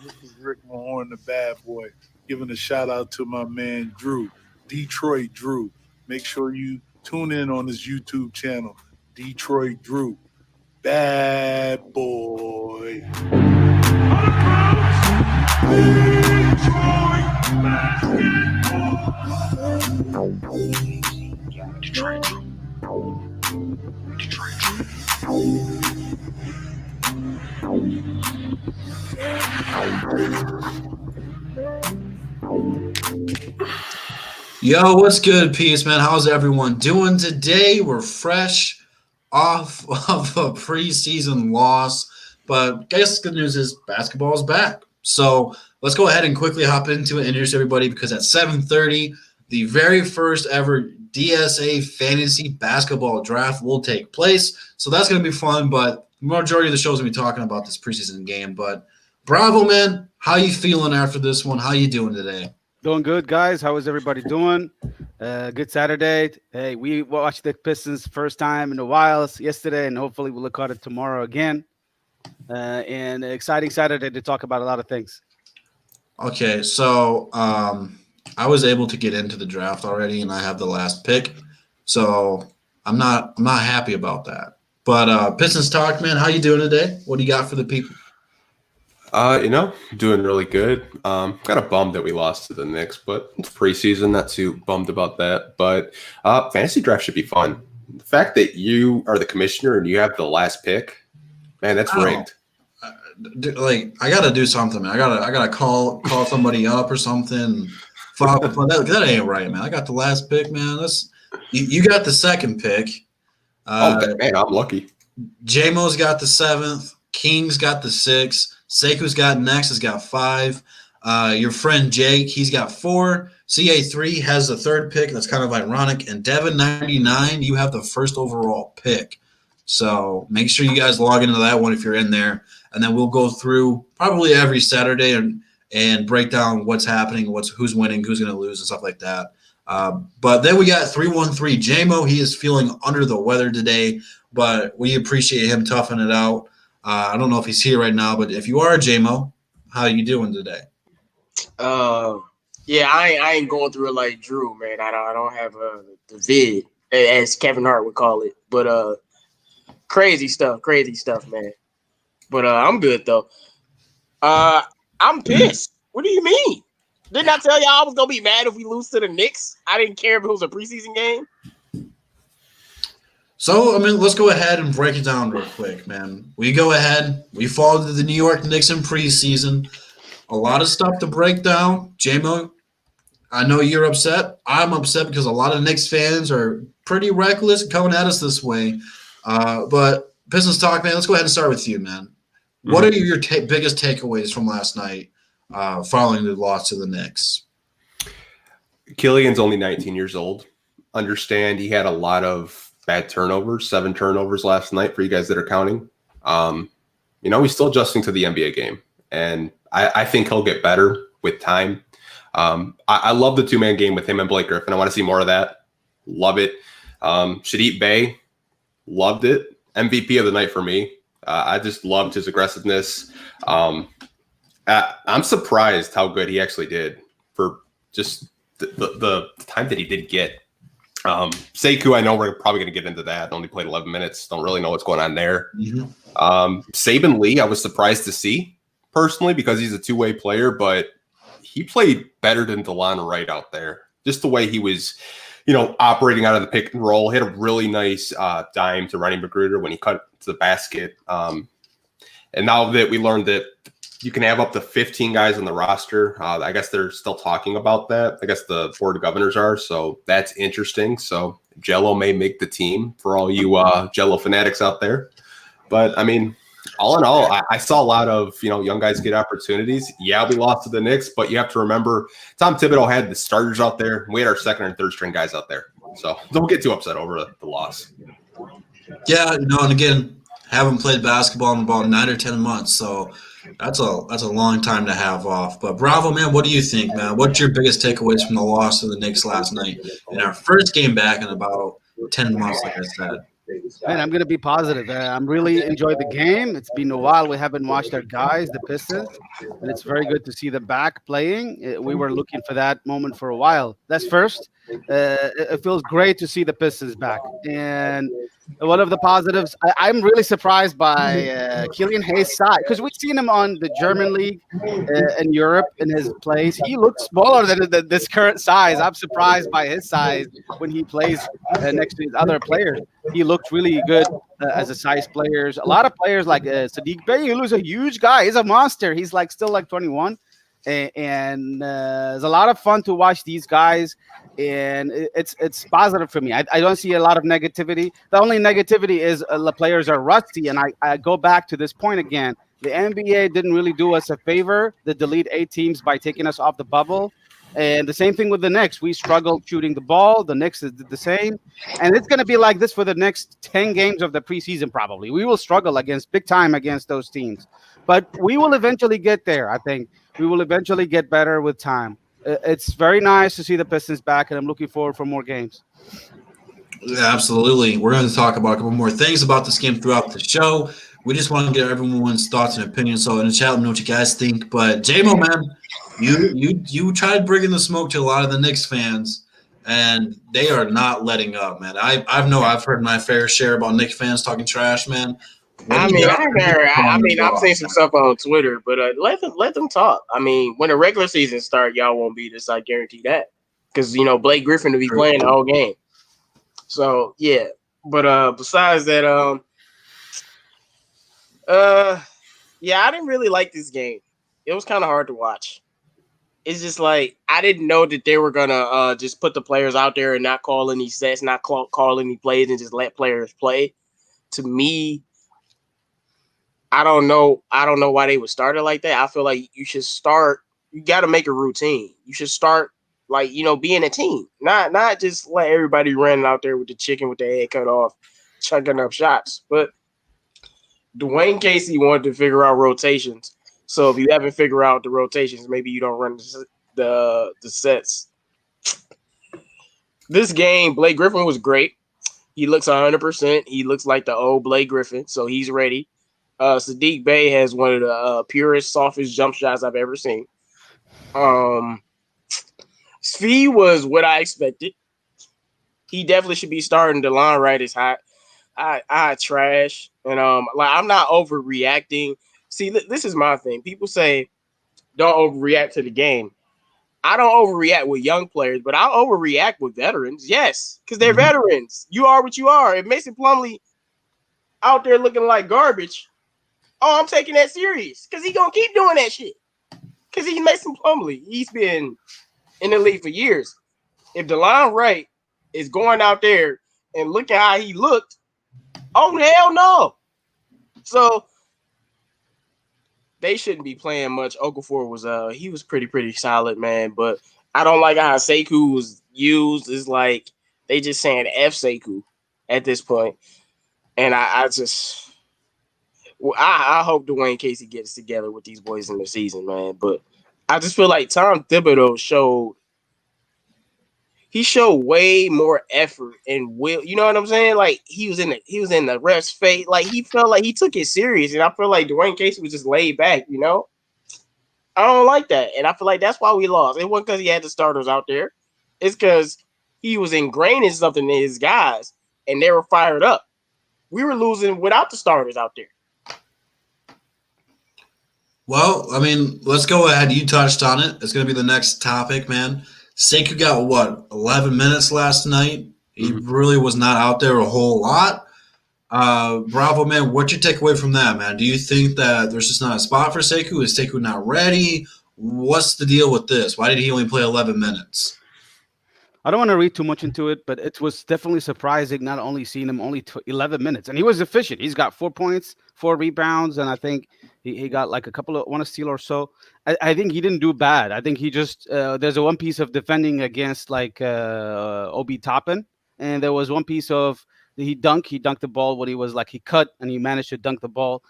This is Rick Mahorn, the bad boy, giving a shout out to my man Drew, Detroit Drew. Make sure you tune in on his YouTube channel, Detroit Drew. Bad boy. Detroit Drew. Detroit Drew. Yo, what's good, Peace, man? How's everyone doing today? We're fresh off of a preseason loss, but I guess the good news is basketball is back. So let's go ahead and quickly hop into it and introduce everybody because at 7:30, the very first ever DSA fantasy basketball draft will take place. So that's going to be fun, but the majority of the show is going to be talking about this preseason game. But bravo, man. How you feeling after this one? How you doing today? Doing good, guys. How is everybody doing? Good Saturday. Hey, we watched the Pistons first time in a while yesterday, and hopefully we'll look at it tomorrow again. And exciting Saturday to talk about a lot of things. Okay, so I was able to get into the draft already, and I have the last pick. So I'm not happy about that. But Pistons talk, man. How you doing today? What do you got for the people? Doing really good. Kind of bummed that we lost to the Knicks, but it's preseason, not too bummed about that. But fantasy draft should be fun. The fact that you are the commissioner and you have the last pick, man, that's rigged. I gotta do something, man. I gotta call somebody up or something. That ain't right, man. I got the last pick, man. You got the second pick. Man, I'm lucky. J-Mo's got the 7th. King's got the 6th. Sekou's got next. Has got 5. Your friend Jake, he's got 4. CA3 has the 3rd pick. That's kind of ironic. And Devin99, you have the 1st overall pick. So make sure you guys log into that one if you're in there. And then we'll go through probably every Saturday and break down what's happening, who's winning, who's going to lose, and stuff like that. But then we got 313 J-Mo. He is feeling under the weather today, but we appreciate him toughing it out. I don't know if he's here right now, but if you are, J-Mo, how are you doing today? Yeah, I ain't going through it like Drew, man. I don't have the vid, as Kevin Hart would call it. But crazy stuff, man. But I'm good though. I'm pissed. What do you mean? Didn't I tell y'all I was gonna be mad if we lose to the Knicks? I didn't care if it was a preseason game. So, let's go ahead and break it down real quick, man. We go ahead. We fall to the New York Knicks in preseason. A lot of stuff to break down. J-Mo, I know you're upset. I'm upset because a lot of Knicks fans are pretty reckless coming at us this way. But Pistons talk, man, let's go ahead and start with you, man. What are your biggest takeaways from last night following the loss to the Knicks? Killian's only 19 years old. Understand he had a lot of bad turnovers, 7 turnovers last night for you guys that are counting. He's still adjusting to the NBA game, and I think he'll get better with time. I love the 2-man game with him and Blake Griffin. I want to see more of that. Love it. Shadeep Bey, loved it. MVP of the night for me. I just loved his aggressiveness. I'm surprised how good he actually did for just the time that he did get. Sekou, I know we're probably going to get into that. Only played 11 minutes. Don't really know what's going on there. Saben Lee, I was surprised to see personally because he's a 2-way player, but he played better than DeLon Wright out there. Just the way he was, operating out of the pick and roll. Hit a really nice dime to Ronnie Magruder when he cut to the basket. And now that we learned that you can have up to 15 guys on the roster. I guess they're still talking about that. I guess the board of governors are, so that's interesting. So Jello may make the team for all you Jello fanatics out there. But, all in all, I saw a lot of, young guys get opportunities. Yeah, we lost to the Knicks, but you have to remember Tom Thibodeau had the starters out there. We had our 2nd and 3rd string guys out there. So don't get too upset over the loss. Yeah, and again, haven't played basketball in about 9 or 10 months, so that's a long time to have off. But bravo, man. What do you think, man? What's your biggest takeaways from the loss of the Knicks last night in our first game back in about 10 months, like I said? Man, I'm gonna be positive. I'm really enjoyed the game. It's been a while. We haven't watched our guys, the Pistons, and it's very good to see them back playing. We were looking for that moment for a while. That's first. It feels great to see the Pistons back. And one of the positives, I'm really surprised by Killian Hayes' size because we've seen him on the German league in Europe in his plays. He looks smaller than this current size. I'm surprised by his size when he plays next to his other players. He looked really good as a size players. A lot of players like Sadiq Bey, who's a huge guy. He's a monster. He's like still like 21. And it's a lot of fun to watch these guys. And it's positive for me. I don't see a lot of negativity. The only negativity is the players are rusty. And I go back to this point again. The NBA didn't really do us a favor, the Elite 8 teams, by taking us off the bubble. And the same thing with the Knicks. We struggled shooting the ball. The Knicks did the same. And it's going to be like this for the next 10 games of the preseason, probably. We will struggle big time against those teams. But we will eventually get there, I think. We will eventually get better with time. It's very nice to see the Pistons back, and I'm looking forward for more games. Yeah, absolutely. We're going to talk about a couple more things about this game throughout the show. We just want to get everyone's thoughts and opinions. So in the chat, let me know what you guys think. But J-Mo, man, you tried bringing the smoke to a lot of the Knicks fans, and they are not letting up, man. I've heard my fair share about Knicks fans talking trash, man. I've seen some stuff on Twitter, but let them talk. I mean, when the regular season starts, y'all won't beat us. I guarantee that, because Blake Griffin will be playing the whole game. So yeah, but besides that, yeah, I didn't really like this game. It was kind of hard to watch. It's just like I didn't know that they were gonna just put the players out there and not call any sets, not call any plays, and just let players play. To me, I don't know why they would start it like that. I feel like you should start. You got to make a routine. You should start being a team, not just let everybody run out there with the chicken with their head cut off, chucking up shots. But Dwayne Casey wanted to figure out rotations. So if you haven't figured out the rotations, maybe you don't run the sets. This game, Blake Griffin was great. He looks 100%. He looks like the old Blake Griffin, so he's ready. Sadiq Bey has one of the purest, softest jump shots I've ever seen. Svi was what I expected. He definitely should be starting. DeLon Wright is hot. I trash. And I'm not overreacting. See, this is my thing. People say don't overreact to the game. I don't overreact with young players, but I'll overreact with veterans. Yes, because they're veterans. You are what you are. If Mason Plumlee out there looking like garbage, I'm taking that serious because he's going to keep doing that shit. Because he's Mason Plumlee. He's been in the league for years. If DeLon Wright is going out there and looking how he looked, oh, hell no. So they shouldn't be playing much. Okafor was pretty solid, man. But I don't like how Sekou was used. It's like they just saying F Sekou at this point. And I hope Dwayne Casey gets together with these boys in the season, man. But I just feel like Tom Thibodeau showed way more effort and will. You know what I'm saying? Like he was in the ref's face. Like he felt like he took it serious, and I feel like Dwayne Casey was just laid back. I don't like that, and I feel like that's why we lost. It wasn't because he had the starters out there. It's because he was ingraining something in his guys, and they were fired up. We were losing without the starters out there. Well, I mean, let's go ahead. You touched on it. It's going to be the next topic, man. Sekou got 11 minutes last night. He really was not out there a whole lot. Bravo, man. What'd you take away from that, man? Do you think that there's just not a spot for Sekou? Is Sekou not ready? What's the deal with this? Why did he only play 11 minutes? I don't want to read too much into it, but it was definitely surprising not only seeing him only 11 minutes. And he was efficient. He's got 4 points, 4 rebounds, and I think he got like one steal or so. I think he didn't do bad. I think he just there's one piece of defending against like Obi Toppin, and there was one piece of he dunked the ball when he cut and he managed to dunk the ball.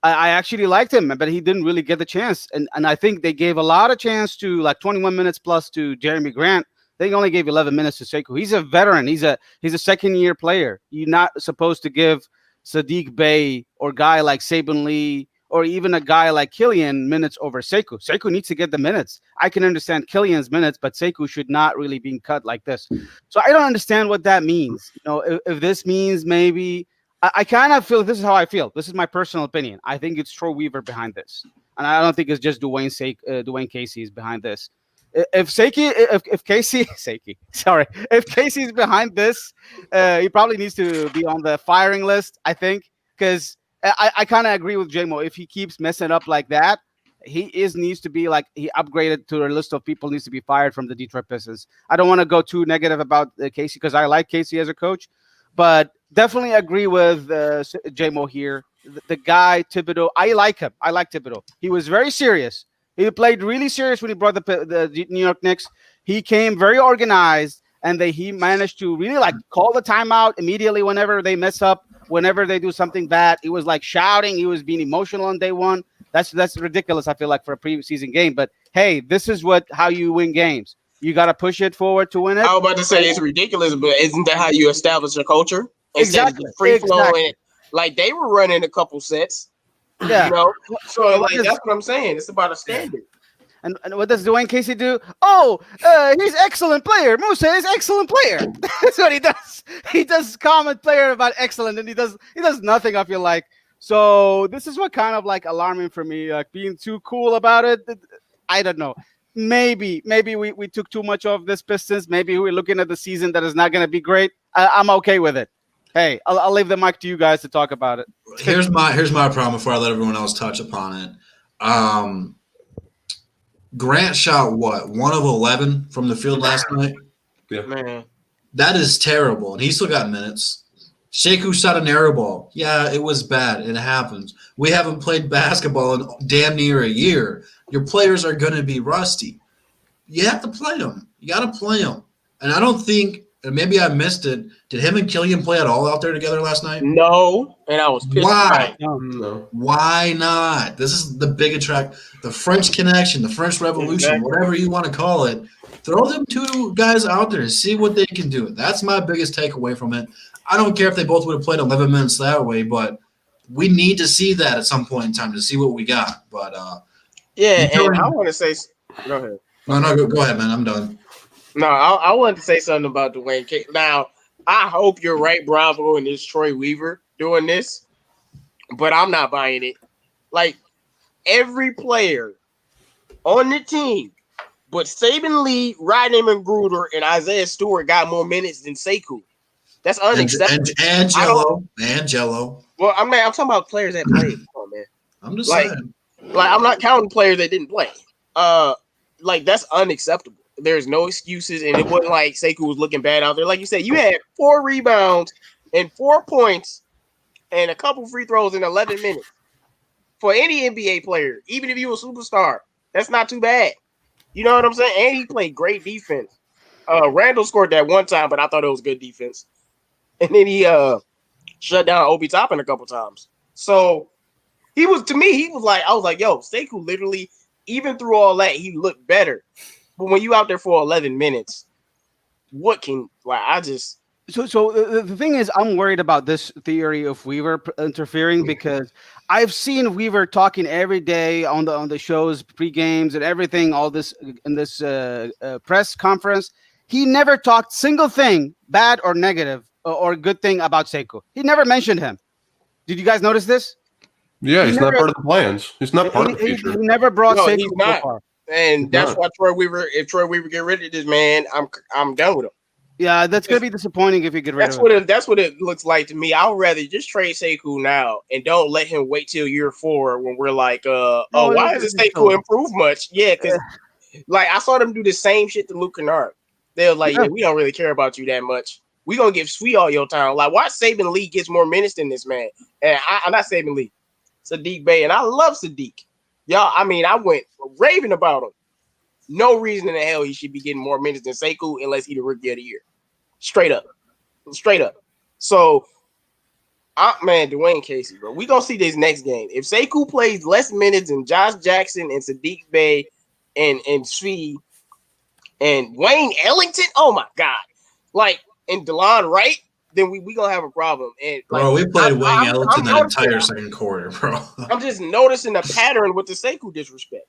I actually liked him, but he didn't really get the chance. And I think they gave a lot of chance to like 21 minutes plus to Jeremy Grant. They only gave 11 minutes to Sekou. He's a veteran. He's a second-year player. You're not supposed to give Sadiq Bey or a guy like Saban Lee or even a guy like Killian minutes over Sekou. Sekou needs to get the minutes. I can understand Killian's minutes, but Sekou should not really be cut like this. So I don't understand what that means. You know, if this means maybe I kind of feel this is how I feel. This is my personal opinion. I think it's Troy Weaver behind this, and I don't think it's just Dwayne Casey is behind this. If Casey's behind this, he probably needs to be on the firing list. I think because I kind of agree with JMO. If he keeps messing up like that, needs to be like he upgraded to a list of people needs to be fired from the Detroit Pistons. I don't want to go too negative about Casey because I like Casey as a coach, but definitely agree with JMO here. The guy Thibodeau, I like him. I like Thibodeau. He was very serious. He played really serious when he brought the New York Knicks. He came very organized, and he managed to really like call the timeout immediately whenever they mess up, whenever they do something bad. He was like shouting. He was being emotional on day one. That's ridiculous, I feel like, for a preseason game. But hey, this is how you win games. You got to push it forward to win it. I was about to say it's ridiculous, but isn't that how you establish a culture? Exactly. Free flow, and like they were running a couple sets. Yeah. You know, so like that's what I'm saying. It's about a standard. And what does Dwayne Casey do? He's excellent player. Musa is excellent player. That's what he does. He does comment player about excellent, and he does nothing, I feel like. So this is what kind of like alarming for me, like being too cool about it. I don't know. Maybe we took too much of this Pistons. Maybe we're looking at the season that is not going to be great. I'm okay with it. Hey, I'll leave the mic to you guys to talk about it. Here's my problem before I let everyone else touch upon it. Grant shot what? 1 of 11 from the field last night. Yeah, Man. That is terrible, and he still got minutes. Sekou shot an air ball. Yeah, it was bad. It happens. We haven't played basketball in damn near a year. Your players are going to be rusty. You have to play them. You got to play them. And I don't think, and maybe I missed it, did him and Killian play at all out there together last night? No, and I was pissed. Why? no. Why not? This is the big attract, the French connection, the French Revolution, Exactly. whatever you want to call it. Throw them two guys out there and see what they can do. That's my biggest takeaway from it. I don't care if they both would have played 11 minutes that way, but we need to see that at some point in time to see what we got. But yeah, and I want to say, go ahead. No, go ahead, man. I'm done. No, I wanted to say something about Dwayne Casey. Now, I hope you're right, Bravo, and it's Troy Weaver doing this, but I'm not buying it. Like, every player on the team, but Saban Lee, Rodney McGruder, and Isaiah Stewart got more minutes than Sekou. That's unacceptable. And Jello. Well, I'm talking about players that played. Come on, man. I'm just Like, saying. Like, I'm not counting players that didn't play. Like, that's unacceptable. There's no excuses, and it wasn't like Sekou was looking bad out there. Like you said, you had 4 rebounds and 4 points and a couple free throws in 11 minutes. For any NBA player, even if you were a superstar, that's not too bad. You know what I'm saying? And he played great defense. Randall scored that one time, but I thought it was good defense. And then he shut down Obi Toppin a couple times. So he was like, I was like, yo, Sekou literally, even through all that, he looked better. But when you out there for 11 minutes, So the thing is, I'm worried about this theory of Weaver interfering because I've seen Weaver talking every day on the shows, pre-games and everything, all this in this press conference. He never talked single thing, bad or negative or good thing about Sekou. He never mentioned him. Did you guys notice this? Yeah, he's not part of the plans. He's not part of the future. He never brought Sekou he's not. so far. And that's why if Troy Weaver get rid of this man, I'm done with him. Yeah, that's gonna be disappointing if you get rid of him. That's what it looks like to me. I would rather just trade Sekou now and don't let him wait till year 4 when we're like, why hasn't Sekou improved much? Yeah, because like I saw them do the same shit to Luke Kennard. They were like, yeah, we don't really care about you that much. We gonna give Sweet all your time. Like, why Saban Lee gets more minutes than this man? And I'm not Saban Lee, Sadiq Bey, and I love Sadiq. Y'all, I mean, I went raving about him. No reason in the hell he should be getting more minutes than Sekou unless he's the rookie of the year. Straight up. So, Dwayne Casey, bro. We gonna see this next game. If Sekou plays less minutes than Josh Jackson and Sadiq Bey and Svi, and Wayne Ellington. Oh my God, like and DeLon Wright, then we gonna have a problem. And like, Bro, we played Wayne I'm Ellington that noticing- entire second quarter, bro. I'm just noticing a pattern with the Sekou disrespect.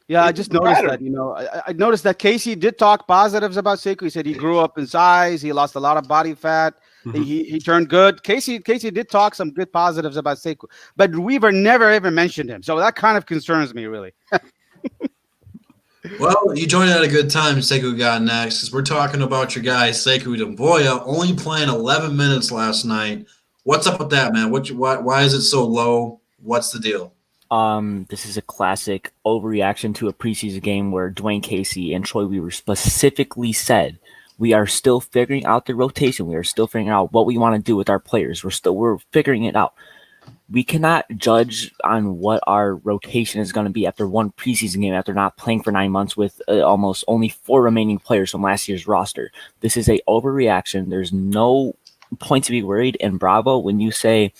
Yeah, I It's just a noticed pattern. that. You know, I noticed that Casey did talk positives about Sekou. He said he grew up in size, he lost a lot of body fat, Mhm. he turned good. Casey did talk some good positives about Sekou, but Weaver never ever mentioned him, so that kind of concerns me really. Well, you joined at a good time, Sekou got next, because we're talking about your guy, Sekou Doumbouya, only playing 11 minutes last night. What's up with that, man? Why is it so low? What's the deal? This is a classic overreaction to a preseason game where Dwayne Casey and Troy Weaver specifically said we are still figuring out the rotation. We are still figuring out what we want to do with our players. We're figuring it out. We cannot judge on what our rotation is going to be after one preseason game, after not playing for 9 months with almost only 4 remaining players from last year's roster. This is a overreaction. There's no point to be worried. And bravo, when you say,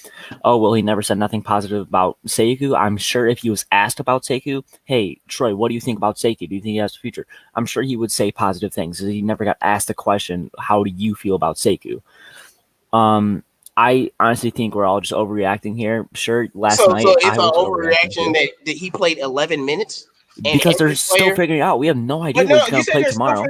oh, well, he never said nothing positive about Sekou. I'm sure if he was asked about Sekou, hey, Troy, what do you think about Sekou? Do you think he has a future? I'm sure he would say positive things. He never got asked the question, how do you feel about Sekou? I honestly think we're all just overreacting here. Sure, last night So it's I an was overreaction that he played 11 minutes. And because they're every still player- figuring it out. We have no idea But what no, he's you going to said play they're still tomorrow.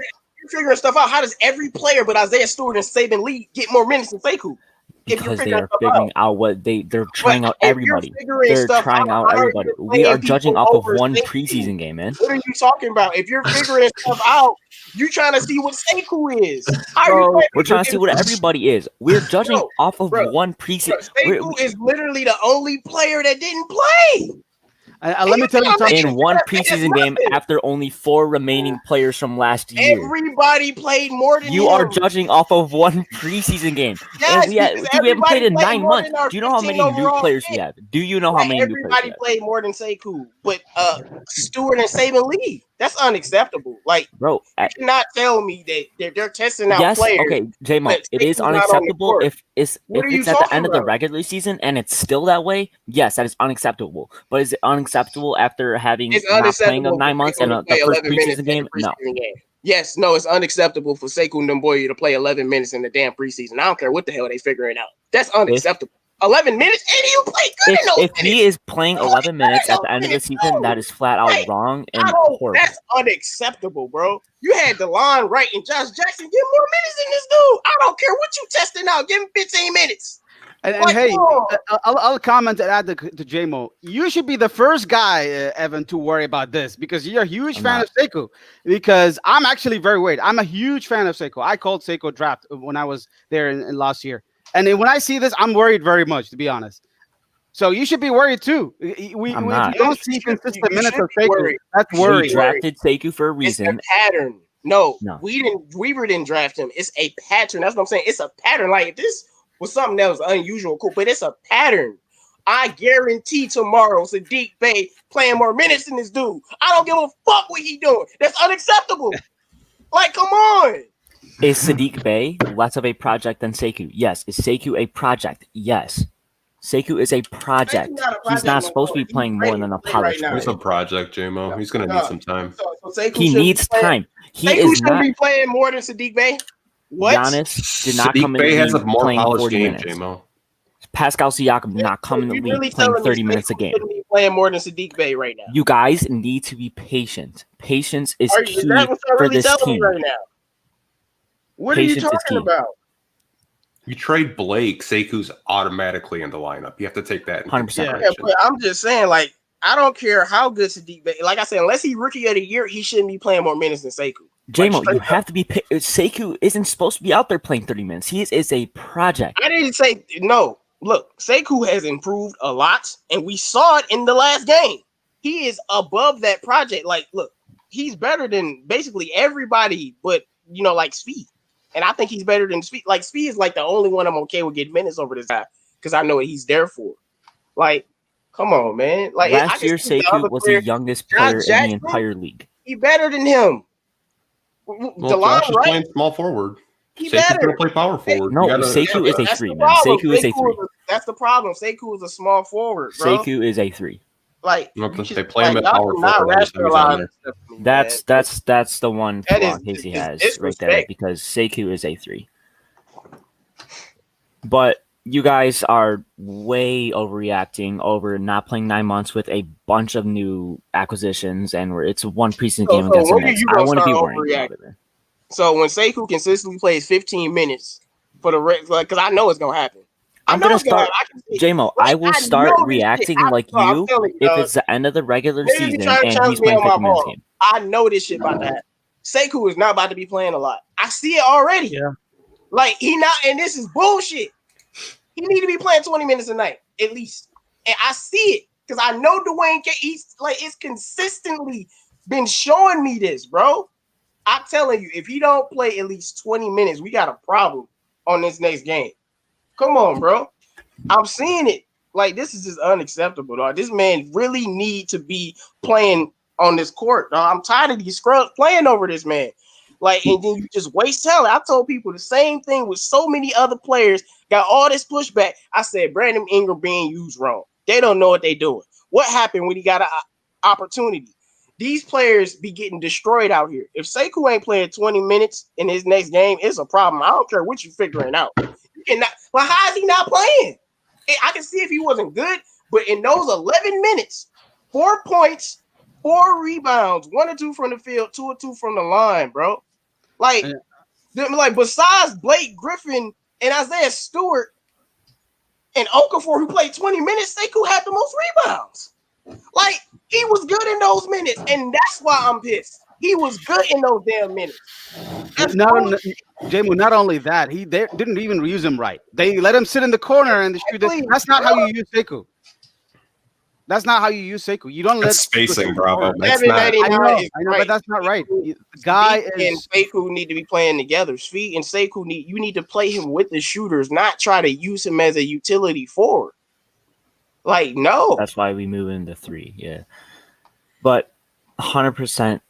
figuring stuff out. How does every player but Isaiah Stewart and Saban Lee get more minutes than Sekou? If you're Because they figuring are stuff figuring out what they're trying out if you're everybody. figuring They're stuff trying out, out how are everybody. you We are playing judging people off of over one Sekou? preseason game, man. What are you talking about? If you're figuring stuff out, you're trying to see what Sekou is. How are you Bro, playing We're trying to see what everybody is. We're judging Bro, off of bro, one preseason. Sekou is literally the only player that didn't play. Let me tell you something. In one preseason game after only 4 remaining players from last year. Everybody played more than You him. are judging off of one preseason game. Yes, And we because haven't played in everybody 9 more months. than our Do you know how 15 many new overall players we pick. have? Do you know how many new players we Everybody have? played more than Sekou, but Stewart and Saban Lee. That's unacceptable. Like, Bro, you cannot tell me that they're testing out yes, players. okay, J-Mo, but it is Sekou's not on the unacceptable court. if it's What are you at the talking end of the about? regular season and it's still that way. Yes, that is unacceptable. But is it unacceptable after having It's not playing unacceptable of 9 for months Sekou and to the play first 11 minutes preseason in game? the No. preseason game. Yes, no, it's unacceptable for Sekou Doumbouya to play 11 minutes in the damn preseason. I don't care what the hell they figuring out. That's unacceptable. 11 minutes, and you play good in those If minutes. he is playing 11 minutes at the end of the season, that is flat out Right. wrong and horrible. That's unacceptable, bro. You had DeLon Wright and Josh Jackson get more minutes than this dude. I don't care what you testing out. Give him 15 minutes. And Like, hey, come on. I'll comment and add to J-Mo. You should be the first guy, Evan, to worry about this because you're a huge I'm fan not. of Sekou. Because I'm actually very worried. I'm a huge fan of Sekou. I called Sekou draft when I was there in last year. And then when I see this, I'm worried very much, to be honest. So you should be worried too. We not. don't You see should- consistent you minutes should of be Sekou. worried. That's You should worrying. We be drafted Sekou for a It's a reason. pattern. No, No. Weaver didn't draft him. It's a pattern. That's what I'm saying. It's a pattern. Like if this was something that was unusual, cool, but it's a pattern. I guarantee tomorrow Sadiq Bey playing more minutes than this dude. I don't give a fuck what he doing. That's unacceptable. Like, come on. Is Sadiq Bey less of a project than Sekou? Yes. Is Sekou a project? Yes. Sekou is a project. Sekou's not a He's project not no supposed to more. be playing He's more ready than to a play power right now. He's a project, J-Mo. He's going to need some time. So Sekou He shouldn't needs be playing- time. He Sekou is shouldn't not. be playing more than Sadiq Bey. What? Giannis did not come Sadiq in Bey the has a league more playing polished 40 game, minutes. J-Mo. Pascal Siakam did not come in the You league really playing telling me 30 minutes a Sekou game. shouldn't be playing more than Sadiq Bey right now? You guys need to be patient. Patience is Are you, is key that what you're for really this telling me team. right now? What are you Patience is talking key. about? You trade Blake, Sekou's automatically in the lineup. You have to take that into 100%. Yeah, consideration. but I'm just saying, like, I don't care how good Sadiq Bey. Like I said, unless he rookie of the year, he shouldn't be playing more minutes than Sekou. J-Mo, Like, straight you have to be. Sekou isn't supposed to be out there playing 30 minutes. He is a project. I didn't say no. Look, Sekou has improved a lot, and we saw it in the last game. He is above that project. Like, look, he's better than basically everybody, but like Speed. And I think he's better than Speed. Like, Speed is like the only one I'm okay with getting minutes over this guy because I know what he's there for. Like, come on, man. Like I Last can year, see the Sekou other was player- the youngest Josh player in the Jackson? entire league. He better than him. Well, DeLon Josh is Wright, playing small forward. he Sekou's better. going to play power forward. No, You gotta- Sekou is a That's 3, the man. problem. Sekou is a 3. That's the problem. Sekou is a small forward, bro. Sekou is a 3. Like You know, you just, they play him at y'all power cannot forward every time he's on rationalize there. stuff to me, That's the one That flaw is- Casey is has right there disrespect. because Sekou is a 3. But you guys are way overreacting over not playing 9 months with a bunch of new acquisitions, and it's one preseason game against the when are Knicks. you I gonna wouldn't be start worrying about overreacting? it. Man. So when Sekou consistently plays 15 minutes for the rest, like, because I know it's gonna happen. I'm gonna start, I can see, JMO. like, I will I start know this shit. reacting like I'm you telling you, if dog. it's the end of the regular Niggas be season trying to and challenge he's me playing on my 50 minutes a ball. game. I know this shit about to happen. Sekou is not about to be playing a lot. I see it already. Yeah. Like he not, and this is bullshit. He need to be playing 20 minutes a night at least, and I see it because I know Dwayne. He's like it's consistently been showing me this, bro. I'm telling you, if he don't play at least 20 minutes, we got a problem on this next game. Come on, bro. I'm seeing it. Like, this is just unacceptable, dog. This man really need to be playing on this court, dog. I'm tired of these scrubs playing over this man. Like, and then you just waste talent. I told people the same thing with so many other players. Got all this pushback. I said, Brandon Ingram being used wrong. They don't know what they're doing. What happened when he got an opportunity? These players be getting destroyed out here. If Sekou ain't playing 20 minutes in his next game, it's a problem. I don't care what you're figuring out. You cannot. Well, how is he not playing? I can see if he wasn't good, but in those 11 minutes, 4 points, 4 rebounds, 1 or 2 from the field, 2 or 2 from the line, bro. Like, besides Blake Griffin and Isaiah Stewart and Okafor, who played 20 minutes, Sekou had the most rebounds. Like, he was good in those minutes, and that's why I'm pissed. He was good in those damn minutes. Not only that, they didn't even use him right. They let him sit in the corner and shoot. That's not how you use Sekou. That's not how you use Sekou. You don't let spacing, Bravo. That's not. I know, but that's not right. The guy and Sekou need to be playing together. Svi and Sekou you need to play him with the shooters, not try to use him as a utility forward. Like, no. That's why we move into 3, yeah. But 100%,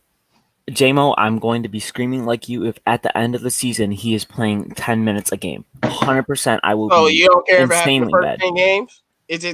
JMO, I'm going to be screaming like you if at the end of the season he is playing 10 minutes a game. 100%, I will be you don't care insanely about the mad. first 10 games?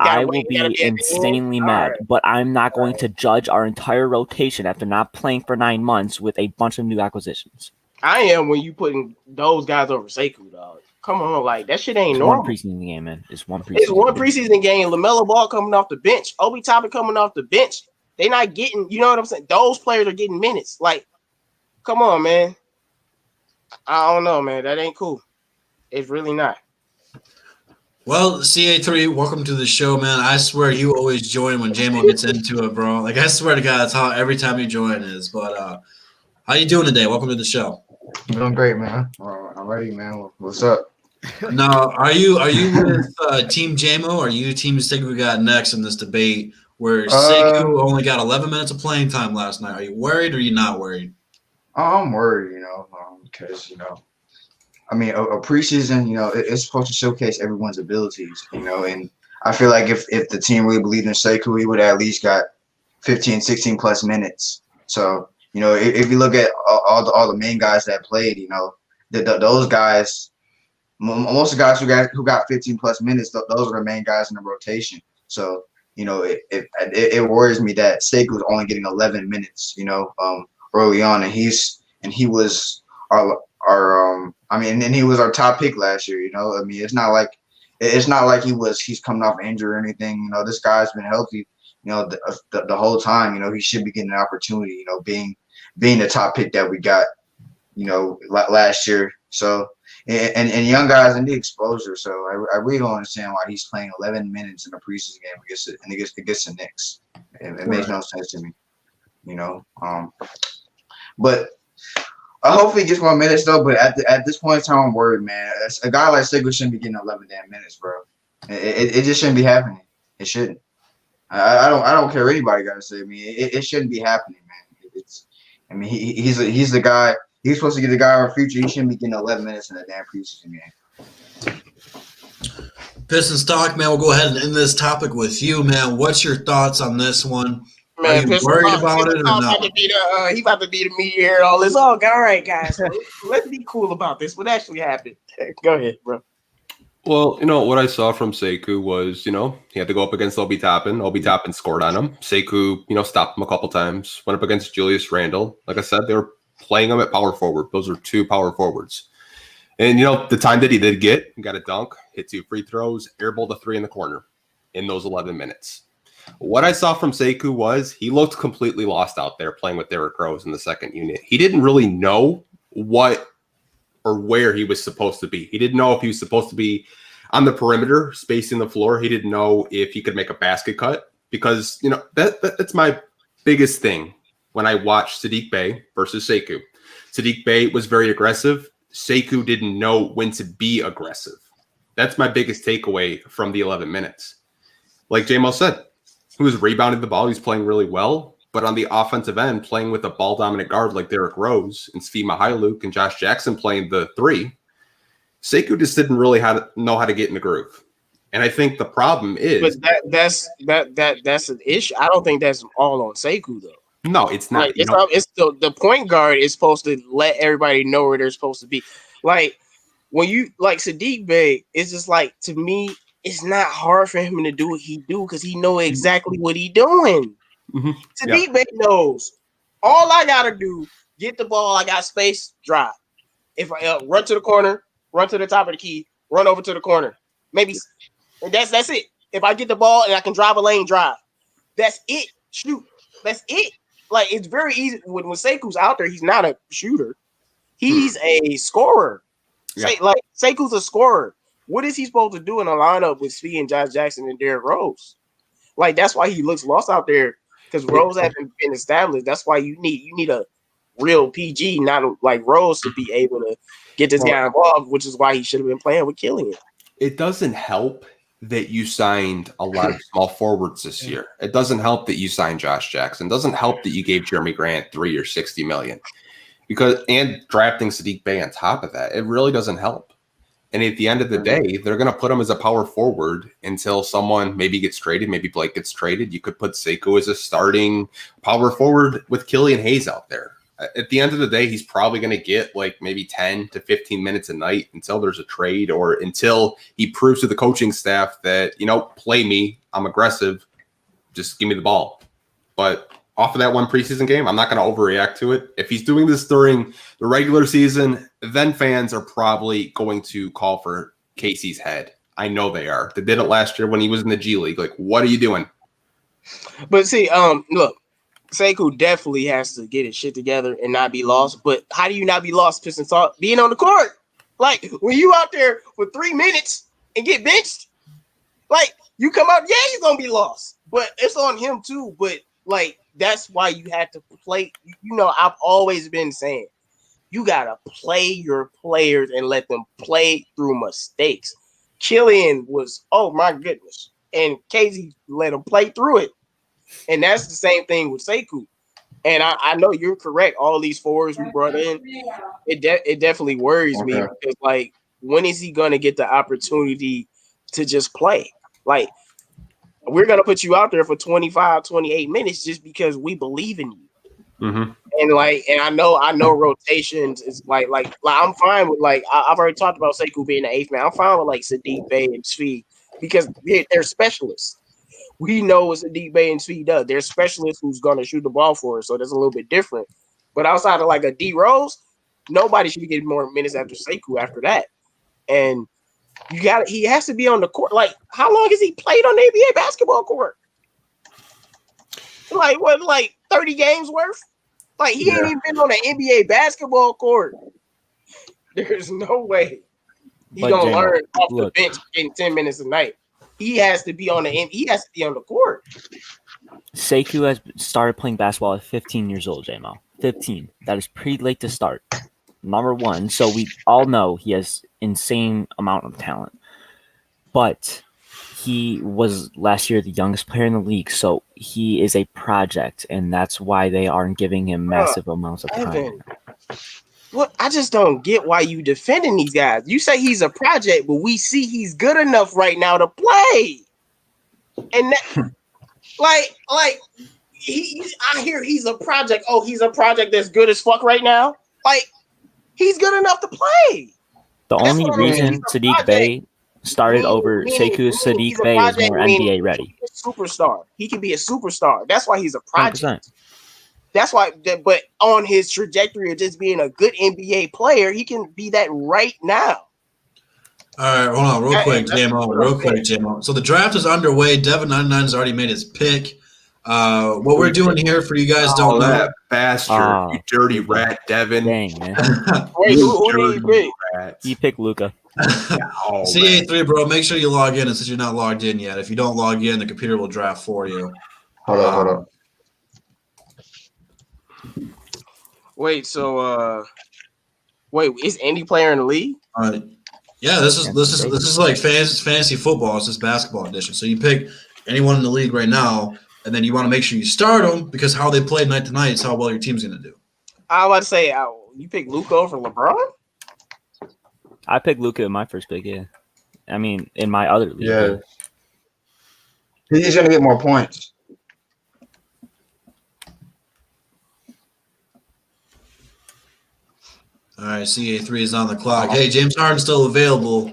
I will be insanely mad, but I'm not going to judge our entire rotation after not playing for 9 months with a bunch of new acquisitions. I am when you putting those guys over Sekou, dog. Come on, like that shit ain't It's normal. one preseason game, man. It's one preseason game. LaMelo Ball coming off the bench. Obi Toppin coming off the bench. They not getting, you know what I'm saying? Those players are getting minutes. Like, come on, man. I don't know, man. That ain't cool. It's really not. Well, CA3, welcome to the show, man. I swear you always join when JMO gets into it, bro. Like, I swear to God, that's how every time you join is. But how you doing today? Welcome to the show. I'm doing great, man. I'm ready, man. What's up? Now, are you with Team JMO or are you Team Sekou got next in this debate where Sekou only got 11 minutes of playing time last night? Are you worried or are you not worried? I'm worried, because, I mean, a preseason, it's supposed to showcase everyone's abilities, and I feel like if the team really believed in Sekou, he would have at least got 15, 16 plus minutes. So, if you look at all the main guys that played, those guys, most of the guys who got 15 plus minutes, those are the main guys in the rotation. So, it worries me that Sekou was only getting 11 minutes, early on, and he was he was our top pick last year. I mean, it's not like he's coming off injury or anything. This guy's been healthy, the whole time. He should be getting an opportunity. Being the top pick that we got, last year. So. And young guys need exposure, so I really don't understand why he's playing 11 minutes in a preseason game against the Knicks. It makes no sense to me, But hopefully he gets more minutes though. But at this point in time, I'm worried, man. A guy like Sekou shouldn't be getting 11 damn minutes, bro. It just shouldn't be happening. It shouldn't. I don't care what anybody got to say. I mean, it shouldn't be happening, man. He's the guy. He's supposed to get the guy of our future. He shouldn't be getting 11 minutes in a damn preseason game. Pistons talk, man. We'll go ahead and end this topic with you, man. What's your thoughts on this one? Man, are you worried about it or not? He about to be the media and all this. Oh, all right, guys. Let's be cool about this. What actually happened? Go ahead, bro. Well, what I saw from Sekou was, he had to go up against Obi Toppin. Obi Toppin scored on him. Sekou, stopped him a couple times. Went up against Julius Randle. Like I said, they were playing him at power forward. Those are two power forwards. And, the time that he did get, he got a dunk, hit 2 free throws, airballed a 3 in the corner in those 11 minutes. What I saw from Sekou was he looked completely lost out there playing with Derrick Rose in the second unit. He didn't really know what or where he was supposed to be. He didn't know if he was supposed to be on the perimeter, spacing the floor. He didn't know if he could make a basket cut because, that's my biggest thing when I watched Saddiq Bey versus Sekou. Saddiq Bey was very aggressive. Sekou didn't know when to be aggressive. That's my biggest takeaway from the 11 minutes. Like J-Mo said, he was rebounding the ball. He was playing really well. But on the offensive end, playing with a ball-dominant guard like Derrick Rose and Svi Mykhailiuk and Josh Jackson playing the 3, Sekou just didn't really know how to get in the groove. And I think the problem is, but that's an issue. I don't think that's all on Sekou though. No, it's not. Like, it's the point guard is supposed to let everybody know where they're supposed to be. Like when you like Saddiq Bey, it's just like, to me, it's not hard for him to do what he do because he know exactly what he doing. Mm-hmm. Saddiq Bey knows all I gotta do: get the ball. I got space, drive. If I run to the corner, run to the top of the key, run over to the corner. Maybe that's it. If I get the ball and I can drive a lane, drive. That's it. Shoot. That's it. Like, it's very easy when Sekou's out there. He's not a shooter. He's a scorer. Yeah. Sekou's a scorer. What is he supposed to do in a lineup with Svi and Josh Jackson and Derrick Rose? Like, that's why he looks lost out there because Rose hasn't been established. That's why you need a real PG, not like Rose, to be able to get this guy involved, which is why he should have been playing with Killian. It doesn't help that you signed a lot of small forwards this year. It doesn't help that you signed Josh Jackson. It doesn't help that you gave Jeremy Grant $3 or $60 million and drafting Saddiq Bey on top of that. It really doesn't help. And at the end of the day, they're going to put him as a power forward until someone maybe gets traded. Maybe Blake gets traded. You could put Sekou as a starting power forward with Killian Hayes out there. At the end of the day, he's probably going to get like maybe 10 to 15 minutes a night until there's a trade or until he proves to the coaching staff that, play me, I'm aggressive, just give me the ball. But off of that one preseason game, I'm not going to overreact to it. If he's doing this during the regular season, then fans are probably going to call for Casey's head. I know they are. They did it last year when he was in the G League. Like, what are you doing? But see, look, Sekou definitely has to get his shit together and not be lost. But how do you not be lost, Pistons? Being on the court. Like, when you out there for 3 minutes and get benched, like, you come out, he's going to be lost. But it's on him, too. But, like, that's why you have to play. I've always been saying, you got to play your players and let them play through mistakes. Killian was, oh, my goodness. And Casey let him play through it. And that's the same thing with Sekou. And I know you're correct. All these forwards we brought in, it definitely worries me. Because, like, when is he going to get the opportunity to just play? Like, we're going to put you out there for 25, 28 minutes just because we believe in you. Mm-hmm. And I know rotations is like I'm fine with, like, I've already talked about Sekou being the 8th man. I'm fine with, like, Saddiq Bey and Svi because they're specialists. We know what Saddiq Bey and Svi does. They're specialists who's going to shoot the ball for us, so that's a little bit different. But outside of, like, a D Rose, nobody should be getting more minutes after Sekou after that. And he has to be on the court. Like, how long has he played on the NBA basketball court? Like, what, like 30 games worth? Like, he ain't even been on the NBA basketball court. There's no way he's going to learn off the bench in 10 minutes a night. He has to be on the court. Sekou has started playing basketball at 15 years old, J-Mo. 15. That is pretty late to start. Number one. So we all know he has insane amount of talent. But he was last year the youngest player in the league. So he is a project, and that's why they aren't giving him massive amounts of time. What? I just don't get why you defending these guys. You say he's a project, but we see he's good enough right now to play. And that, I hear he's a project. Oh, he's a project that's good as fuck right now. Like, he's good enough to play. The only reason Saddiq Bey started over Sekou He's Sadiq a Bey is project, more NBA ready. Superstar. He can be a superstar. That's why he's a project. 100%. That's why. But on his trajectory of just being a good NBA player, he can be that right now. All right, hold on, real quick, JMO. So the draft is underway. Devin 99 has already made his pick. What we're doing here, for you guys don't know, that bastard, you dirty rat, Devin. Dang, man. Wait, who did he pick? Rat. You pick Luka. Oh, CA3, bro, make sure you log in, and since you're not logged in yet, if you don't log in, the computer will draft for you. Hold on. Wait, so is any player in the league? Yeah, this is like fantasy football. It's just basketball edition. So you pick anyone in the league right now, and then you want to make sure you start them because how they play night to night is how well your team's going to do. I was about to say, you pick Luka over LeBron? I picked Luka in my first pick, yeah. I mean, in my other league. Yeah. He's going to get more points. All right, CA3 is on the clock. Hey, James Harden's still available.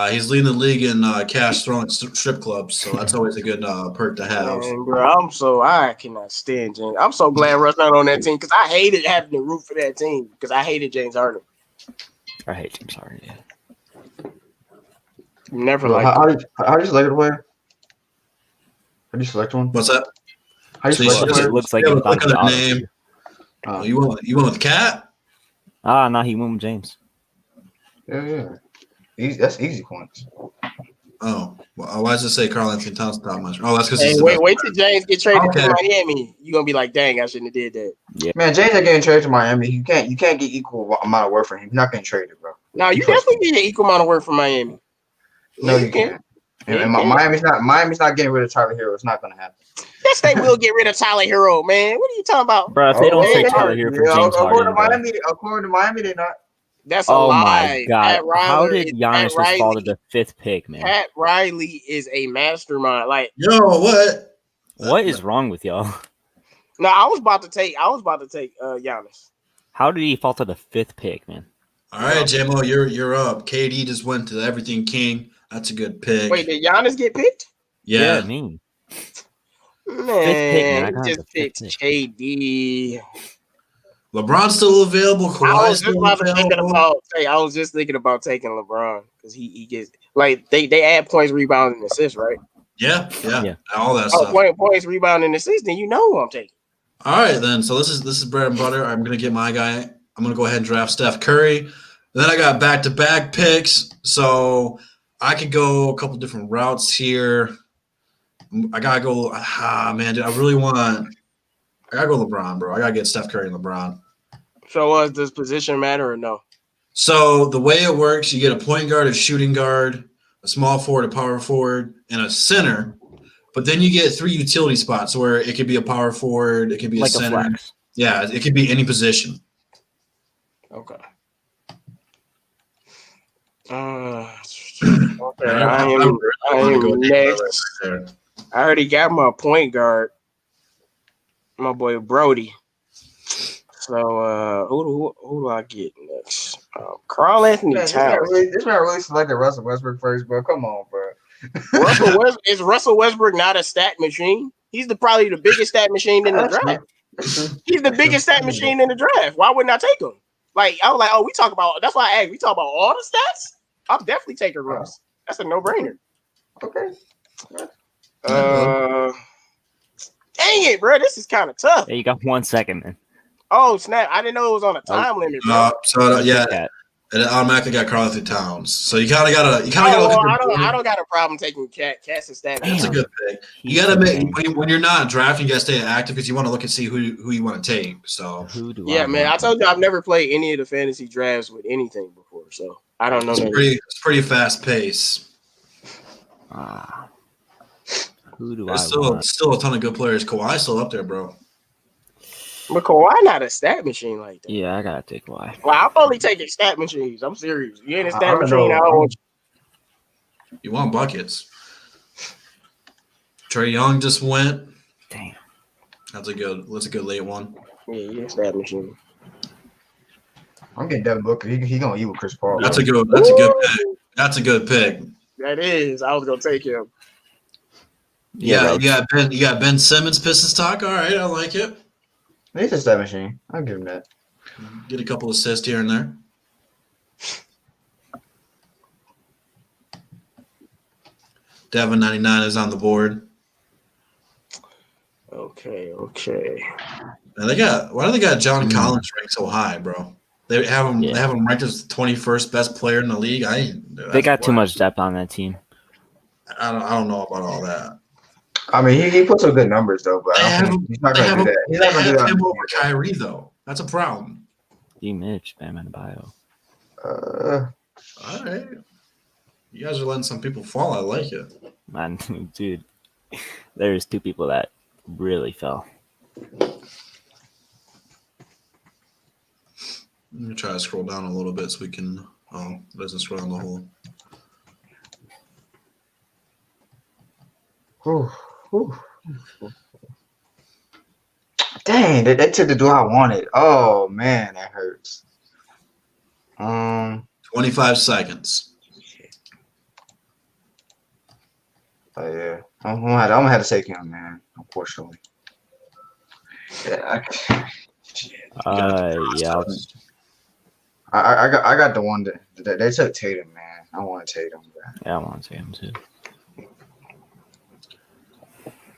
He's leading the league in cash throwing strip clubs, so that's always a good perk to have. Man, bro, I cannot stand James. I'm so glad Russ not on that team because I hated having to root for that team because I hated James Harden. I hate James Harden, yeah. Never Well, liked how do you select a player? How do you select one? What's that? How do you So select a It player? looks like Yeah, he's about look to be at the auto. name. You went with Cat? No, he went with James. Yeah. That's easy points. Oh, well, why does it say Karl Anthony Towns top much? Oh, that's because Hey, he's the wait best till James get traded Okay. to Miami. You're gonna be like, dang, I shouldn't have did that. Man, James ain't getting traded to Miami. You can't get equal amount of work for him. He's not getting traded, bro. Now you definitely get an equal amount of work from Miami. No, you can't. Yeah, And you can. Miami's not getting rid of Tyler Hero. It's not gonna happen. Yes, they will get rid of Tyler Hero, man. What are you talking about? Bro, if they don't man, trade Tyler here for Yeah, James Harden, bro. according to Miami, they're not. That's a Oh lie. my God. Pat How Riley- did Pat Giannis just fall to Riley- the 5th pick, man? Pat Riley is a mastermind. Like, Yo, what? What is wrong with y'all? no, I was about to take Giannis. How did he fall to the 5th pick, man? All right, JMO, you're up. KD just went to Everything King. That's a good pick. Wait, did Giannis get picked? yeah. I mean. Man, man. I got he the just picked fifth KD. LeBron's still available. I Kawhi's was still just thinking about taking LeBron because he gets like they add points, rebounds, and assists, right? Yeah, Yeah. all that Oh, stuff. points, rebound, and assists. Then you know who I'm taking. All right, then. So this is bread and butter. I'm gonna get my guy. I'm gonna go ahead and draft Steph Curry. And then I got back-to-back picks, so I could go a couple different routes here. I gotta go. Man, dude, I gotta go LeBron, bro. I gotta get Steph Curry and LeBron. So, does position matter or no? So the way it works, you get a point guard, a shooting guard, a small forward, a power forward, and a center. But then you get 3 utility spots where it could be a power forward, it could be Like a a center. flex. Yeah, it could be any position. Okay. Okay. I am next. I already got my point guard, my boy Brody. So who do I get next? Karl Anthony Towns. This man really selected Russell Westbrook first, bro. Come on, bro. Is Russell Westbrook not a stat machine? He's probably the biggest stat machine in the draft. He's the biggest stat machine in the draft. Why wouldn't I take him? Like, I was like, we talk about. That's why I asked. We talk about all the stats. I'm definitely taking Russ. That's a no-brainer. Okay. Dang it, bro. This is kind of tough. Hey, you got 1 second, man. Oh snap! I didn't know it was on a time limit, bro. It automatically got Karl Anthony Towns. So you kind of gotta look at I don't got a problem taking Cat's and stat. That's a good pick. You gotta make when you're not drafting, you gotta stay active because you want to look and see who you want to take. So Yeah, man. I told you I've never played any of the fantasy drafts with anything before, so I don't know. It's pretty fast pace. Who do There's I want? still a ton of good players. Kawhi's still up there, bro. But Kawhi not a stat machine like that. Yeah, I gotta take Kawhi. Well, I'm only taking stat machines. I'm serious. You ain't a stat I don't machine. know. I don't want you. You want buckets. Trae Young just went. Damn. That's a good late one. Yeah, you're a stat machine. I'm getting Devin Booker. He gonna eat with Chris Paul. That's a bro. good pick. That's a good pick. That is. I was gonna take him. Yeah, you got Ben Simmons, Pistons talk. All right, I like it. He's a stat machine. I'll give him that. Get a couple assists here and there. Devin 99 is on the board. Okay. And why do they got John Collins ranked so high, bro? They have him ranked as the 21st best player in the league. They got too much depth on that team. I don't know about all that. I mean, he put some good numbers though, but I don't think he's not gonna do that. He's not gonna do that. Him over Kyrie though. That's a problem. D. Mitch, Bam Adebayo. All right. You guys are letting some people fall. I like it. Man, dude, there's two people that really fell. Let me try to scroll down a little bit so we can. Oh, it doesn't scroll down the whole. Dang, they took the dude I wanted. Oh man, that hurts. 25 seconds. Oh yeah, I'm gonna have to take him, man. Unfortunately. Yeah. Yeah. I got the one that they took Tatum, man. I want Tatum. Man. Yeah, I want to take him too.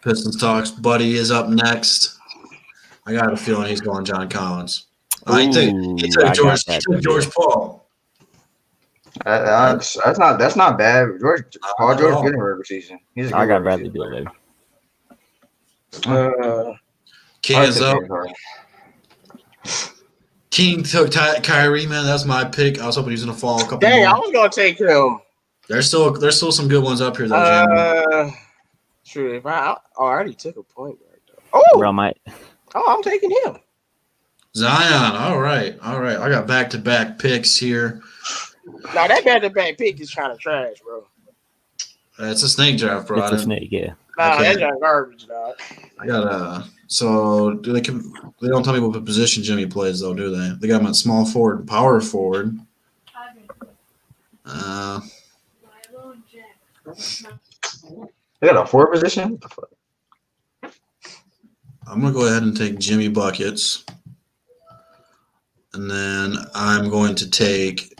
Pistons talks. Buddy is up next. I got a feeling he's going John Collins. He took George Paul. That's not bad. Paul George getting a regular season. He's a good I got regular Bradley season. Beal, baby. King's up. King took Kyrie, man. That's my pick. I was hoping he was gonna fall a couple. Dang, more. I was gonna take him. There's still some good ones up here though, Jamie. True. If I already took a point guard though. I'm taking him. Zion. All right. I got back-to-back picks here. Now that back-to-back pick is kind of trash, bro. It's a snake draft, bro. It's a snake, yeah. Nah, that's not garbage, dog. I got So they don't tell me what position Jimmy plays though, do they? They got him at small forward, power forward. They got a forward position. What the fuck? I'm gonna go ahead and take Jimmy buckets, and then I'm going to take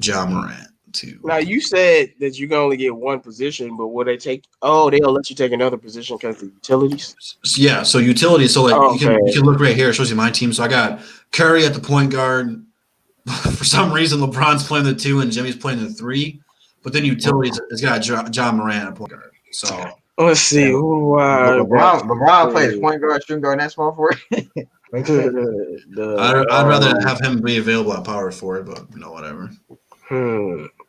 Ja Morant too. Now you said that you can only get one position, but will they take? Oh, they'll let you take another position because of the utilities. Yeah, so utilities. So like you can look right here. It shows you my team. So I got Curry at the point guard. For some reason, LeBron's playing the 2 and Jimmy's playing the 3. But then utilities has got Ja Morant at point guard. So let's see. LeBron plays point guard, shooting guard, and small forward. I'd rather have him be available at power forward, but whatever.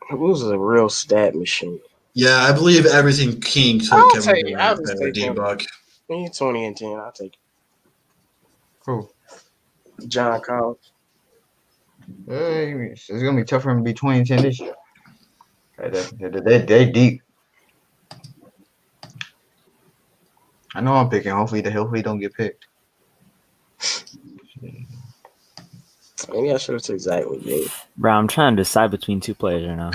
Who's a real stat machine? Yeah, I believe everything King took. I'll take it. I'll just take him. D-Buck. 20 and 10. I'll take it. Cool. John Collins. It's gonna be tough for him to be 20 and 10 this year. They deep. I know I'm picking. Hopefully he don't get picked. Maybe I should have took Zach with me. Bro, I'm trying to decide between two players right now.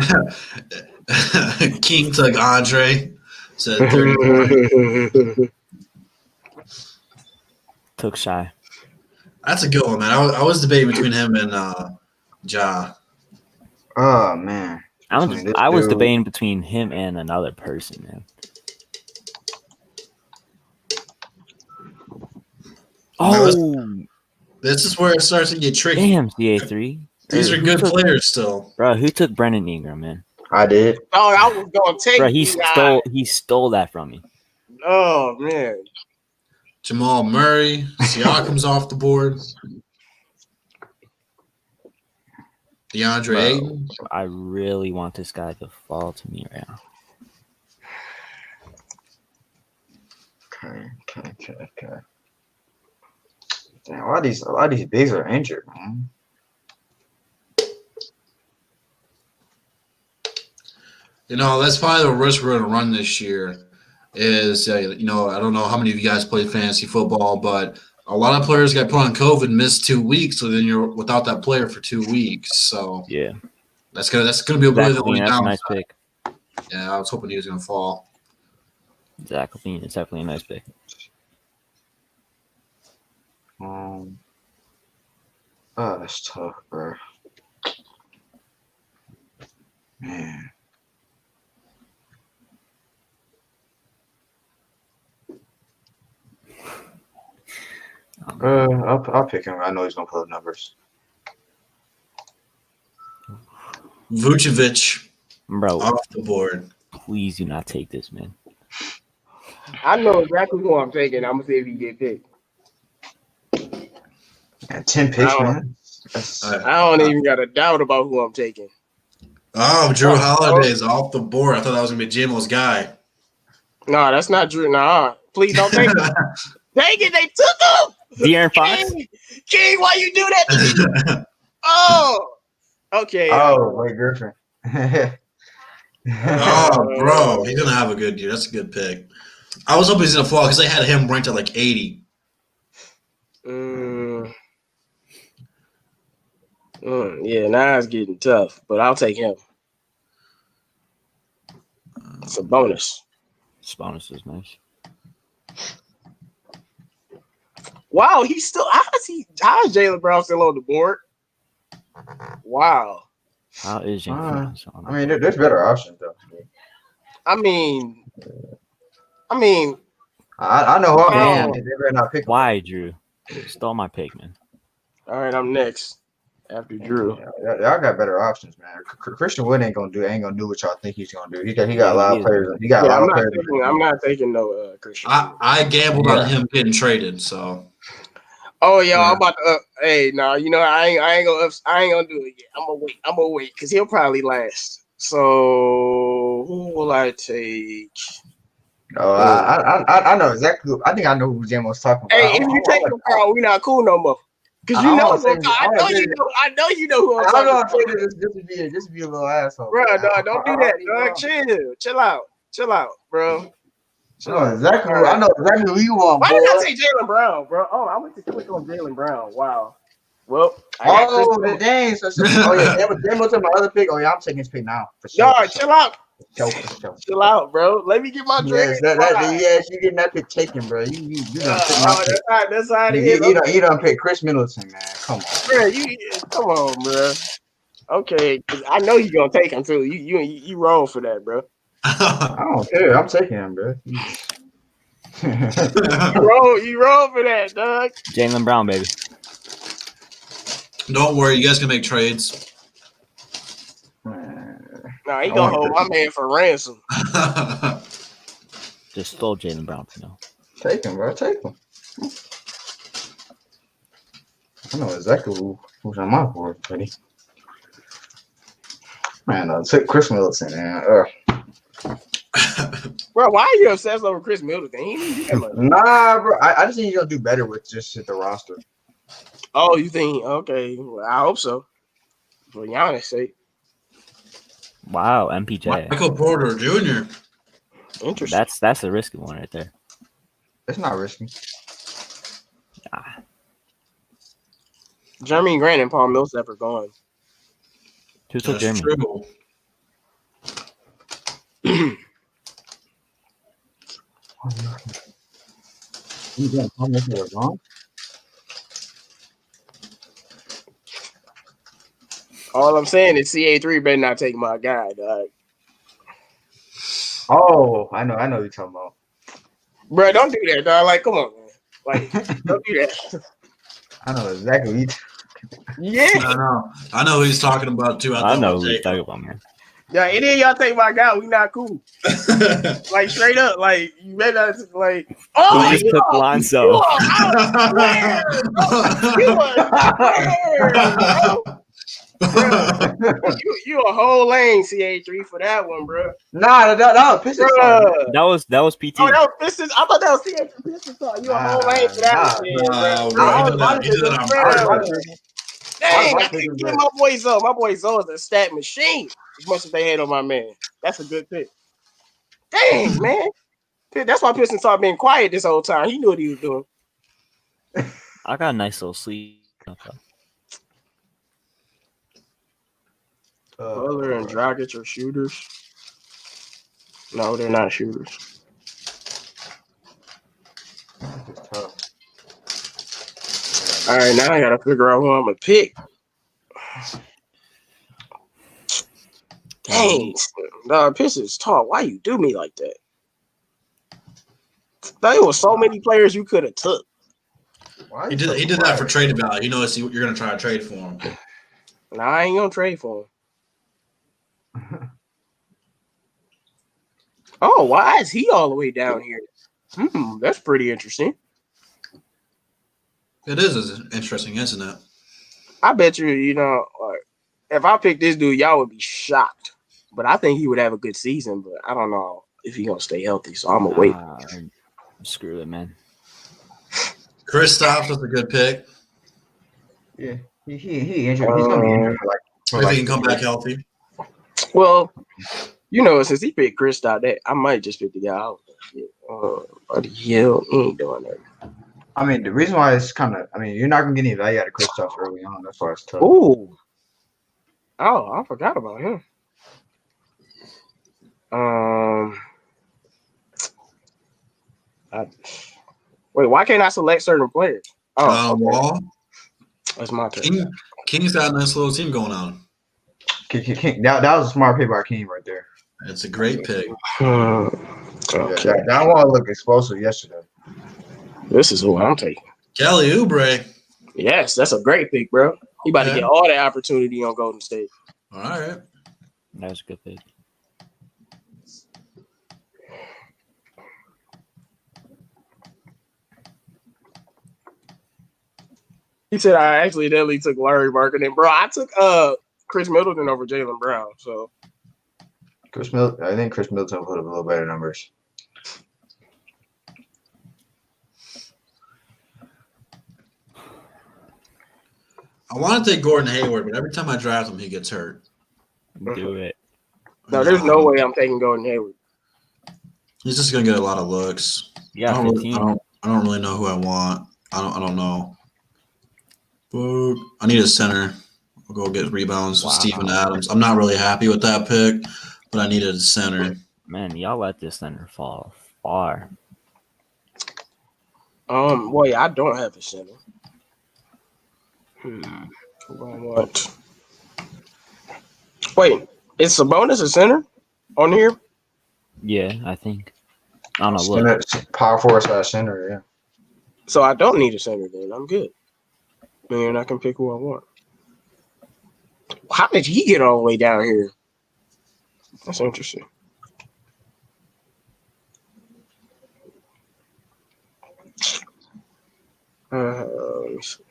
King took Andre. Said 30. Took Shy. That's a good one, man. I was debating between him and Ja. Oh man. I was debating between him and another person, man. Oh, this is where it starts to get tricky. Damn, CA3. These are good players still. Bro, who took Brendan Ingram, man? I did. Oh, I was gonna take. Bro, he stole that from me. Oh man. Jamal Murray, Siakam's off the board. DeAndre Ayton. I really want this guy to fall to me right now. Okay. Damn, a lot of these bigs are injured, man. That's probably the risk we're going to run this year. Is I don't know how many of you guys play fantasy football, but a lot of players got put on COVID, missed 2 weeks, so then you're without that player for 2 weeks. So yeah, that's gonna be a really nice pick. Yeah, I was hoping he was going to fall. Zach Levine is definitely a nice pick. That's tough, bro. Man. I'll pick him. I know he's gonna pull up numbers. Vucevic Bro, off the board. please do not take this, man. I know exactly who I'm taking. I'm gonna see if he get picked. Man, 10 picks, I don't- man. That's, All right. I don't even got a doubt about who I'm taking. Oh, Drew Holiday's off the board. I thought that was going to be J-Mo's guy. No, that's not Drew. Nah, please don't take it. Take it. They took him. De'Aaron Fox? King, why you do that to me? Oh, okay. Wait, Griffin. Oh, bro. He's going to have a good year. That's a good pick. I was hoping he's going to fall because they had him ranked at like 80. Yeah, now it's getting tough, but I'll take him. It's a bonus. Bonus is nice. Wow, he's still. How is Jaylen Brown still on the board? Wow. How is Jalen? I mean, there's better options though. I mean, I know who I'm Damn. They better not pick. Why, Drew? Stole my pick, man. all right, I'm next after Drew. Y'all got better options, man. Christian Wood ain't gonna do what y'all think he's gonna do. He got a lot of players. He got a lot of players. I'm not taking no Christian. I gambled on him getting traded, so. Oh yeah, I'm about to. Hey, no, you know I ain't gonna do it yet. I'm gonna wait because he'll probably last. So who will I take? Oh, I know exactly. I think I know who Jam was talking about. Hey, if you take him, Carl, we not cool no more. Because you know, I know you know who I'm talking about. Just be a little asshole, bro. No, don't do that, dog. Chill out, bro. I know exactly who you want. Why did I say Jaylen Brown, bro? Oh, I went to click on Jaylen Brown. Wow. Well, dang. Jam was my other pick. Oh yeah, I'm taking his pick now. For sure. No, chill out. Chill. Chill out, bro. Let me get my drink. Yes, you getting that pick taken, bro. You done pick my pick. That's how it is. You done pick Chris Middleton, man. Come on, bro. Come on, bro. Okay, 'cause I know you gonna take him too. You wrong for that, bro. I don't care. I'm taking him, bro. You wrong for that, dog. Jaylen Brown, baby. Don't worry, you guys can make trades. Nah, he gonna hold my man for ransom. Just stole Jaylen Brown for now. Take him, bro. Take him. I know exactly who's on my board, buddy. Man, took Chris Middleton, man. Bro, why are you obsessed over Chris Middleton? He didn't do that much. Nah, bro. I just think he's gonna do better with just the roster. Oh, you think? Okay, well, I hope so. For Giannis' sake. Wow, MPJ. Michael Porter Jr. Interesting. That's a risky one right there. It's not risky. Jeremy Grant and Paul Millsap are gone. Who took That's Jeremy? true. All I'm saying is CA3 better not take my guy, dog. Oh, I know what you're talking about. Bro, don't do that, dog. Like, come on, man. Like, don't do that. I know exactly what you're Yeah. I know who he's talking about too. I know who you're talking about, man. Yeah, any of y'all take my guy, we not cool. Like, straight up, like, you better not, like, oh, You took Lonzo. You a whole lane, CA3 for that one, bro. Nah, that was Pistons. That was PT. Oh, that was Pistons. I thought that was CA3 Pistons. You a whole lane for that one, bro. Dang, I couldn't get my boy Zoe. My boy Zoe is a stat machine. As much as they hate on my man. That's a good pick. Dang, man. That's why Pistons started being quiet this whole time. He knew what he was doing. I got a nice little sleeve. Butler and Dragic are shooters. No, they're not shooters. It's tough. All right, now I gotta figure out who I'm gonna pick. Dang, the Pistons talk. Why you do me like that? There was so many players you could have took. Why He is did that for trade value. You know, you're going to try to trade for him. Nah, I ain't gonna trade for him. Oh, why is he all the way down here? That's pretty interesting. It is interesting, isn't it? I bet you, like, if I picked this dude, y'all would be shocked. But I think he would have a good season, but I don't know if he's gonna stay healthy, so I'm gonna wait. Screw it, man. Kristaps was a good pick. Yeah, he injured. He's gonna be injured for If he can come back healthy. Well, since he picked Kristaps, that I might just pick the guy out. What the hell? He ain't doing that. I mean, the reason why it's kind of, you're not gonna get any value out of Kristaps early on. That's why it's tough. Ooh. Oh, I forgot about him. Wait, why can't I select certain players? Oh, okay. Wall. That's my turn. King's got a nice little team going on. King, that was a smart pick by King right there. It's a great pick. Okay. That Wall looked explosive yesterday. This is who I'm taking. Kelly Oubre. Yes, that's a great pick, bro. He about to get all the opportunity on Golden State. All right. That was a good pick. He said I actually definitely took Larry Marketing, bro. I took Chris Middleton over Jaylen Brown. So I think Chris Middleton put up a little better numbers. I want to take Gordon Hayward, but every time I draft him, he gets hurt. Do it. no, there's no way I'm taking Gordon Hayward. He's just gonna get a lot of looks. Yeah, I 15. don't really know who I want. I don't know. But I need a center. I'll go get rebounds with Steven Adams. I'm not really happy with that pick, but I needed a center. Man, y'all let this center fall far. Well, yeah, I don't have a center. Who I want? Wait, is Sabonis a center on here? Yeah, I think. I don't know. Look. Power forward / center, yeah. So I don't need a center then. I'm good. Man, I can pick who I want. How did he get all the way down here? That's interesting. Let me see.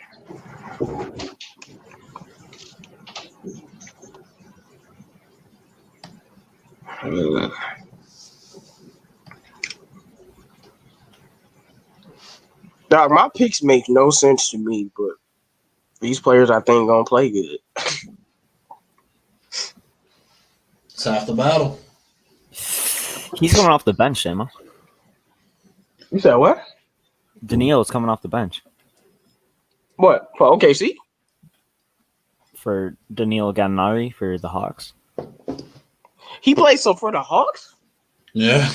Dog, my picks make no sense to me, but these players I think gonna play good. It's half the battle. He's coming off the bench, Emma. You said what? Danilo is coming off the bench. What? For OKC? For Danilo Gallinari for the Hawks. He plays so for the Hawks? Yeah.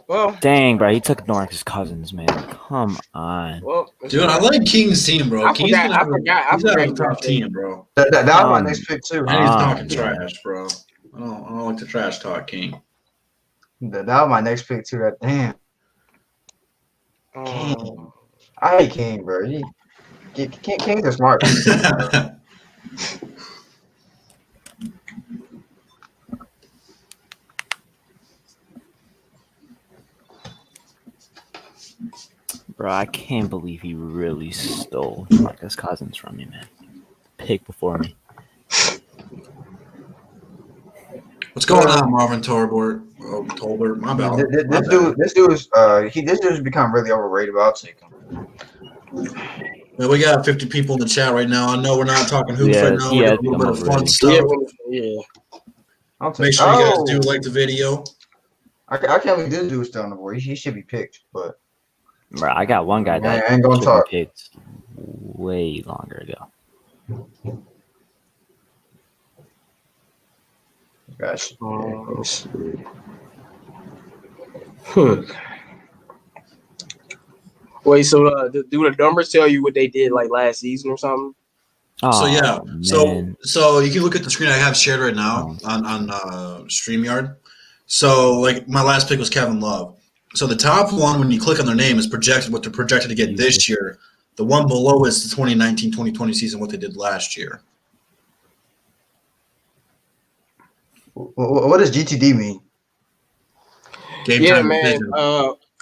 Well, dang, bro, he took Norris Cousins, man. Come on. Well, dude, I like King's team, bro. I forgot a tough team, bro. That was my next pick too. And he's talking trash, bro. I don't like to trash talk King. That was my next pick too. That damn. King. I hate King, bro. King's a smart pick. Bro, I can't believe he really stole Marcus Cousins from me, man. Pick before me. What's going on, Marvin Tolbert? Oh, Tolbert, my bad. This dude's become really overrated, but I'll take him. Man, we got 50 people in the chat right now. I know we're not talking hoops right now. We're doing a little bit of fun stuff. Yeah. Make sure you guys do like the video. I can't believe this dude's still on the board. He should be picked, but bro, I got one guy that I ain't gonna talk. Picked way longer ago. Gotcha. Wait, so do the numbers tell you what they did like last season or something? So yeah, man. so you can look at the screen I have shared right now on StreamYard. So like my last pick was Kevin Love. So the top one, when you click on their name, is projected what they're projected to get this year. The one below is the 2019-2020 season, what they did last year. What does GTD mean? Game Yeah, time man. decision.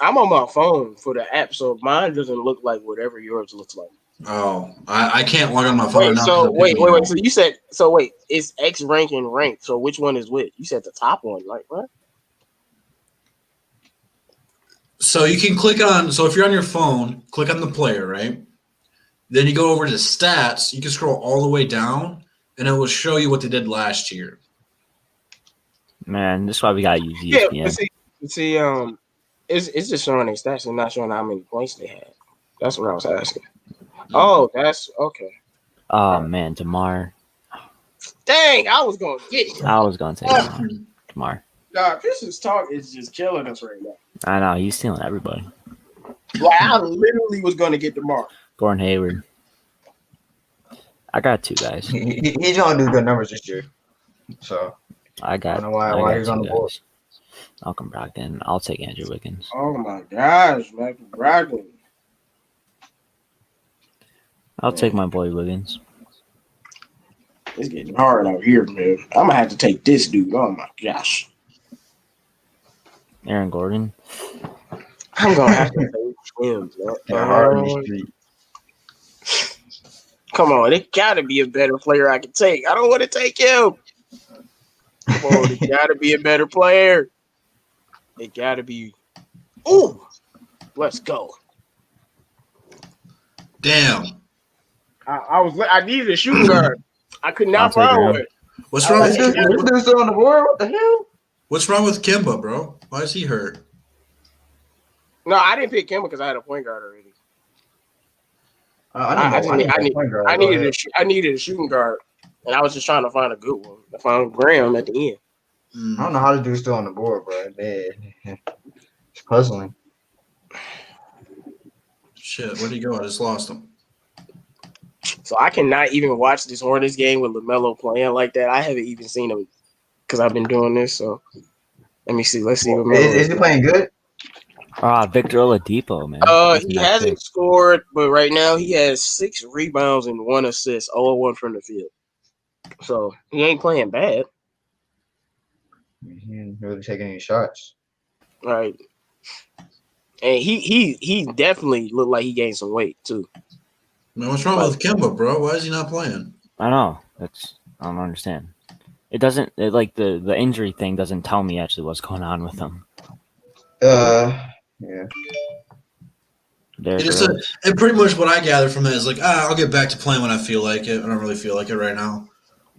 I'm on my phone for the app, so mine doesn't look like whatever yours looks like. Oh, I can't log on my phone Wait, now. so wait. So you said it's X rank and rank. So which one is which? You said the top one, like what? So you can click on. So if you're on your phone, click on the player, right? Then you go over to stats. You can scroll all the way down, and it will show you what they did last year. Man, this is why we gotta use Yeah, ESPN. but see, it's just showing their stats and not showing how many points they had. That's what I was asking. Oh, that's okay. Oh man, DeMar. Dang, I was gonna get it. I was gonna say DeMar. Nah, Pistons talk is just killing us right now. I know he's stealing everybody. Like I literally was gonna get DeMar. Gordon Hayward. I got two guys. He's gonna do good numbers this year. So I got. I don't know why he's two on the board. guys. Malcolm Brogdon. I'll take Andrew Wiggins. Oh my gosh, Michael Brogdon. I'll take my boy Wiggins. It's getting hard out here, man. I'm gonna have to take this dude. Oh my gosh. Aaron Gordon. I'm gonna have to take him. Hard in the street. Come on, it gotta be a better player I can take. I don't want to take him. Come on, it gotta be a better player. It gotta be. Ooh, let's go. Damn. I needed a shooting guard. I could not I'll take find him. one. What's wrong with This dude's still on the board. What the hell? What's wrong with Kimba, bro? Why is he hurt? No, I didn't pick him because I had a point guard already. I needed a shooting guard, and I was just trying to find a good one. I found Graham at the end. I don't know how the dude's still on the board, bro. Man. It's puzzling. Shit, where'd he go? I just lost him. So I cannot even watch this Hornets game with LaMelo playing like that. I haven't even seen him because I've been doing this. So let me see. Let's see. Is he playing good? Victor Oladipo, man. He hasn't scored, but right now he has 6 rebounds and 1 assist, 0-1 from the field. So he ain't playing bad. He ain't really taking any shots. Right. And he definitely looked like he gained some weight too. Man, what's wrong with Kimba, bro? Why is he not playing? I know. I don't understand. It doesn't the injury thing doesn't tell me actually what's going on with him. Yeah. And pretty much what I gather from that is like, I'll get back to playing when I feel like it. I don't really feel like it right now.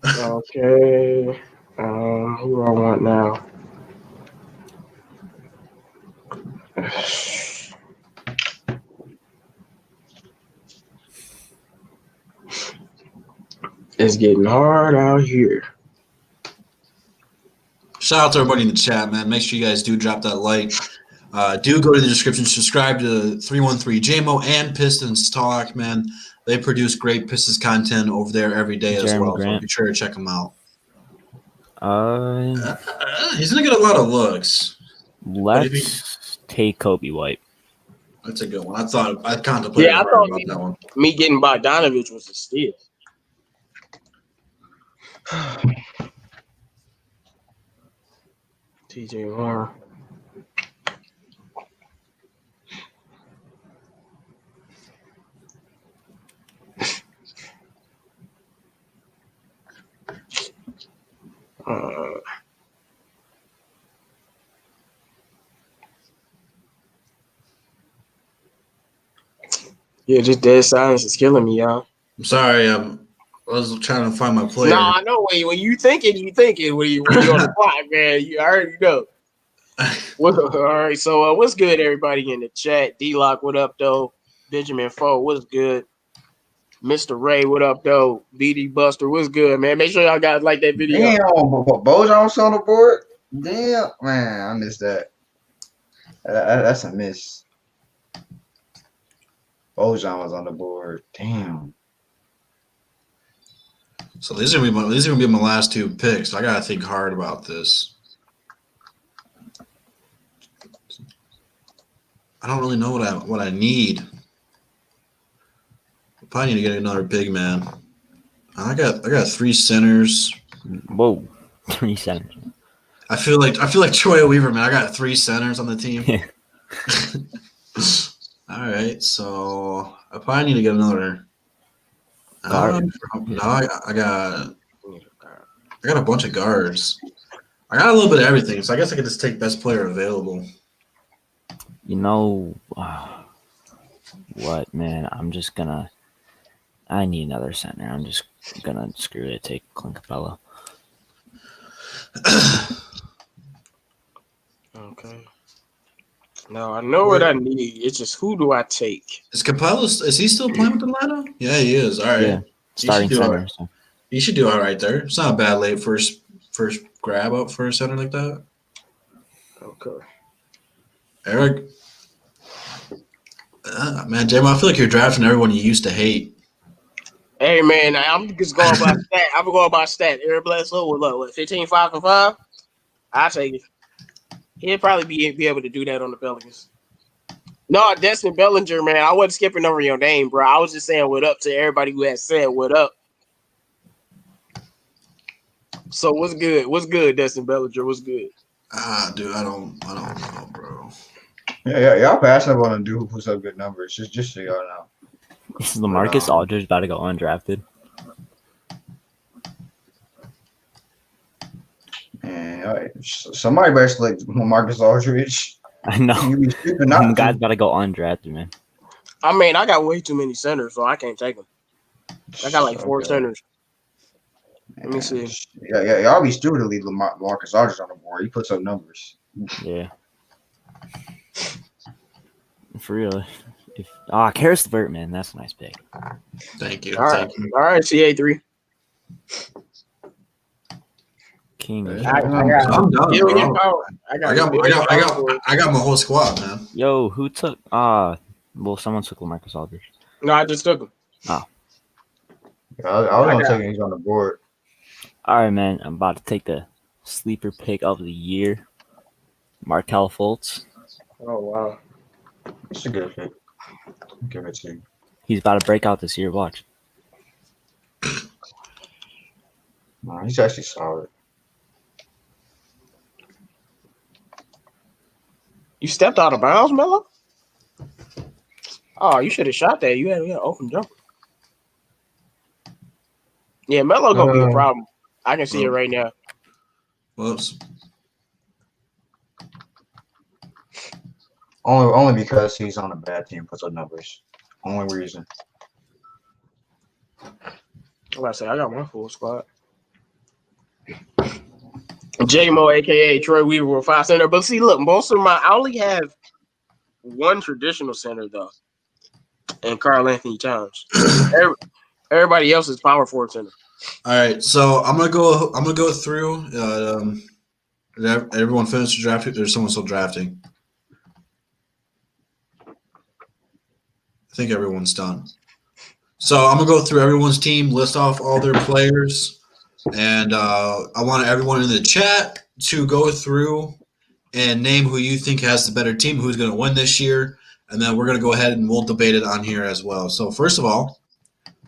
Okay. Who do I want now? It's getting hard out here. Shout out to everybody in the chat, man. Make sure you guys do drop that like. Do go to the description. Subscribe to 313 JMO and Pistons Talk, man. They produce great Pistons content over there every day as well. So be sure to check them out. He's going to get a lot of looks. Let's take Kobe White. That's a good one. I contemplated I thought about that one. Me getting Bogdanovich was a steal. TJ Warren. Yeah, just dead silence is killing me, y'all. I'm sorry. I was trying to find my player. No, I know when you thinking. When you on the clock, man. You already know. All right, so what's good, everybody in the chat? D-Lock, what up, though? Benjamin Foe, what's good? Mr. Ray, what up, though? BD Buster, what's good, man? Make sure y'all guys like that video. Damn, Bojan's on the board. Damn, man, I missed that. That's a miss. Bojan was on the board. Damn. So these are gonna be my last two picks. I gotta think hard about this. I don't really know what I need. I probably need to get another big man. I got 3 centers. Whoa, 3 centers. I feel like Troy Weaver, man. I got 3 centers on the team. All right, so I probably need to get another. Guard. No, I got a bunch of guards. I got a little bit of everything, so I guess I could just take best player available. You know what, man? I need another center. I'm just gonna screw it. Take Clint Capella. Okay. No, I know what I need. It's just who do I take? Is he still playing with Atlanta? Yeah, he is. All right. Yeah, starting center. Right. So. He should do all right there. It's not a bad late first grab up for a center like that. Okay. Eric. Man, Jam, I feel like you're drafting everyone you used to hate. Hey, man, I'm just going by stat. I'm going by stat. Eric Bledsoe with what 15, 5 and 5? I'll take it. He'll probably be able to do that on the Pelicans. No, Destin Bellinger, man. I wasn't skipping over your name, bro. I was just saying what up to everybody who has said what up. So what's good? What's good, Destin Bellinger? What's good? Dude, I don't know, bro. Yeah, y'all passing up on a dude who puts up good numbers. Just so y'all know. Is LaMarcus Aldridge about to go undrafted? And somebody better select LaMarcus Aldridge. I know. You be stupid not Some to. guy's about to go undrafted, man. I mean, I got way too many centers, so I can't take them. I got like 4 centers. Let me see. Yeah, y'all be stupid to leave LaMarcus Aldridge on the board. He puts up numbers. Yeah. For real. Karis LeVert, man. That's a nice pick. Thank you. All right, CA3. King. I'm done, bro. I got my whole squad, man. Yo, who took someone took LaMarcus Aldridge. No, I just took him. Oh. I was gonna take him. He's on the board. All right, man. I'm about to take the sleeper pick of the year. Markelle Fultz. Oh wow. It's a good pick. Give it to you. He's about to break out this year. Watch. No, he's actually solid. You stepped out of bounds, Melo? Oh, you should have shot that. You had an open jumper. Yeah, Melo gonna be a problem. I can see it right now. Whoops. Only because he's on a bad team, puts up numbers. Only reason. I'm about to say I got my full squad. J-Mo, aka Troy Weaver, with 5 center. But see, look, I only have 1 traditional center though, and Karl Anthony Towns. Everybody else is power forward center. All right, so I'm gonna go through. Did everyone finish the draft? There's someone still drafting. I think everyone's done. So I'm gonna go through everyone's team, list off all their players, and I want everyone in the chat to go through and name who you think has the better team, who's gonna win this year, and then we're gonna go ahead and we'll debate it on here as well. So first of all,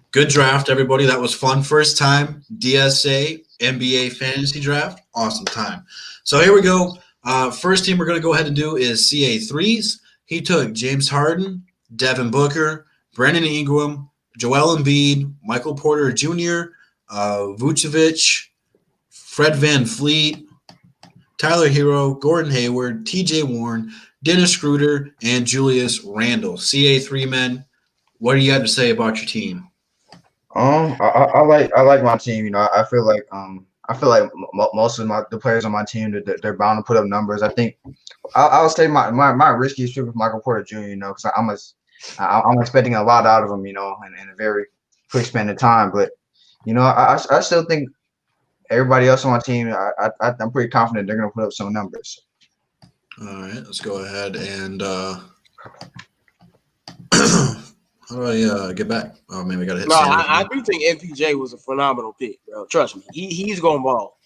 good draft, everybody. That was fun. First time DSA NBA fantasy draft. Awesome time. So here we go. First team we're gonna go ahead and do is CA3s. He took James Harden, Devin Booker, Brandon Ingram, Joel Embiid, Michael Porter Jr., Vucevic, Fred Van Fleet, Tyler Hero, Gordon Hayward, TJ Warren, Dennis Schroeder, and Julius Randle. CA3 men, what do you have to say about your team? I like my team. You know, I feel like most of the players on my team they're bound to put up numbers. I think I'll say my riskiest pick with Michael Porter Jr. You know, because I'm expecting a lot out of him. You know, in a very quick span of time. But you know, I still think everybody else on my team. I'm pretty confident they're gonna put up some numbers. All right, let's go ahead and how do I get back? Oh, maybe I got to hit No, save. I do think MPJ was a phenomenal pick, bro. Trust me, he's going ball.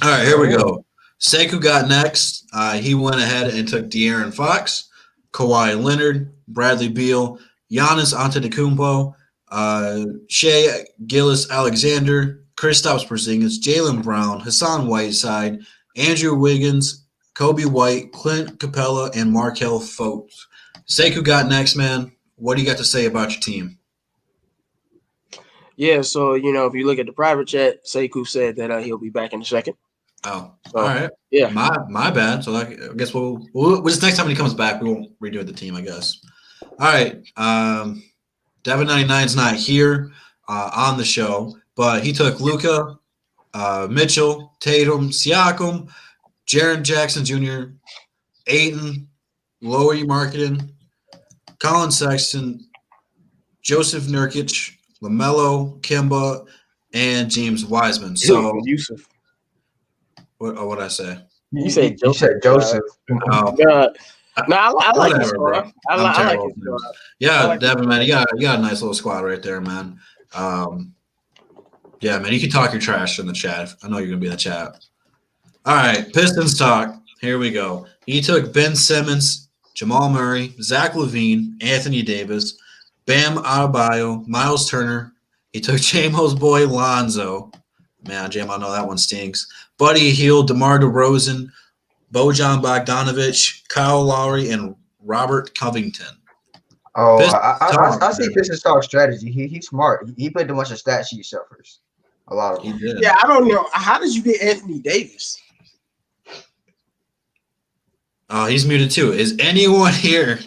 All right, here we go. Sekou got next. He went ahead and took De'Aaron Fox, Kawhi Leonard, Bradley Beal, Giannis Antetokounmpo, Shea Gilgeous-Alexander, Kristaps Porzingis, Jaylen Brown, Hassan Whiteside, Andrew Wiggins, Kobe White, Clint Capella, and Markelle Fultz. Sekou got next, man. What do you got to say about your team? Yeah, so if you look at the private chat, Sekou said that he'll be back in a second. Oh, So, all right. Yeah. My bad. So I guess we'll just next time when he comes back, we won't redo the team, I guess. All right. Devin 99's not here on the show, but he took Luka, Mitchell, Tatum, Siakam, Jaren Jackson Jr., Ayton, Lauri Markkanen, Colin Sexton, Joseph Nurkic, LaMelo, Kemba, and James Wiseman. So Yusuf. what did I say? You said You said Joseph. Oh, No, I like his whatever, bro. squad. I I'm like terrible his at names. squad. Yeah, like Devin, man, you got a nice little squad right there, man. Yeah, man, you can talk your trash in the chat. I know you're gonna be in the chat. All right, Pistons talk. Here we go. He took Ben Simmons, Jamal Murray, Zach LaVine, Anthony Davis, Bam Adebayo, Miles Turner. He took J-Mo's boy Lonzo. Man, J-Mo, I know that one stinks. Buddy Hield, DeMar DeRozan, Bojan Bogdanovic, Kyle Lowry, and Robert Covington. Oh, Pistons I talk, see man. Pistons talk strategy. He's smart. He played a bunch of stat sheet suffers. A lot of He them. did. Yeah, I don't know. How did you get Anthony Davis? Oh, he's muted too. Is anyone here?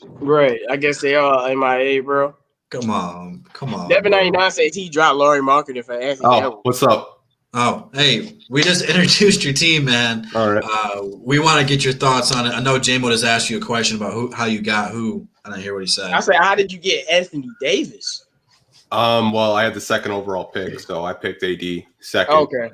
Right. I guess they are MIA, bro. Come on. Devin bro. 99 says he dropped Lauri Markkanen for Anthony Oh, Edwards. what's up? Oh, hey, we just introduced your team, man. All right. We want to get your thoughts on it. I know J-Mo just asked you a question about how you got who. I didn't hear what he said. I said, how did you get Anthony Davis? Well, I had the second overall pick, so I picked AD second. Okay.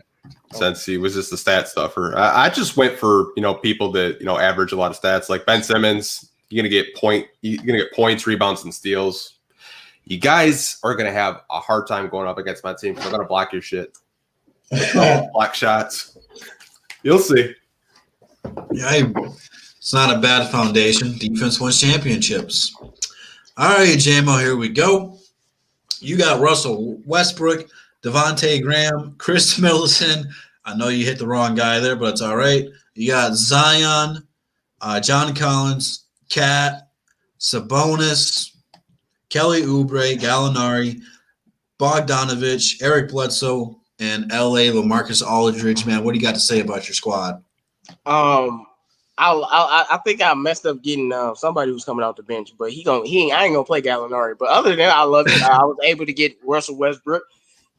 Since he was just a stat stuffer. I just went for, people that, average a lot of stats. Like Ben Simmons, you're gonna get points, rebounds, and steals. You guys are gonna have a hard time going up against my team because I'm gonna block your shit. Block shots. You'll see. Yeah, hey, it's not a bad foundation. Defense wins championships. All right, J-Mo, here we go. You got Russell Westbrook, Devontae Graham, Chris Middleton. I know you hit the wrong guy there, but it's all right. You got Zion, John Collins, Cat, Sabonis, Kelly Oubre, Gallinari, Bogdanovich, Eric Bledsoe, and L.A. LaMarcus Aldridge. Man, what do you got to say about your squad? I think I messed up getting somebody who's coming out the bench, but I ain't gonna play Gallinari. But other than that, I love it. I was able to get Russell Westbrook.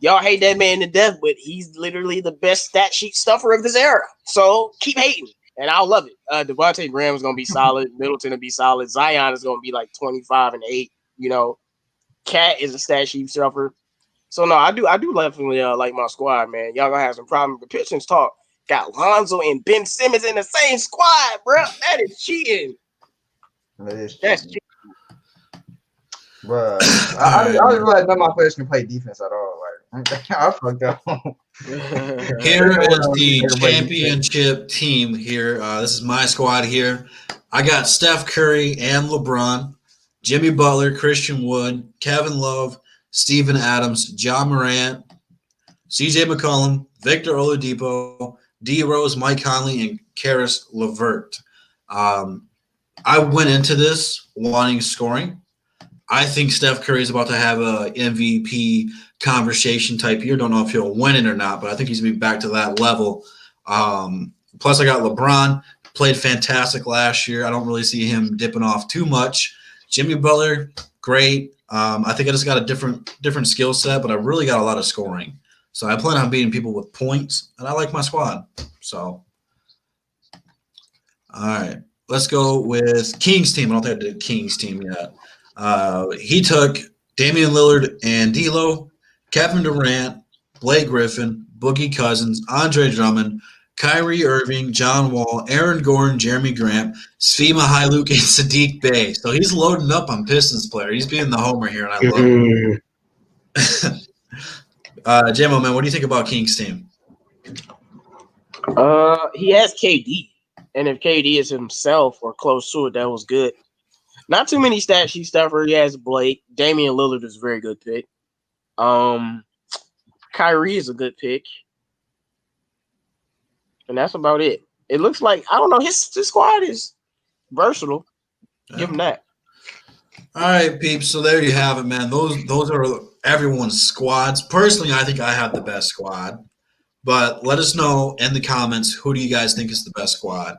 Y'all hate that man to death, but he's literally the best stat sheet stuffer of this era. So keep hating, and I'll love it. Devontae Graham is gonna be solid. Middleton will be solid. Zion is gonna be like 25 and 8. Cat is a stat sheet stuffer. So no, I do definitely like my squad, man. Y'all gonna have some problems. The Pistons talk. Got Lonzo and Ben Simmons in the same squad, bro. That is cheating. That's cheating. Bro, I didn't realize none of my players can play defense at all. Like, I fucked up. Here is the championship team here. This is my squad here. I got Steph Curry and LeBron, Jimmy Butler, Christian Wood, Kevin Love, Steven Adams, John Morant, CJ McCollum, Victor Oladipo, D. Rose, Mike Conley, and Karis LeVert. I went into this wanting scoring. I think Steph Curry is about to have a MVP conversation type year. Don't know if he'll win it or not, but I think he's going to be back to that level. Plus, I got LeBron. Played fantastic last year. I don't really see him dipping off too much. Jimmy Butler, great. I think I just got a different skill set, but I really got a lot of scoring. So I plan on beating people with points, and I like my squad. So, all right. Let's go with King's team. I don't think I did King's team yet. He took Damian Lillard and D'Lo, Kevin Durant, Blake Griffin, Boogie Cousins, Andre Drummond, Kyrie Irving, John Wall, Aaron Gordon, Jeremy Grant, Svi Mykhailiuk, and Sadiq Bey. So he's loading up on Pistons player. He's being the homer here, and I love it. JMO, man, what do you think about King's team? He has KD, and if KD is himself or close to it, that was good. Not too many stat sheet stuffer. He has Blake. Damian Lillard is a very good pick. Kyrie is a good pick. And that's about it. It looks like, I don't know, his squad is versatile. Give him that. All right, peeps. So there you have it, man. Those are everyone's squads. Personally, I think I have the best squad. But let us know in the comments, who do you guys think is the best squad?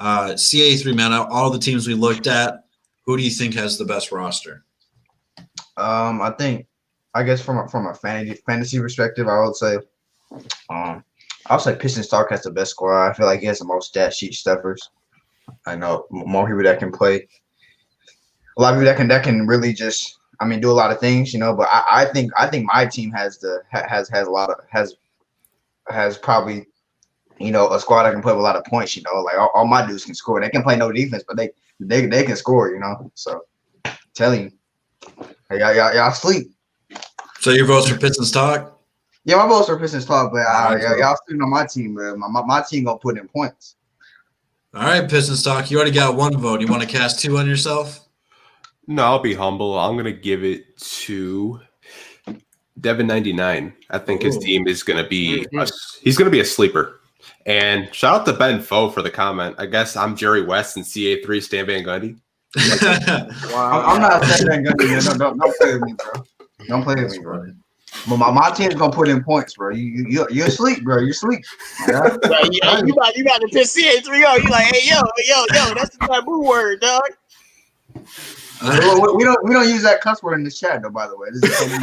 CA3, man, all the teams we looked at, who do you think has the best roster? I guess from a fantasy perspective, I would say Pistons Talk has the best squad. I feel like he has the most stat sheet stuffers. I know more people that can play. A lot of people that can really just, do a lot of things, But I think my team has probably, a squad that can play with a lot of points. Like all my dudes can score. They can play no defense, but they can score. So telling you, hey, y'all sleep. So your votes for Pistons Talk? Yeah, my votes for Pistons Talk, but y'all sleeping on my team, bro. My team gonna put in points. All right, Pistons Talk. You already got one vote. You want to cast two on yourself? No, I'll be humble. I'm gonna give it to Devin99. I think his team is gonna be he's gonna be a sleeper. And shout out to Ben Foe for the comment. I guess I'm Jerry West and CA3 Stan Van Gundy. Wow. I'm not Stan Van Gundy. Don't play with me, bro. Don't play with me, bro. But my team's gonna put in points, bro. You're asleep, bro. You're asleep. Yeah? You about to piss CA3 off. You like, hey, yo, that's the taboo word, dog. We don't use that cuss word in the chat, though. By the way, this is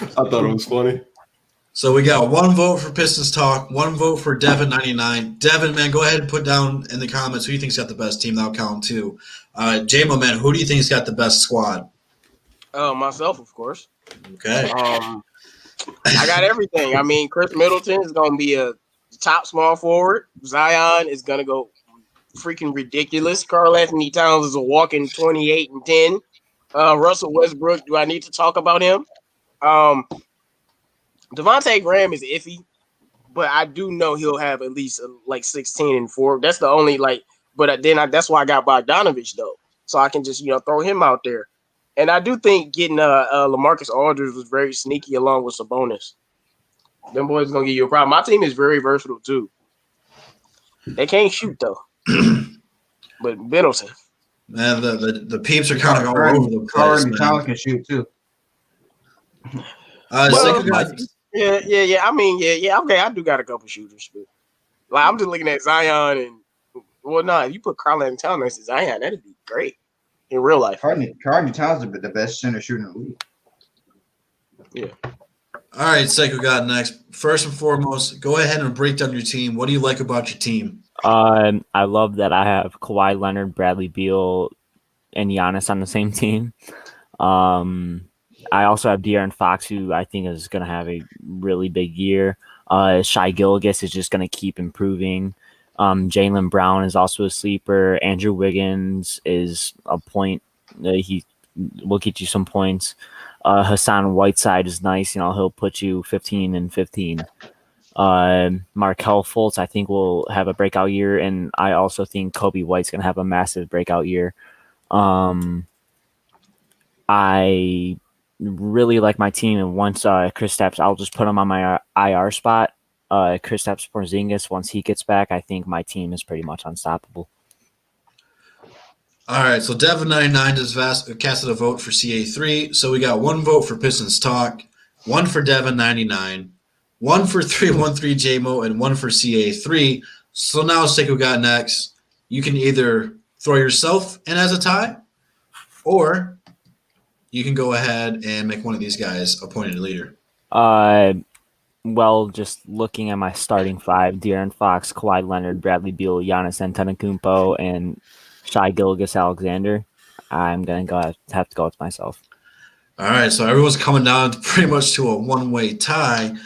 I thought it was funny. So we got one vote for Pistons Talk, one vote for Devin99. Devin, man, go ahead and put down in the comments who you think's got the best team. That'll count too. JMO, man, who do you think's got the best squad? Myself, of course. Okay. I got everything. Chris Middleton is gonna be a top small forward. Zion is gonna go freaking ridiculous. Karl Anthony Towns is a walking 28 and 10. Russell Westbrook, do I need to talk about him? Devontae Graham is iffy, but I do know he'll have at least 16 and 4. That's the only but then that's why I got Bogdanovich though, so I can just throw him out there. And I do think getting LaMarcus Aldridge was very sneaky along with Sabonis. Them boys gonna give you a problem. My team is very versatile too. They can't shoot though, but Middleton. Man, the peeps are kind of all over the place. Tyler can shoot too. Yeah. Okay, I do got a couple shooters, but I'm just looking at Zion and if you put Karl Anthony Towns next to Zion, that'd be great in real life. Karl Anthony Towns is the best center shooter in the league. Yeah. All right, Sekou got next. First and foremost, go ahead and break down your team. What do you like about your team? I love that I have Kawhi Leonard, Bradley Beal, and Giannis on the same team. I also have De'Aaron Fox, who I think is going to have a really big year. Shai Gilgeous is just going to keep improving. Jaylen Brown is also a sleeper. Andrew Wiggins is a point. He will get you some points. Hassan Whiteside is nice. He'll put you 15 and 15. Markelle Fultz, I think, will have a breakout year. And I also think Kobe White's going to have a massive breakout year. I really like my team. And once Kristaps, I'll just put him on my IR spot. Kristaps Porzingis, once he gets back, I think my team is pretty much unstoppable. All right, so Devin99 just casted a vote for CA3. So we got one vote for Pistons Talk, one for Devin99, one for 313 JMO, and one for CA3. So now Sekou got next. You can either throw yourself in as a tie, or you can go ahead and make one of these guys appointed leader. Well, just looking at my starting five, De'Aaron Fox, Kawhi Leonard, Bradley Beal, Giannis Antetokounmpo, and Shai Gilgeous-Alexander, I'm going to have to go with myself. All right, so everyone's coming down pretty much to a one-way tie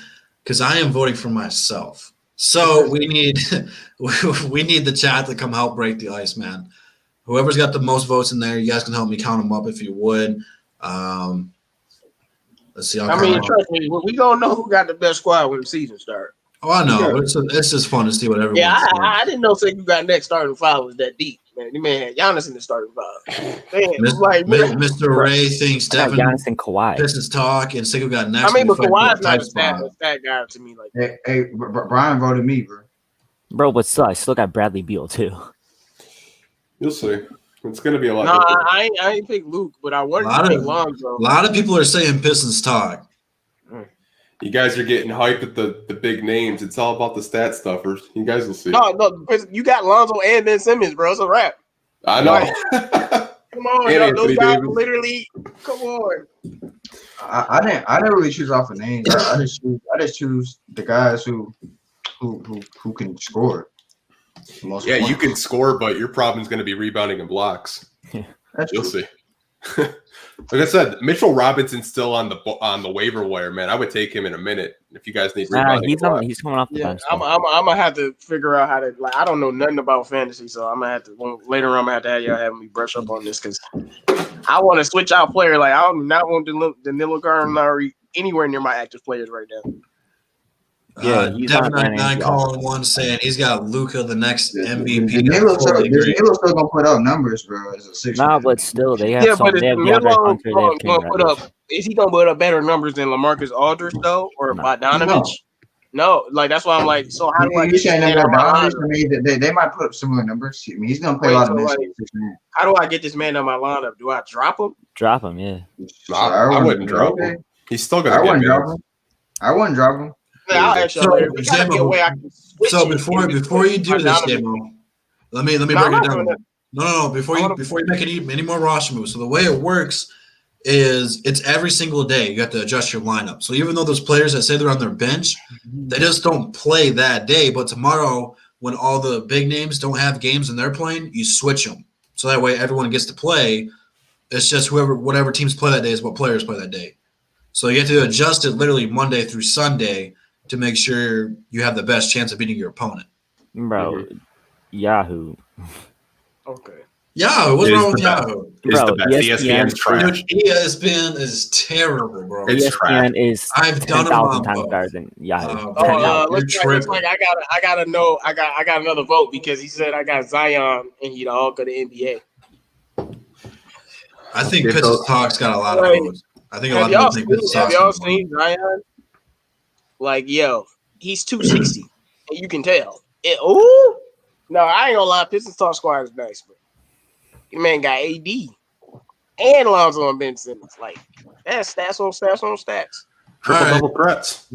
because I am voting for myself. So we need we need the chat to come help break the ice, man. Whoever's got the most votes in there, you guys can help me count them up if you would. Let's see. I mean, trust me, we gonna know who got the best squad when the season starts. Oh, I know. It's just fun to see what everyone's Yeah, doing. I didn't know Sekou got next starting five was that deep, man. The man had Giannis in the starting five. Man, like, Mr. Ray thinks I got Devin Giannis and Kawhi. Pistons talk, and Sekou got next. I mean, but We fight Kawhi's for not tight a stat spot. guy to me. Like, Hey, Brian voted me, bro. Bro, but still, I still got Bradley Beal too. You'll see. It's going to be a lot. no, different. I ain't pick Luke, but I A wanted lot to pick of Lonzo. a lot of people are saying Pistons talk. You guys are getting hyped at the big names. It's all about the stat stuffers. You guys will see. No, you got Lonzo and Ben Simmons, bro. It's a wrap. I know. Come on, And yo, Anthony those guys Davis. literally. Come on. I didn't really choose off of names. I just choose the guys who can score. the most Yeah, you points. can score, but your problem is going to be rebounding and blocks. That's You'll true. see. Like I said, Mitchell Robinson's still on the waiver wire, man. I would take him in a minute if you guys need rebounding. and blocks. He's coming off the Yeah, bench. I'm gonna have to figure out how to. Like, I don't know nothing about fantasy, so I'm gonna have to later on. I'm gonna have to have y'all having me brush up on this because I want to switch out player. Like, I do not want Danilo Gallinari anywhere near my active players right now. Yeah, he's Devin not 99 playing. calling one saying he's got Luka, the next MVP. Danilo's still gonna put up numbers, bro. As a six. Nah, but still, they have Yeah, some. but They is have DeAndre Danilo Hunter. They have Cam gonna put Reddish. up? Is he gonna put up better numbers than LaMarcus Aldridge though, or No. Bogdanovich? No, like that's why I'm like. So how do I You get this saying man that on my Bogdanovich? lineup? I mean, they might put up similar numbers. I mean, he's gonna play Wait, a lot so of minutes. like, how do I get this man on my lineup? Do I drop him? Drop him, yeah. I wouldn't drop him. He's still I going to wouldn't get drop minutes. him. I would drop him. Yeah, I'll ask you So, later. There gotta be a way I can switch So it before in before you do between this, Bogdanovich. Demo, let me No, break I'm it not down. doing that. No. Before you make any more roster moves. So the way it works is it's every single day you have to adjust your lineup. So even though those players that say they're on their bench, they just don't play that day. But tomorrow, when all the big names don't have games and they're playing, you switch them. So that way everyone gets to play. It's just whatever teams play that day is what players play that day. So you have to adjust it literally Monday through Sunday to make sure you have the best chance of beating your opponent. Bro, Yahoo. Okay. Yahoo, what's It is wrong with the best. Yahoo? It's Bro, the best. ESPN's trash. Dude, ESPN is terrible, bro. It's trash. ESPN is I've done them 10,000 on times both. better than Yahoo. Oh, 10,000. you're Looks tripping. like I gotta know. I got another vote because he said I got Zion and he the Hulk of the NBA. I think Yeah, Pistons so- Talk's got a lot of Like, votes. I think a lot Have of y'all people think Pistons seen? Have Talk's y'all gonna win. seen Zion? Like, yo, he's 260, and you can tell. Ooh, no, I ain't gonna lie. Pistons Talk squad is nice, but your man got AD and Lonzo and Ben Simmons. Like, that's stats on stats on stats. Triple All right. double threats.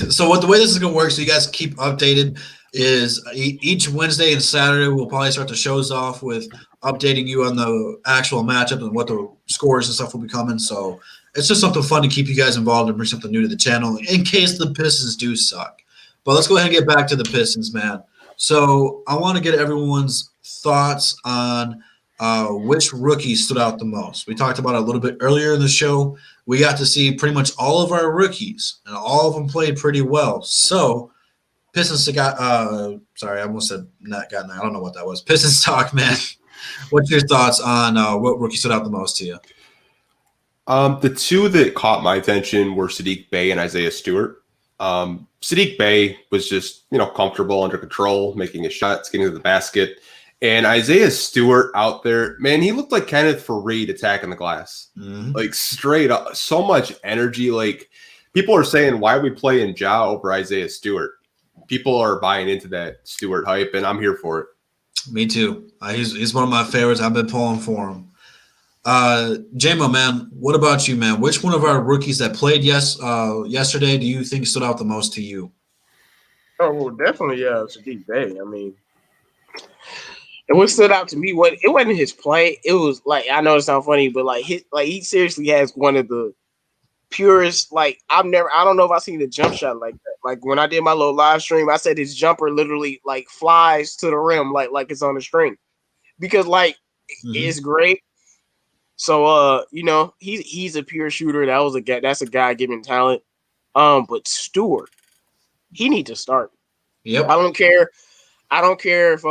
So what the way this is gonna work, so you guys keep updated, is each Wednesday and Saturday we'll probably start the shows off with updating you on the actual matchup and what the scores and stuff will be coming. So it's just something fun to keep you guys involved and bring something new to the channel in case the Pistons do suck. But let's go ahead and get back to the Pistons, man. So I want to get everyone's thoughts on which rookie stood out the most. We talked about it a little bit earlier in the show. We got to see pretty much all of our rookies, and all of them played pretty well. So Pistons got sorry, I almost said not got. I don't know what that was. Pistons talk, man. What's your thoughts on what rookie stood out the most to you? The two that caught my attention were Sadiq Bey and Isaiah Stewart. Sadiq Bey was just, comfortable, under control, making his shots, getting to the basket. And Isaiah Stewart out there, man, he looked like Kenneth Faried attacking the glass. Mm-hmm. Like, straight up, so much energy. Like, people are saying, why are we playing Ja over Isaiah Stewart? People are buying into that Stewart hype, and I'm here for it. Me too. He's one of my favorites. I've been pulling for him. J-Mo, man, what about you, man? Which one of our rookies that played yesterday do you think stood out the most to you? Oh, well, definitely, Sadiq Bey. I mean, and what stood out to me, it wasn't his play. It was like, I know it sounds funny, but he seriously has one of the purest. Like, I don't know if I've seen a jump shot like that. Like, when I did my little live stream, I said his jumper literally like flies to the rim, like it's on a string, because it's great. So, he's a pure shooter. That's a guy given talent. But Stewart, he needs to start. Yep. I don't care if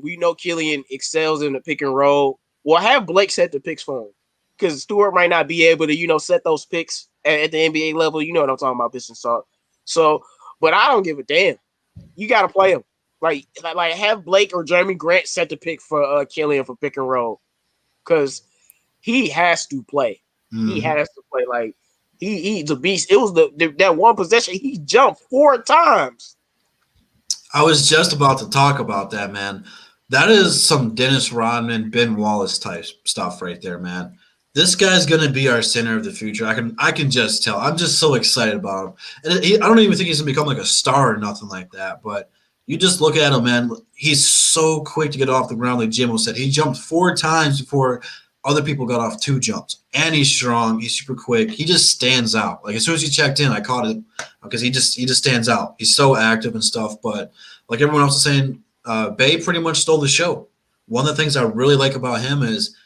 we know Killian excels in the pick and roll. Well, have Blake set the picks for him, because Stewart might not be able to, set those picks at the NBA level. You know what I'm talking about, Pistons talk. So, but I don't give a damn. You got to play him. Like have Blake or Jeremy Grant set the pick for Killian for pick and roll, because he has to play. Mm-hmm. He has to play. Like he's a beast. It was that one possession he jumped 4 times. I was just about to talk about that, man. That is some Dennis Rodman, Ben Wallace type stuff right there, man. This guy's gonna be our center of the future. I can just tell. I'm just so excited about him. And I don't even think he's gonna become like a star or nothing like that. But you just look at him, man. He's so quick to get off the ground, like Jimmo said. He jumped 4 times before other people got off 2 jumps. And he's strong. He's super quick. He just stands out. Like as soon as he checked in, I caught it because he just stands out. He's so active and stuff. But like everyone else is saying, Bay pretty much stole the show. One of the things I really like about him is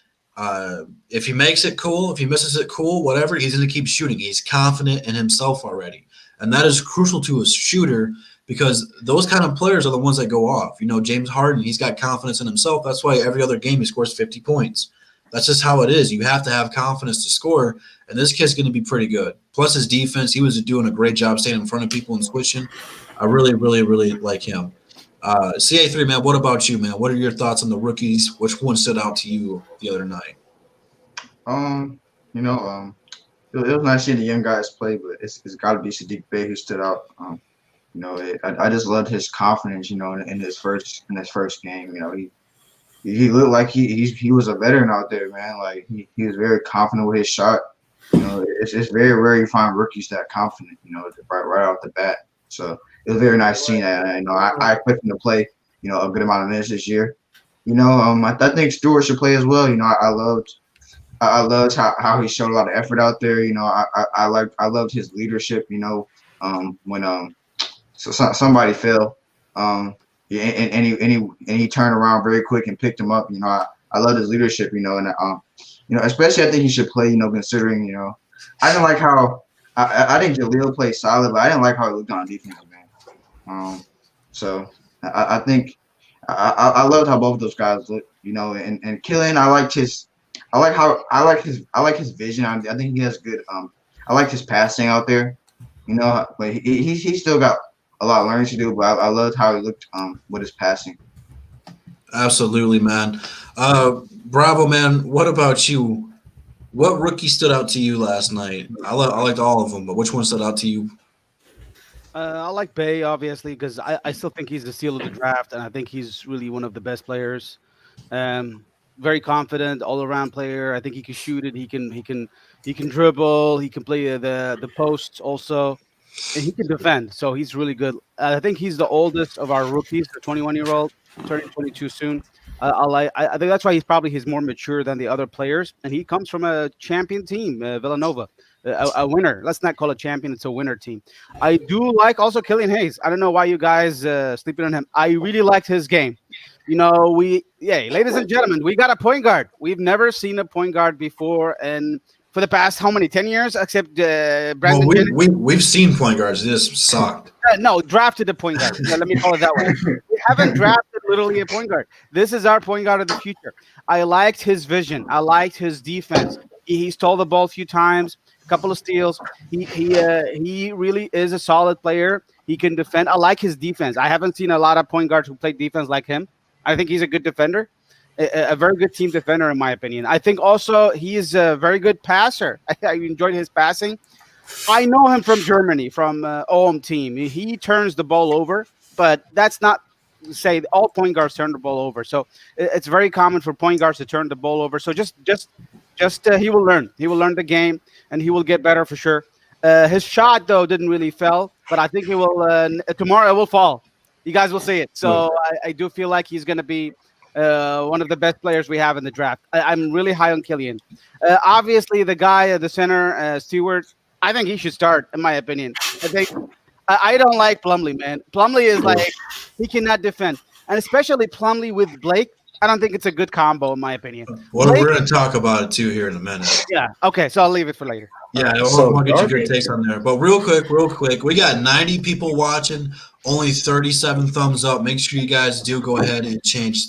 if he makes it, cool. If he misses it, cool. Whatever, he's going to keep shooting. He's confident in himself already. And that is crucial to a shooter because those kind of players are the ones that go off. James Harden, he's got confidence in himself. That's why every other game he scores 50 points. That's just how it is. You have to have confidence to score, and this kid's going to be pretty good. Plus his defense, he was doing a great job staying in front of people and switching. I really, really, really like him. CA3, man, what about you, man? What are your thoughts on the rookies? Which one stood out to you the other night? It was nice seeing the young guys play, but it's got to be Sadiq Bey who stood out. I just loved his confidence, in his first game. He looked like he was a veteran out there, man. Like he was very confident with his shot. It's very rare you find rookies that confident, right off the bat. So it was very nice seeing that. I expect him to play, a good amount of minutes this year. I think Stewart should play as well. I loved how he showed a lot of effort out there. I loved his leadership. When somebody fell, and he turned around very quick and picked him up. I loved his leadership. Especially I think he should play. Considering I didn't like how I think Jaleel played solid, but I didn't like how he looked on defense, man. So I think I loved how both of those guys looked. And Killian, I like his vision. I think he has good. I like his passing out there. But he still got a lot of learning to do. But I loved how he looked with his passing. Absolutely, man. Bravo, man. What about you? What rookie stood out to you last night? I liked all of them, but which one stood out to you? I like Bay, obviously, because I still think he's the steal of the draft, and I think he's really one of the best players. Very confident, all-around player. I think he can shoot it. He can dribble. He can play the posts also, and he can defend. So he's really good. I think he's the oldest of our rookies, the 21-year-old, turning 22 soon. I think that's why he's more mature than the other players, and he comes from a champion team, Villanova, a winner. Let's not call it champion; it's a winner team. I do like also Killian Hayes. I don't know why you guys sleeping on him. I really liked his game. Ladies and gentlemen, we got a point guard. We've never seen a point guard before, and for the past 10 years, except Brandon. Well, we've seen point guards. This sucked. No, drafted a point guard. Let me call it that way. We haven't drafted literally a point guard. This is our point guard of the future. I liked his vision. I liked his defense. He stole the ball a few times, a couple of steals. He really is a solid player. He can defend. I like his defense. I haven't seen a lot of point guards who play defense like him. I think he's a good defender, a very good team defender, in my opinion. I think also he is a very good passer. I enjoyed his passing. I know him from Germany, from OM team. He turns the ball over, but that's not to say all point guards turn the ball over. So it's very common for point guards to turn the ball over. So just he will learn. He will learn the game, and he will get better for sure. His shot, though, didn't really fall, but I think he will tomorrow it will fall. You guys will see it. So I do feel like he's going to be one of the best players we have in the draft. I'm really high on Killian. Obviously, the guy at the center, Stewart, I think he should start, in my opinion. I don't like Plumlee, man. Plumlee is like, he cannot defend. And especially Plumlee with Blake, I don't think it's a good combo in my opinion. Well, we're going to talk about it too here in a minute. Yeah. Okay. So I'll leave it for later. Yeah, So we'll get your garbage. good takes on there. But real quick, we got 90 people watching, only 37 thumbs up. Make sure you guys do go ahead and change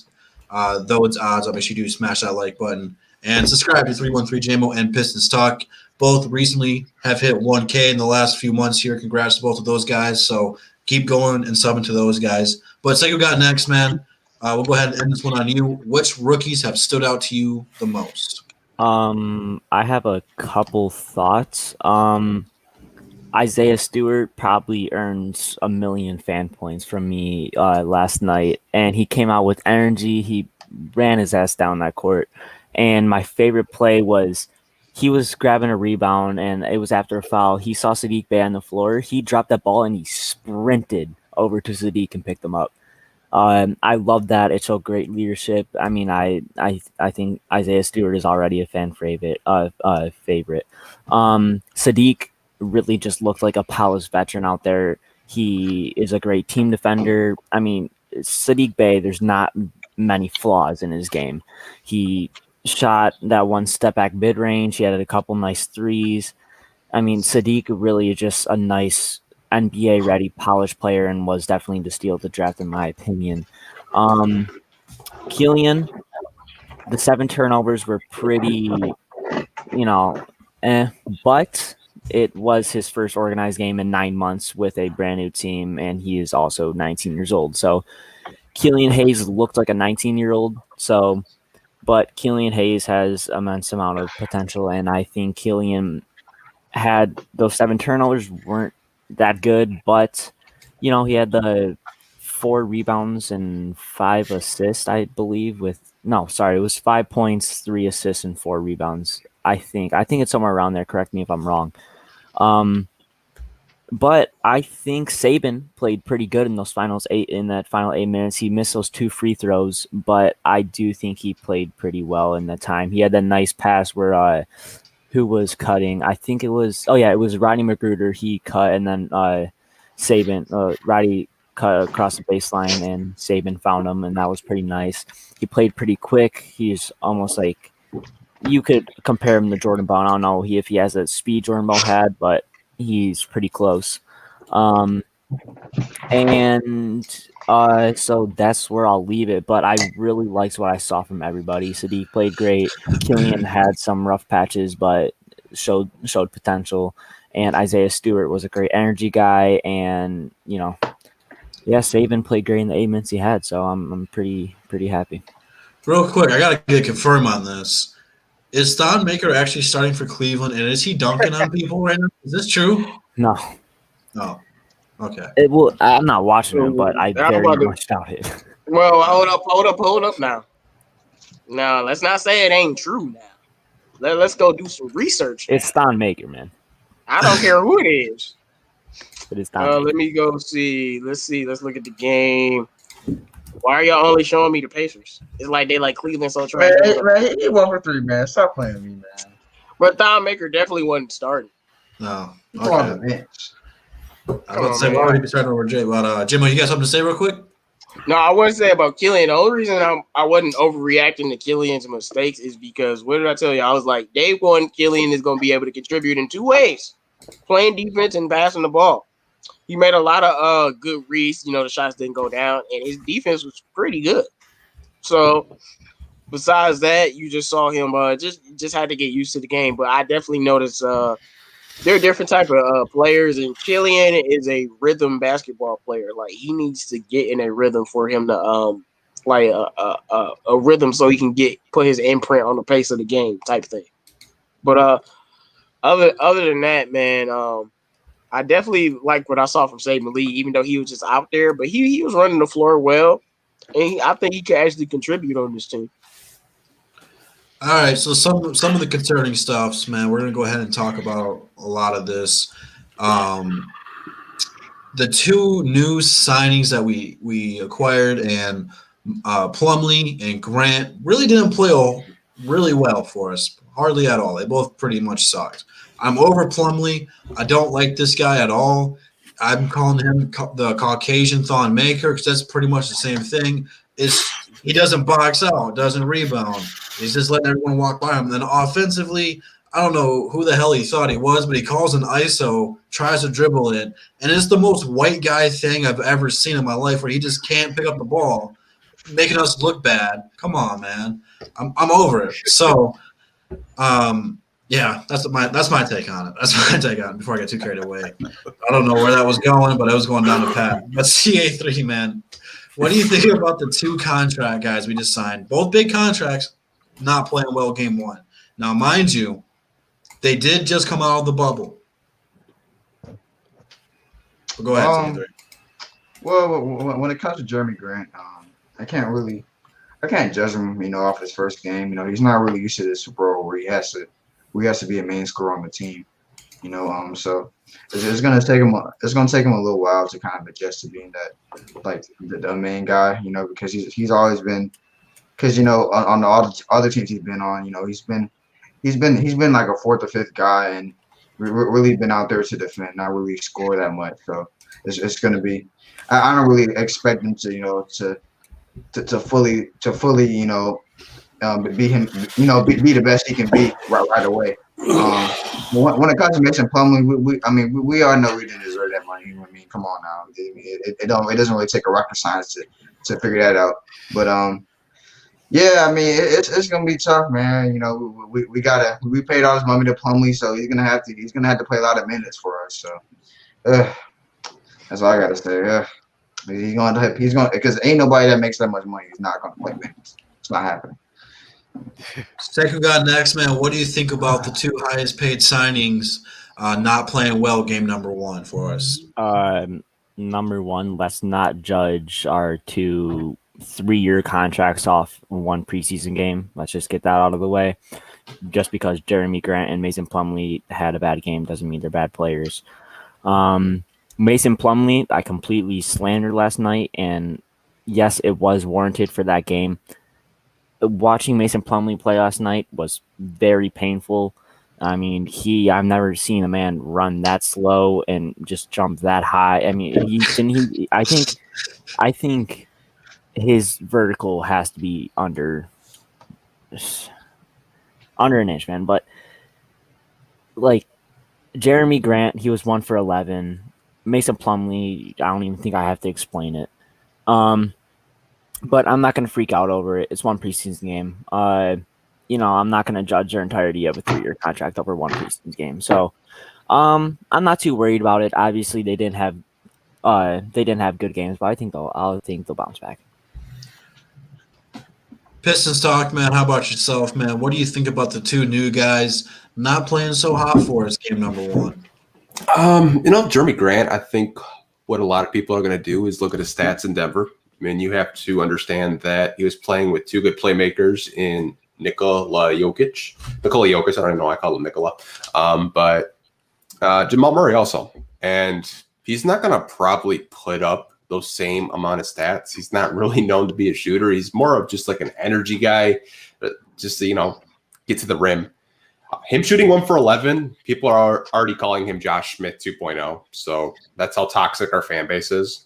those odds up. Make sure you do smash that like button and subscribe to 313 JMO and Pistons Talk. Both recently have hit 1K in the last few months here. Congrats to both of those guys. So keep going and subbing to those guys. But Sekou got next, man. We'll go ahead and end this one on you. Which rookies have stood out to you the most? I have a couple thoughts. Isaiah Stewart probably earns 1 million fan points from me last night, and he came out with energy. He ran his ass down that court, and my favorite play was he was grabbing a rebound, and it was after a foul. He saw Sadiq Bey on the floor. He dropped that ball, and he sprinted over to Sadiq and picked him up. I love that. It showed great leadership. I mean, I think Isaiah Stewart is already a fan favorite. Sadiq really just looked like a polished veteran out there. He is a great team defender. I mean, Sadiq Bey, there's not many flaws in his game. He shot that one step back mid range. He had a couple nice threes. I mean, Sadiq really is just a nice NBA ready polished player and was definitely the steal of the draft in my opinion. Killian, the 7 turnovers were pretty, but it was his first organized game in 9 months with a brand new team, and he is also 19 years old. So Killian Hayes looked like a 19-year-old. But Killian Hayes has immense amount of potential, and I think Killian had those 7 turnovers weren't that good, but he had the 4 rebounds and 5 assists, I believe. It was 5 points, 3 assists, and 4 rebounds. I think it's somewhere around there. Correct me if I'm wrong. But I think Saban played pretty good in those final 8 minutes. He missed those 2 free throws, but I do think he played pretty well in that time. He had that nice pass where who was cutting? I think it was Rodney McGruder. He cut, and then Rodney cut across the baseline, and Saban found him, and that was pretty nice. He played pretty quick. He's almost like you could compare him to Jordan Bell. I don't know if he has that speed Jordan Bell had, but he's pretty close. So that's where I'll leave it. But I really liked what I saw from everybody. Sadiq played great. Killian had some rough patches, but showed potential. And Isaiah Stewart was a great energy guy. And Saban played great in the 8 minutes he had. So I'm pretty happy. Real quick, I gotta get confirmed on this. Is Thon Maker actually starting for Cleveland, and is he dunking on people right now? Is this true? No. Oh, okay. I'm not watching him, but I very much doubt it. Well, hold up now. No, let's not say it ain't true now. Let's go do some research. It's Thon Maker, man. I don't care who it is. It is Thon Maker. Let me go see. Let's look at the game. Why are y'all only showing me the Pacers? It's like they like Cleveland so trash. Man, he 1 for 3, man. Stop playing with me, man. But Thon Maker definitely wasn't starting. No. He's on the bench. I was about to say, why would he be starting over Jay? But Jimmo, you got something to say real quick? No, I want to say about Killian. The only reason I wasn't overreacting to Killian's mistakes is because, what did I tell you? I was like, day one, Killian is going to be able to contribute in 2 ways: playing defense and passing the ball. He made a lot of good reads. The shots didn't go down, and his defense was pretty good. So, besides that, you just saw him just had to get used to the game. But I definitely noticed there are different type of players, and Killian is a rhythm basketball player. Like, he needs to get in a rhythm for him to play a rhythm so he can put his imprint on the pace of the game type thing. But other than that, man, I definitely like what I saw from Saban Lee, even though he was just out there. But he was running the floor well, and I think he could actually contribute on this team. All right, so some of the concerning stuffs, man. We're gonna go ahead and talk about a lot of this. The 2 new signings that we acquired, and Plumlee and Grant really didn't play really well for us, hardly at all. They both pretty much sucked. I'm over Plumlee. I don't like this guy at all. I'm calling him the Caucasian Thon Maker because that's pretty much the same thing. It's He doesn't box out, doesn't rebound. He's just letting everyone walk by him. Then offensively, I don't know who the hell he thought he was, but he calls an ISO, tries to dribble it, and it's the most white guy thing I've ever seen in my life where he just can't pick up the ball, making us look bad. Come on, man. I'm over it. So, yeah, that's my take on it. That's my take on it before I get too carried away. I don't know where that was going, but it was going down the path. But CA3, man, what do you think about the 2 contract guys we just signed? Both big contracts, not playing well game 1. Now, mind you, they did just come out of the bubble. But go ahead, CA3. Well, when it comes to Jeremy Grant, I can't judge him, off his first game. He's not really used to this role where he has to be a main scorer on the team. So it's gonna take him a little while to kind of adjust to being that, like, the main guy. Because he's always been, because on all the other teams he's been on, he's been like a 4th or 5th guy and really been out there to defend, not really score that much. So it's gonna be. I don't really expect him to fully be him, be the best he can be right away. When it comes to Mason Plumlee, we all know we didn't deserve that money. Come on now, it doesn't really take a rocket science to figure that out. But yeah, it's gonna be tough, man. We paid all this money to Plumlee, so he's gonna have to play a lot of minutes for us. So that's all I gotta say. He's going because ain't nobody that makes that much money is not gonna play minutes. It's not happening. Sekou got next, man. What do you think about the 2 highest paid signings not playing well game number 1 for us? Number 1, let's not judge our 2 3-year contracts off 1 preseason game. Let's just get that out of the way. Just because Jeremy Grant and Mason Plumlee had a bad game doesn't mean they're bad players. Mason Plumlee, I completely slandered last night, and yes, it was warranted for that game. Watching Mason Plumlee play last night was very painful. I've never seen a man run that slow and just jump that high. I think his vertical has to be under an inch, man. But like Jeremy Grant, he was 1 for 11. Mason Plumlee, I don't even think I have to explain it. But I'm not going to freak out over it. It's 1 preseason game. I'm not going to judge their entirety of a 3-year contract over 1 preseason game. So I'm not too worried about it. Obviously, they didn't have good games, but I think they'll bounce back. Pistons talk, man. How about yourself, man? What do you think about the 2 new guys not playing so hot for us game number 1? Jeremy Grant, I think what a lot of people are going to do is look at his stats in Denver. You have to understand that he was playing with 2 good playmakers in Nikola Jokic. I don't even know why I call him Nikola. But Jamal Murray also. And he's not going to probably put up those same amount of stats. He's not really known to be a shooter. He's more of just like an energy guy, just to, get to the rim. Him shooting 1 for 11, people are already calling him Josh Smith 2.0. So that's how toxic our fan base is,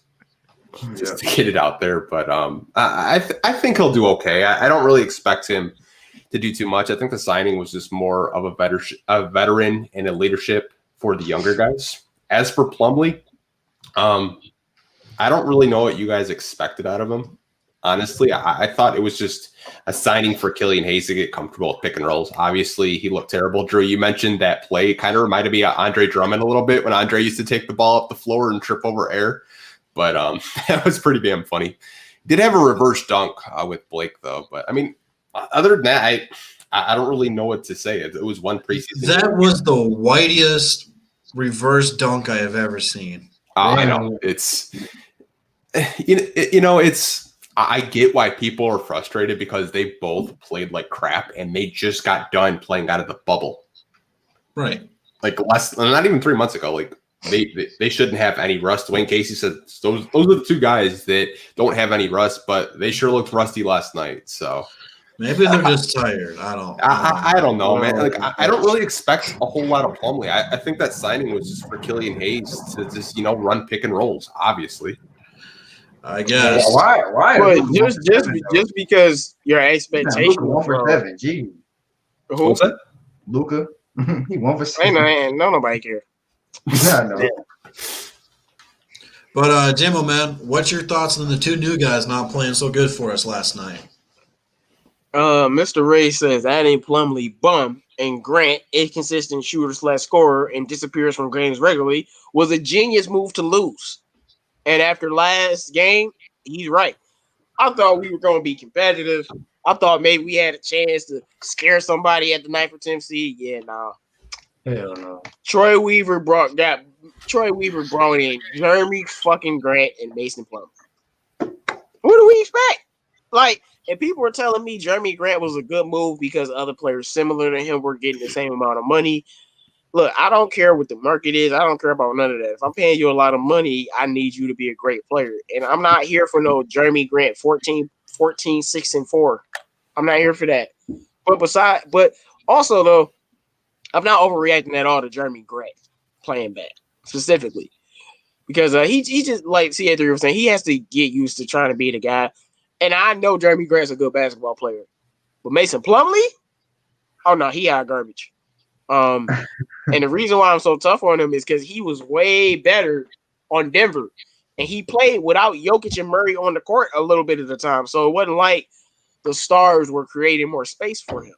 just to get it out there. But I think he'll do okay. I don't really expect him to do too much. I think the signing was just more of a veteran and a leadership for the younger guys. As for Plumlee, I don't really know what you guys expected out of him. Honestly, I thought it was just a signing for Killian Hayes to get comfortable with pick and rolls. Obviously, he looked terrible. Drew, you mentioned that play. It kind of reminded me of Andre Drummond a little bit when Andre used to take the ball up the floor and trip over air. But that was pretty damn funny. Did have a reverse dunk with Blake, though. But, other than that, I don't really know what to say. It was 1 preseason. That was the whitest reverse dunk I have ever seen. I know. It's it's I get why people are frustrated because they both played like crap and they just got done playing out of the bubble. Right. Like not even 3 months ago. Like they shouldn't have any rust. Dwayne Casey said those are the 2 guys that don't have any rust, but they sure looked rusty last night. So maybe they're just tired. I don't know, man. Like I don't really expect a whole lot of Plumlee. I think that signing was just for Killian Hayes to just run pick and rolls, obviously. I guess. Why? But Luka 1 for 7, though? just because your Man, expectation Luka 1 was for wrong. 7. Gee, Who? What's that? Luka, he 1 for 7. Ain't nobody care. I know. But Jimbo, man, what's your thoughts on the two new guys not playing so good for us last night? Mr. Ray says adding Plumlee bum and Grant, inconsistent shooter / scorer, and disappears from games regularly was a genius move to lose. And after last game, he's right. I thought we were going to be competitive. I thought maybe we had a chance to scare somebody at the 9 for 10 seed. Yeah, nah. Hell no. Troy Weaver brought in Jeremy fucking Grant and Mason Plumlee. What do we expect? Like, and people were telling me Jeremy Grant was a good move because other players similar to him were getting the same amount of money. Look, I don't care what the market is. I don't care about none of that. If I'm paying you a lot of money, I need you to be a great player. And I'm not here for no Jeremy Grant 14, 6, and 4. I'm not here for that. But also though, I'm not overreacting at all to Jeremy Grant playing bad specifically. Because he just, like CA3 was saying, he has to get used to trying to be the guy. And I know Jeremy Grant's a good basketball player. But Mason Plumlee? Oh, no, he out garbage. And the reason why I'm so tough on him is because he was way better on Denver. And he played without Jokic and Murray on the court a little bit of the time. So it wasn't like the stars were creating more space for him.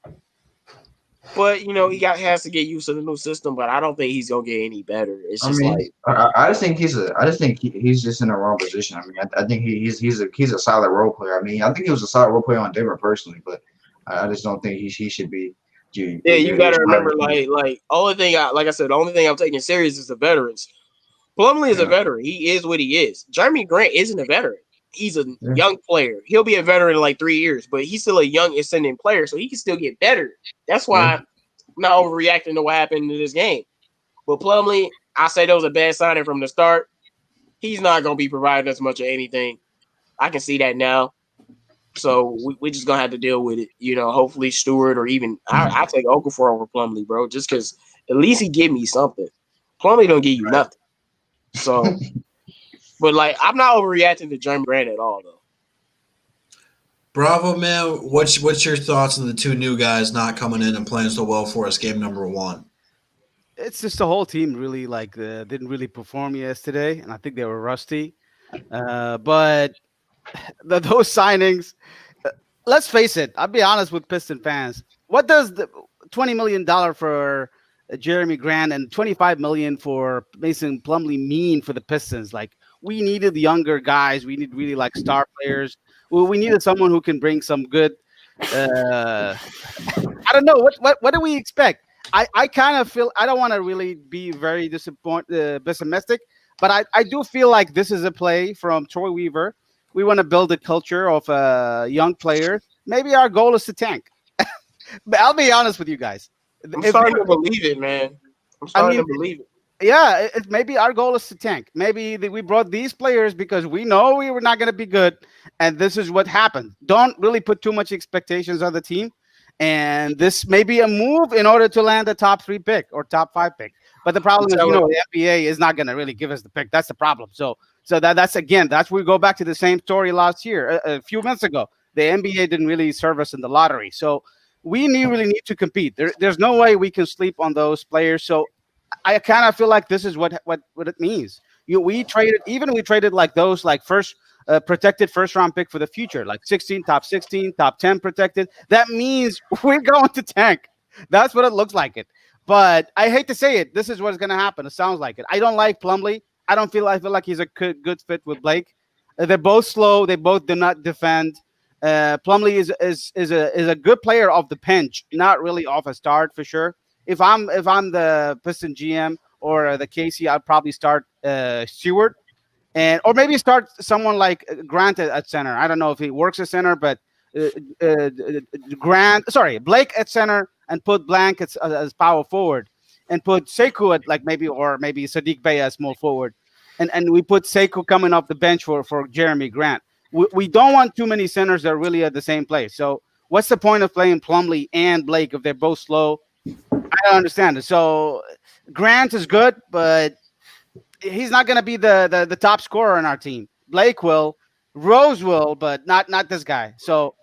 But, he has to get used to the new system, but I don't think he's going to get any better. It's just I just think he's just in the wrong position. I mean, I think he's a solid role player. I mean, I think he was a solid role player on Denver personally, but I just don't think he should be. Yeah, you got to remember, the only thing I'm taking serious is the veterans. Plumlee is a veteran. He is what he is. Jeremy Grant isn't a veteran. He's a young player. He'll be a veteran in like 3 years, but he's still a young ascending player, so he can still get better. That's why I'm not overreacting to what happened in this game. But Plumlee, I say that was a bad signing from the start. He's not going to be providing us much of anything. I can see that now. So we're just going to have to deal with it. Hopefully Stewart or even I take Okafor over Plumlee, bro, just because at least he give me something. Plumlee don't give you nothing. So, but I'm not overreacting to Jeremy Grant at all, though. Bravo, man. What's your thoughts on the two new guys not coming in and playing so well for us? Game number 1. It's just the whole team really didn't really perform yesterday, and I think they were rusty. But those signings, let's face it. I'll be honest with Piston fans. What does the $20 million for Jeremy Grant and $25 million for Mason Plumlee mean for the Pistons? We needed younger guys. We need really star players. We needed someone who can bring some good. I don't know what do we expect. I kind of feel I don't want to really be very pessimistic, but I do feel like this is a play from Troy Weaver. We want to build a culture of young players. Maybe our goal is to tank. But I'll be honest with you guys. I'm starting to believe it, man. I'm starting to believe it. Yeah, maybe our goal is to tank. Maybe we brought these players because we know we were not going to be good, and this is what happened. Don't really put too much expectations on the team, and this may be a move in order to land a top 3 pick or top 5 pick. But the problem is, the NBA is not going to really give us the pick. That's the problem. So that's where we go back to the same story last year, a few months ago. The NBA didn't really serve us in the lottery, so we really need to compete. There's no way we can sleep on those players. So I kind of feel like this is what it means. We traded those first protected first round pick for the future, top 16, top 10 protected. That means we're going to tank. That's what it looks like it. But I hate to say it. This is what's going to happen. It sounds like it. I don't like Plumlee. I feel like he's a good fit with Blake. They're both slow. They both do not defend. Plumlee is a good player off the bench, not really off a start for sure. If I'm the Piston GM or the KC, I'd probably start Stewart, or maybe start someone like Grant at center. I don't know if he works at center, but Blake at center and put Blank as power forward, and put Sekou at maybe Sadiq Bey as small forward, and we put Sekou coming off the bench for Jeremy Grant. We don't want too many centers that are really at the same place. So what's the point of playing Plumlee and Blake if they're both slow? I don't understand it. So Grant is good, but he's not going to be the top scorer in our team. Blake will, Rose will, but not this guy. So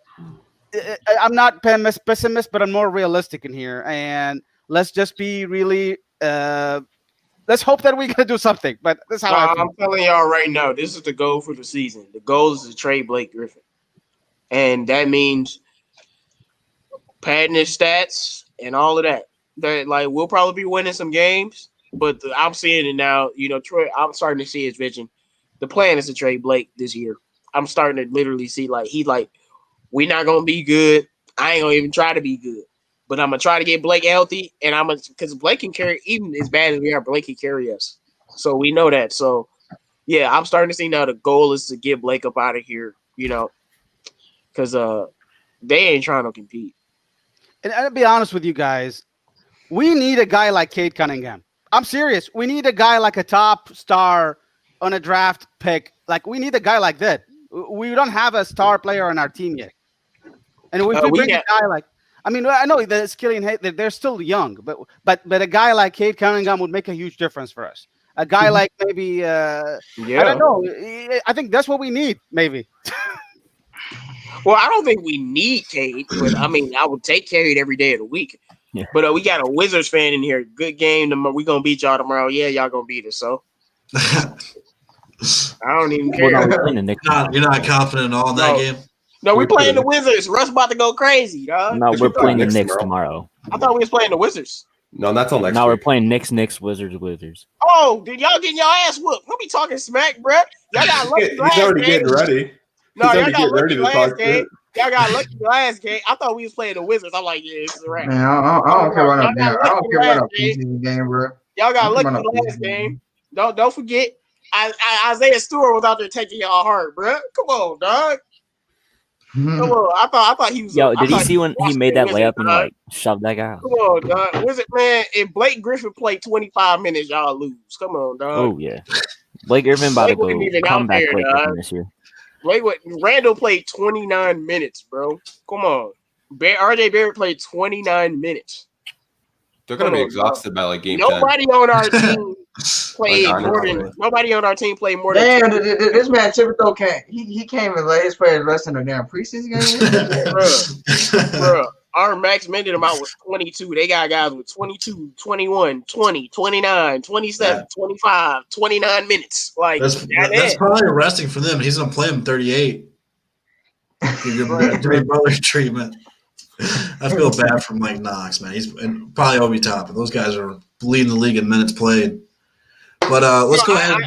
I'm not pessimist, but I'm more realistic in here. And let's just be really. Let's hope that we can do something. But that's how I feel. I'm telling y'all right now, this is the goal for the season. The goal is to trade Blake Griffin, and that means padding his stats and all of that. That like we'll probably be winning some games, but I'm seeing it now. You know, Troy. I'm starting to see his vision. The plan is to trade Blake this year. I'm starting to literally see we're not gonna be good. I ain't gonna even try to be good, but I'm gonna try to get Blake healthy, and because Blake can carry even as bad as we are. Blake can carry us, so we know that. So yeah, I'm starting to see now the goal is to get Blake up out of here. You know, because they ain't trying to compete. And I'll be honest with you guys, we need a guy like Cade Cunningham. I'm serious. We need a guy like a top star on a draft pick. Like we need a guy like that. We don't have a star player on our team yet. And if we bring a guy like, I mean, I know the Killian Hayes, they're still young, but a guy like Cade Cunningham would make a huge difference for us. A guy like maybe, I don't know. I think that's what we need, maybe. Well, I don't think we need Cade, but I mean, I would take Cade every day of the week. Yeah. But we got a Wizards fan in here. Good game tomorrow. We're gonna beat y'all tomorrow. Yeah, y'all gonna beat us. So I don't even care. Well, no, we're playing the Knicks. You're not confident at all in that game? No, we're playing the Wizards. Russ about to go crazy, dog. No, we're playing the Knicks tomorrow. I thought we was playing the Wizards. No, not till next Now we're week. playing Knicks, Wizards. Oh, did y'all getting your ass whooped? Don't be talking smack, bruh. Y'all got lucky He's last already game. getting ready. No, He's y'all already got getting ready lucky to last talk game. shit. Y'all got lucky last game. I thought we was playing the Wizards. I'm like, yeah, this is a wrap. Man, I don't care about no damn. I don't care about no Last game. preseason game, bro. Y'all got I'm talking lucky about no last preseason game. Don't forget, Isaiah Stewart was out there taking y'all heart, bruh. Come on, dog. Come on. I thought he was. Yo, I did you thought see when he made that Wizard, layup and dog. like shoved that guy out? Come on, dog. Wizard man, if Blake Griffin played 25 minutes, y'all lose. Come on, dog. Oh yeah, Blake Griffin about to Blake wasn't go even come out back there, Blake dog. Griffin this year. Randall played 29 minutes, bro. Come on. RJ Barrett played 29 minutes. They're gonna be Come on, exhausted by like game 10. Nobody on our team played more than nobody on our team played more than. Damn, this man Thibodeau can't. He came and let his players less than a damn preseason game. Bro, our max minute amount was 22. They got guys with 22, 21, 20, 29, 27, 25, 29 minutes. Like that's probably resting for them. He's gonna play him 38. Jimmy Butler treatment. I feel bad for Mike Knox, man. He's and probably Obi Toppin. Those guys are leading the league in minutes played. But let's go ahead.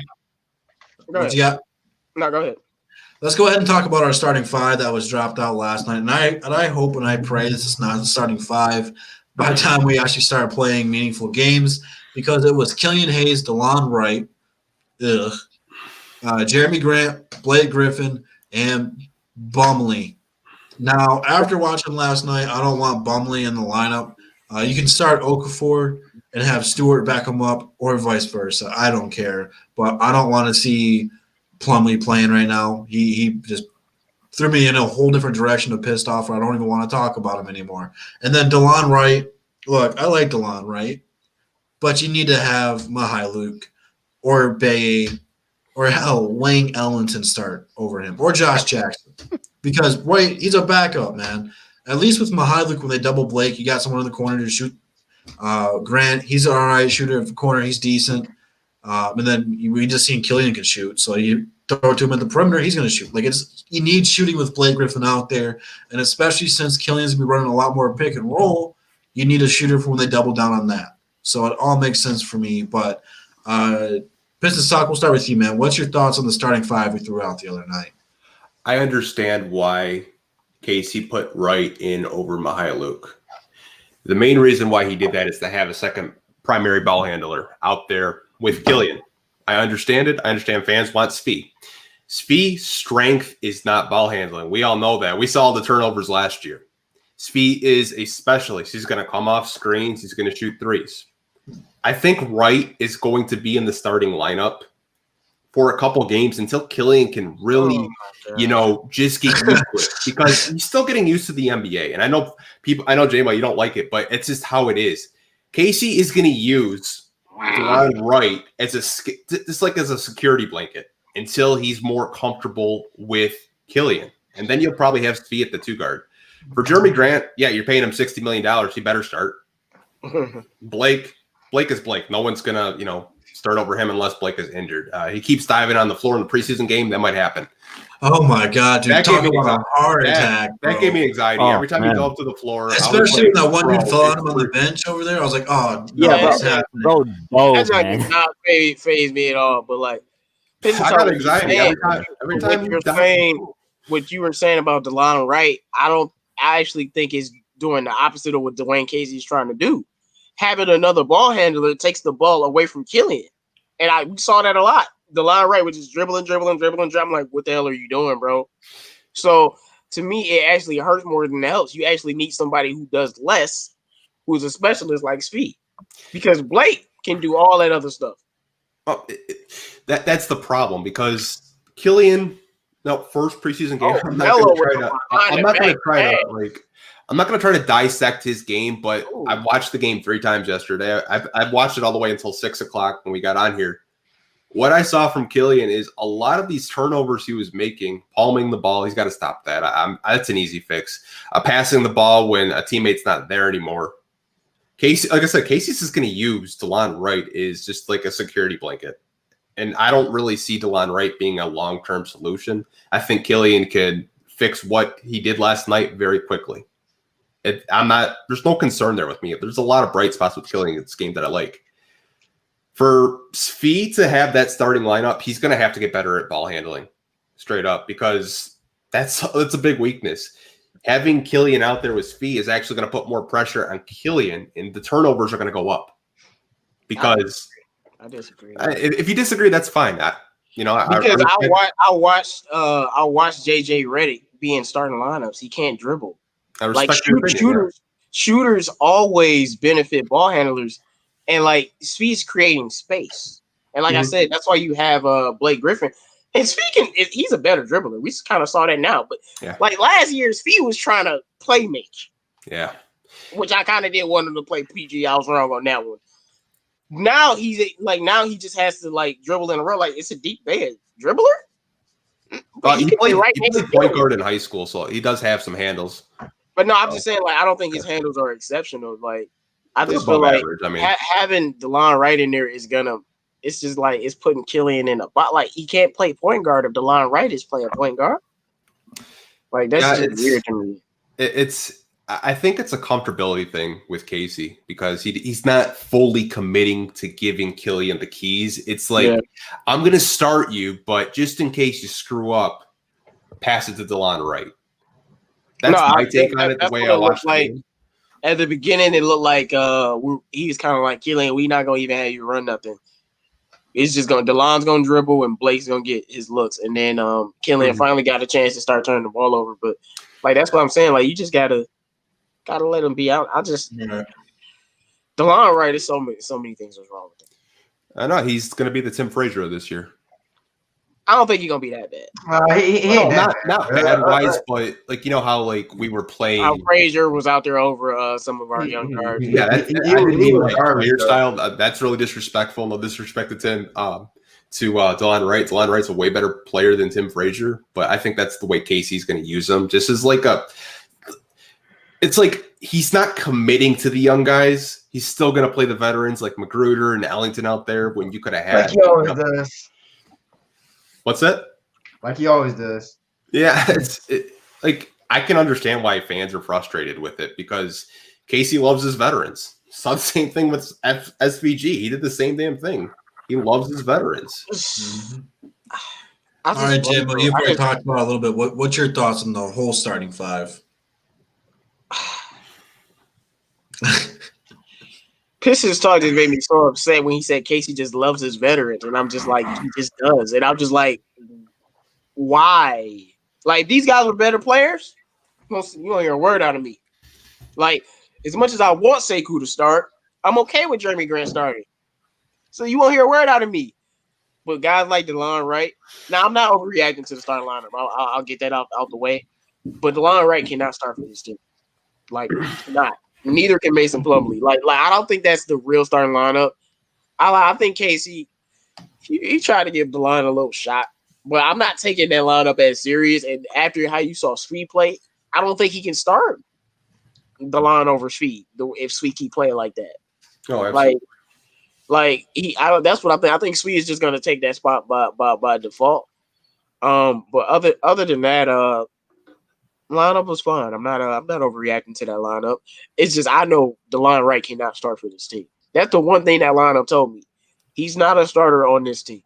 What you got? No, go ahead. Let's go ahead and talk about our starting five that was dropped out last night. And I hope and I pray this is not the starting five by the time we actually start playing meaningful games, because it was Killian Hayes, DeLon Wright, Jeremy Grant, Blake Griffin, and Bumley. Now, after watching last night, I don't want Bumley in the lineup. You can start Okafor and have Stewart back him up, or vice versa. I don't care. But I don't want to see Plumlee playing right now. He just threw me in a whole different direction of pissed off where I don't even want to talk about him anymore. And then DeLon Wright. Look, I like DeLon Wright, but you need to have Mihailuk or Baye or hell, Wayne Ellington start over him, or Josh Jackson. Because Wait, he's a backup, man. At least with Mihailuk, when they double Blake, you got someone in the corner to shoot. Grant, he's an all right shooter in the corner. He's decent. And then we just seen Killian can shoot. So you throw it to him at the perimeter, he's going to shoot. Like you need shooting with Blake Griffin out there. And especially since Killian's going to be running a lot more pick and roll, you need a shooter for when they double down on that. So it all makes sense for me. But Pistons talk, we'll start with you, man. What's your thoughts on the starting five we threw out the other night? I understand why Casey put Wright in over Mihailuk. The main reason why he did that is to have a second primary ball handler out there with Killian. I understand it. I understand fans want Spee. Spee's strength is not ball handling. We all know that. We saw the turnovers last year. Spee is a specialist. He's going to come off screens. He's going to shoot threes. I think Wright is going to be in the starting lineup for a couple games until Killian can really, just get used to it, because he's still getting used to the NBA. And I know J-Mo, you don't like it, but it's just how it is. Casey is going to use DeLon Wright as a security blanket. until he's more comfortable with Killian. And then you'll probably have Svi at the 2 guard. For Jeremy Grant, yeah, you're paying him $60 million. He better start. Blake is Blake. No one's going to, start over him unless Blake is injured. He keeps diving on the floor in the preseason game. That might happen. Oh, my God, dude. Talk about a heart attack. That gave me anxiety. Every time he dove to the floor. Especially when that one dude fell on him on the bench over there. I was like, oh, no, Yeah, what's happening? That's not phase me at all. But, like, I got anxiety every time you're saying what you were saying about DeLon Wright. I actually think is doing the opposite of what Dwayne Casey's trying to do. Having another ball handler takes the ball away from Killian. And we saw that a lot. DeLon Wright was just dribbling. I'm like, what the hell are you doing, bro? So to me, it actually hurts more than it helps. You actually need somebody who does less, who's a specialist like Speed. Because Blake can do all that other stuff. Well, that's the problem because Killian, first preseason game. I'm not going to try to dissect his game, but I watched the game 3 times yesterday. I've watched it all the way until 6 o'clock when we got on here. What I saw from Killian is a lot of these turnovers he was making, palming the ball. He's got to stop that. That's an easy fix. Passing the ball when a teammate's not there anymore. Casey, like I said, Casey's just going to use DeLon Wright is just like a security blanket. And I don't really see DeLon Wright being a long-term solution. I think Killian could fix what he did last night very quickly. There's no concern there with me. There's a lot of bright spots with Killian in this game that I like. For Svi to have that starting lineup, he's going to have to get better at ball handling, straight up, because that's a big weakness. Having Killian out there with Svi is actually going to put more pressure on Killian, and the turnovers are going to go up. Because I disagree. If you disagree, that's fine. I watched JJ Redick be in starting lineups. He can't dribble. Like shooters always benefit ball handlers. And like Svi's creating space, and like I said, that's why you have Blake Griffin. And speaking, he's a better dribbler. We kind of saw that now, but like last year, Svi was trying to play make. Yeah, which I kind of did want him to play PG. I was wrong on that one. Now he just has to like dribble in a row. Like it's a deep bed dribbler. But he played point guard in high school, so he does have some handles. But no, I'm just saying, like I don't think his handles are exceptional. Like. I just feel like having DeLon Wright in there is it's just like it's putting Killian in a spot. Like he can't play point guard if DeLon Wright is playing point guard. Like that's just weird to me. I think it's a comfortability thing with Casey because he's not fully committing to giving Killian the keys. It's like I'm going to start you, but just in case you screw up, pass it to DeLon Wright. That's my take on it. The way I watch the game. At the beginning, it looked like he was kind of like Killian. We're not gonna even have you run nothing. It's just DeLon's gonna dribble and Blake's gonna get his looks, and then Killian finally got a chance to start turning the ball over. But like that's what I'm saying. Like you just gotta let him be out. DeLon Wright is so many things was wrong with him. I know he's gonna be the Tim Frazier of this year. I don't think he's gonna be that bad. Not bad wise, but like you know how like we were playing. How Frazier was out there over some of our young guards. Yeah, I didn't mean like player style. That's really disrespectful. No disrespect to Tim. To DeLon Wright. DeLon Wright's a way better player than Tim Frazier, but I think that's the way Casey's going to use him. Just as like it's like he's not committing to the young guys. He's still going to play the veterans like Magruder and Ellington out there when you could have had. Like he always does. What's that? Like he always does. Yeah, like I can understand why fans are frustrated with it because Casey loves his veterans. Saw the same thing with SVG. He did the same damn thing. He loves his veterans. All right, Jim. You've already talked about it a little bit. What's your thoughts on the whole starting five? Pistons talk just made me so upset when he said Casey just loves his veterans, and I'm just like, he just does, and I'm just like, why? Like these guys were better players. You don't hear a word out of me. Like as much as I want Sekou to start, I'm okay with Jeremy Grant starting. So you won't hear a word out of me. But guys like DeLon Wright, now I'm not overreacting to the starting lineup. I'll get that out the way. But DeLon Wright cannot start for this team. Like, not. Neither can Mason Plumlee. Like I don't think that's the real starting lineup. I think Casey, he tried to give DeLon a little shot. but I'm not taking that lineup as serious. And after how you saw Sweet play, I don't think he can start the line over Sweet if Sweet keep playing like that. Oh, absolutely. That's what I think. I think Sweet is just gonna take that spot by default. But other than that, lineup was fine. I'm not overreacting to that lineup. It's just I know DeLon Wright cannot start for this team. That's the one thing that lineup told me. He's not a starter on this team.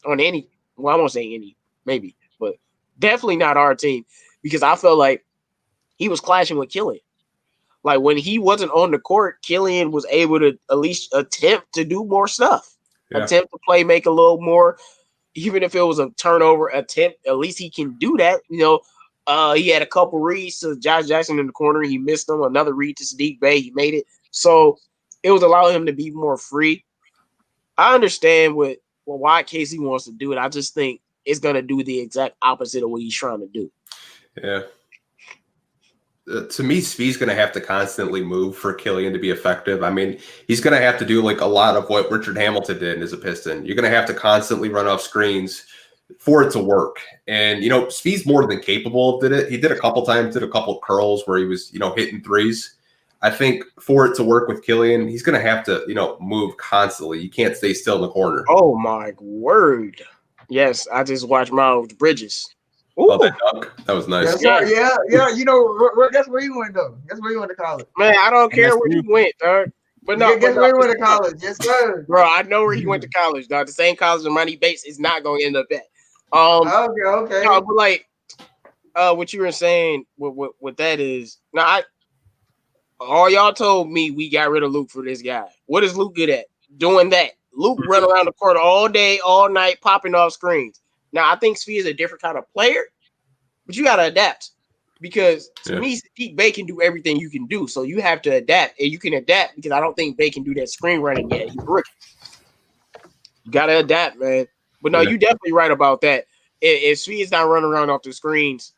On any, well, I won't say any, maybe, but definitely not our team because I felt like he was clashing with Killian. Like when he wasn't on the court, Killian was able to at least attempt to do more stuff. Yeah. Attempt to play, make a little more, even if it was a turnover attempt. At least he can do that. You know, he had a couple reads to Josh Jackson in the corner. He missed them. Another read to Sadiq Bey. He made it. So it was allowing him to be more free. I understand why Casey wants to do it. I just think it's going to do the exact opposite of what he's trying to do. Yeah. To me, Svi's going to have to constantly move for Killian to be effective. I mean, he's going to have to do like a lot of what Richard Hamilton did as a Piston. You're going to have to constantly run off screens for it to work. And, you know, Svi's more than capable of it. He did a couple times, did a couple curls where he was, you know, hitting threes. I think for it to work with Killian, he's going to have to, you know, move constantly. You can't stay still in the corner. Oh, my word. Yes, I just watched Miles Bridges. Ooh. Oh, that dunk. That was nice. Yes, yeah. You know, guess where he went, though? Guess where he went to college? Man, I don't care where he went, dog. But no, guess where he went to college? Yes, sir. Bro, I know where he went to college, dog. The same college that Money Bates is not going to end up at. Okay. No, but like, what you were saying with that is, now all y'all told me we got rid of Luke for this guy. What is Luke good at? Doing that. Luke run around the court all day, all night, popping off screens. Now, I think Svi is a different kind of player, but you got to adapt because to me, Sadiq Bey can do everything you can do. So you have to adapt, and you can adapt because I don't think Bey can do that screen running yet. He's rookie. You got to adapt, man. But no, you definitely right about that. If Svi is not running around off the screens,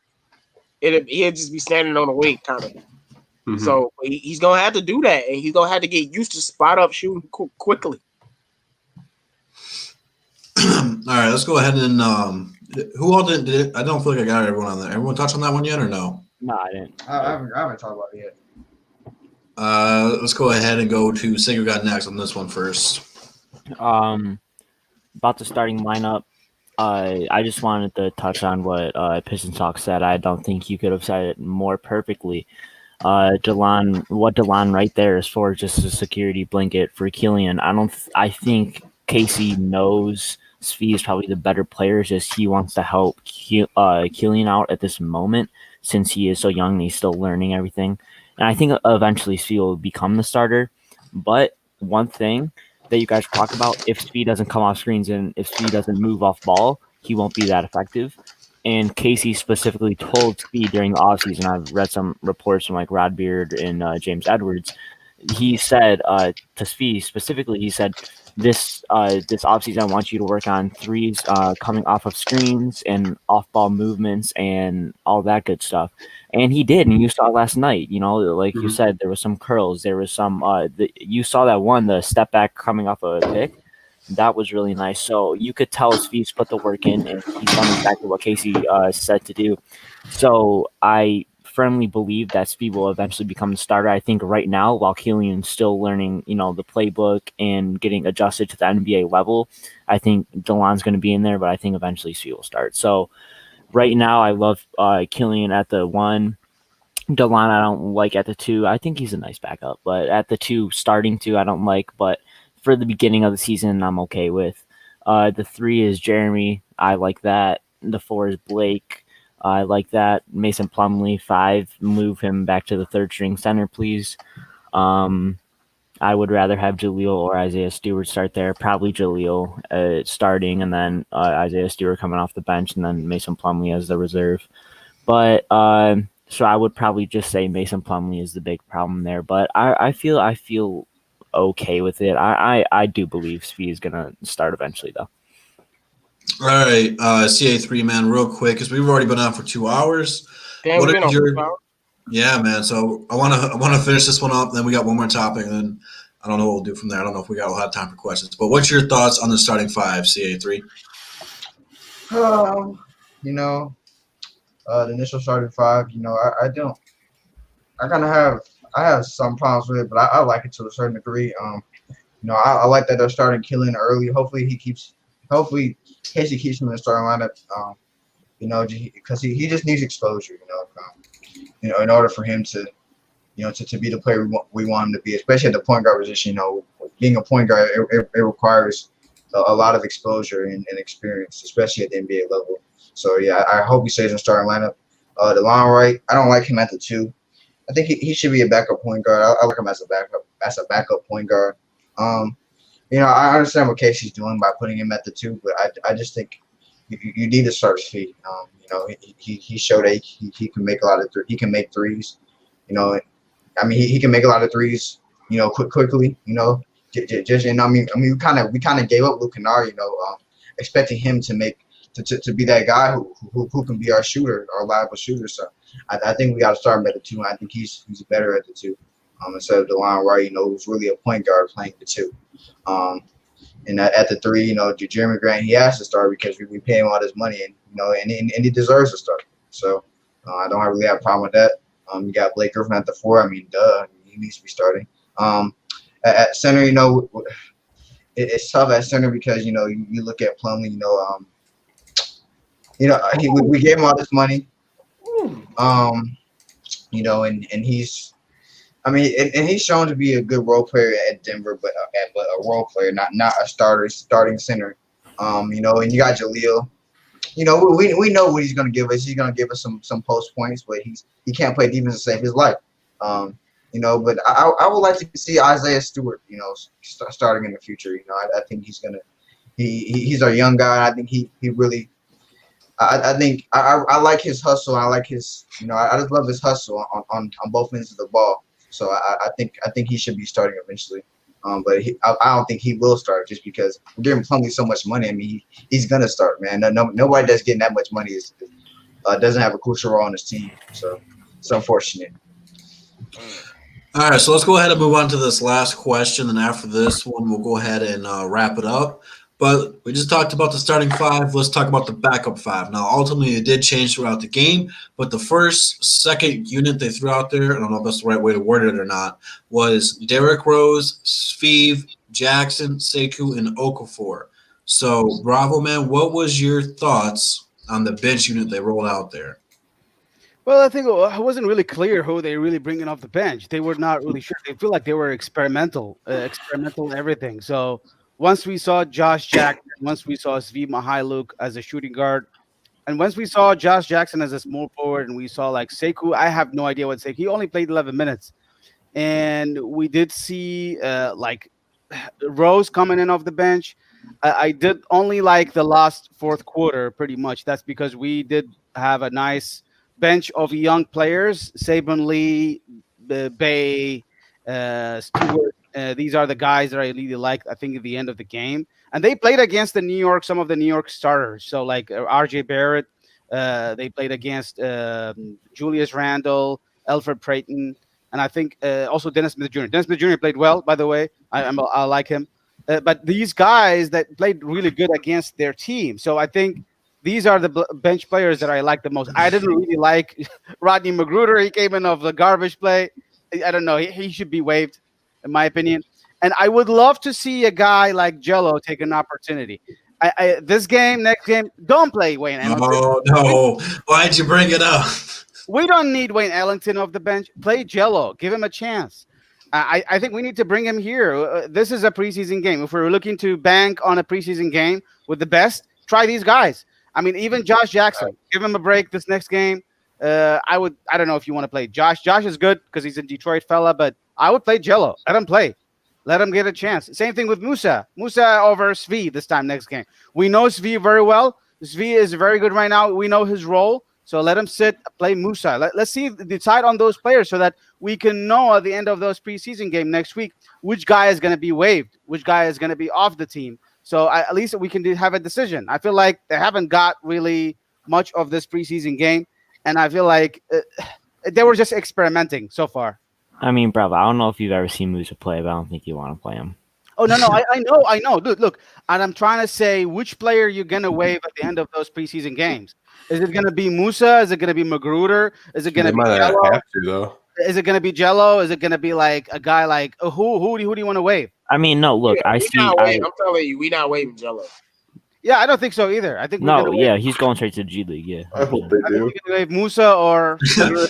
he'll just be standing on the wing kind of. Mm-hmm. So he's going to have to do that, and he's going to have to get used to spot up shooting quickly. All right, let's go ahead and who all did it? I don't feel like I got everyone on there. Everyone touched on that one yet or no? No, I didn't. I haven't talked about it yet. Let's go ahead and go to Sekou got next on this one first. About the starting lineup, I just wanted to touch on what Pistons Talk said. I don't think you could have said it more perfectly. DeLon right there is for just a security blanket for Killian. I think Casey knows Svi is probably the better player. Just he wants to help Killian out at this moment since he is so young and he's still learning everything. And I think eventually Svi will become the starter. But one thing that you guys talk about, if Svi doesn't come off screens and if Svi doesn't move off ball, he won't be that effective. And Casey specifically told Svi during the offseason, I've read some reports from like Rod Beard and James Edwards, he said to Svi specifically, he said, this offseason, I want you to work on threes coming off of screens and off-ball movements and all that good stuff. And he did, and you saw last night, you know, like you said, there was some curls. There was some you saw that one, the step back coming off of a pick. That was really nice. So you could tell Svi's put the work in, and he's done exactly what Casey said to do. So I firmly believe that Svi will eventually become the starter. I think right now, while Killian's still learning, you know, the playbook and getting adjusted to the NBA level, I think DeLon's going to be in there, but I think eventually Svi will start. So right now, I love Killian at the 1. DeLon, I don't like at the 2. I think he's a nice backup, but at the 2, starting 2, I don't like. But for the beginning of the season, I'm okay with. The 3 is Jeremy. I like that. The 4 is Blake. I like that. Mason Plumlee, 5. Move him back to the 3rd string center, please. I would rather have Jaleel or Isaiah Stewart start there. Probably Jaleel starting, and then Isaiah Stewart coming off the bench, and then Mason Plumlee as the reserve. But so I would probably just say Mason Plumlee is the big problem there. But I feel okay with it. I do believe Svi is gonna start eventually, though. All right, CA3 man, real quick because we've already been on for 2 hours. Damn, what is your? Yeah, man. So I want to finish this one up. Then we got one more topic, and then I don't know what we'll do from there. I don't know if we got a lot of time for questions. But what's your thoughts on the starting 5, CA3? You know, the initial starting five. You know, I don't. I kind of have. I have some problems with it, but I like it to a certain degree. You know, I like that they're starting Killian early. Hopefully he keeps. Hopefully Casey keeps him in the starting lineup. You know, because he just needs exposure. You know, in order for him to, you know, to be the player we want him to be, especially at the point guard position. You know, being a point guard, it requires a lot of exposure and experience, especially at the NBA level. So yeah, I hope he stays in the starting lineup. DeLon Wright, I don't like him at the two. I think he should be a backup point guard. I like him as a backup point guard. You know, I understand what Casey's doing by putting him at the two, but I just think you need to start Svi. You know, he showed that he can make a lot of he can make threes. You know, I mean he can make a lot of threes. You know, quickly. You know, just and I mean we kind of gave up Luke Kennard. You know, expecting him to make to be that guy who can be our shooter, our reliable shooter. So I think we got to start him at the two. And I think he's better at the two. Instead of DeLon Wright, you know, who's really a point guard playing the two. And at the three, you know, Jeremy Grant, he has to start because we pay him all this money, and you know, and he deserves to start. So I don't really have a problem with that. You got Blake Griffin at the four. I mean, he needs to be starting. At center, you know, it's tough at center because you know you look at Plumlee, we gave him all this money, you know, and he's. I mean, and he's shown to be a good role player at Denver, but a role player, not a starting center. You know, and you got Jaleel. You know, we know what he's going to give us. He's going to give us some post points, but he can't play defense to save his life. You know, but I would like to see Isaiah Stewart, you know, starting in the future. You know, I think he's he's our young guy. I think he really. I think I like his hustle. I like his, you know, I just love his hustle on both ends of the ball. So I think he should be starting eventually, but I don't think he will start just because we're giving Plumlee so much money. I mean, he's gonna start, man. Nobody that's getting that much money doesn't have a crucial role on his team. So it's unfortunate. All right, so let's go ahead and move on to this last question, and after this one, we'll go ahead and wrap it up. But we just talked about the starting five. Let's talk about the backup five. Now, ultimately, it did change throughout the game, but the second unit they threw out there, I don't know if that's the right way to word it or not, was Derrick Rose, Sviv, Jackson, Sekou, and Okafor. So, Bravo, man, what was your thoughts on the bench unit they rolled out there? Well, I think it wasn't really clear who they really bringing off the bench. They were not really sure. They feel like they were experimental in everything. So, once we saw Josh Jackson, once we saw Svi Mihailuk as a shooting guard, and once we saw Josh Jackson as a small forward, and we saw like Sekou, I have no idea what Sekou. He only played 11 minutes, and we did see like Rose coming in off the bench. I did only like the last fourth quarter, pretty much. That's because we did have a nice bench of young players: Saban Lee, Bay, Stewart. These are the guys that I really like, I think, at the end of the game. And they played against some of the New York starters. So, like RJ Barrett, they played against Julius Randle, Alfred Payton, and I think also Dennis Smith Jr. Dennis Smith Jr. played well, by the way. I like him. But these guys that played really good against their team. So I think these are the bench players that I like the most. I didn't really like Rodney Magruder. He came in off the garbage play. I don't know. He should be waived, in my opinion. And I would love to see a guy like Jello take an opportunity. This game, next game, don't play Wayne Ellington. Oh, no. Why'd you bring it up? We don't need Wayne Ellington off the bench. Play Jello. Give him a chance. I think we need to bring him here. This is a preseason game. If we're looking to bank on a preseason game with the best, try these guys. I mean, even Josh Jackson, give him a break this next game. I don't know if you want to play Josh. Josh is good because he's a Detroit fella, but I would play Jello. Let him play. Let him get a chance. Same thing with Musa. Musa over Svi this time next game. We know Svi very well. Svi is very good right now. We know his role. So let him sit, play Musa. Let's decide on those players so that we can know at the end of those preseason game next week which guy is going to be waived, which guy is going to be off the team. So at least we can have a decision. I feel like they haven't got really much of this preseason game, and I feel like they were just experimenting so far. I mean, bravo, I don't know if you've ever seen Musa play, but I don't think you want to play him. Oh no, I know. Look, and I'm trying to say which player you're gonna waive at the end of those preseason games. Is it gonna be Musa? Is it gonna be Magruder? Is it gonna They be might Jello? have to though. Is it gonna be Jello? Is it gonna be like a guy like who do you want to waive? I mean, no, look, Yeah, I we see. not waiting. I'm telling you, we not waving Jello. Yeah, I don't think so either. I think we're No, gonna yeah, he's going straight to G League. Yeah, I hope they I think do. we're gonna waive Musa or Magruder.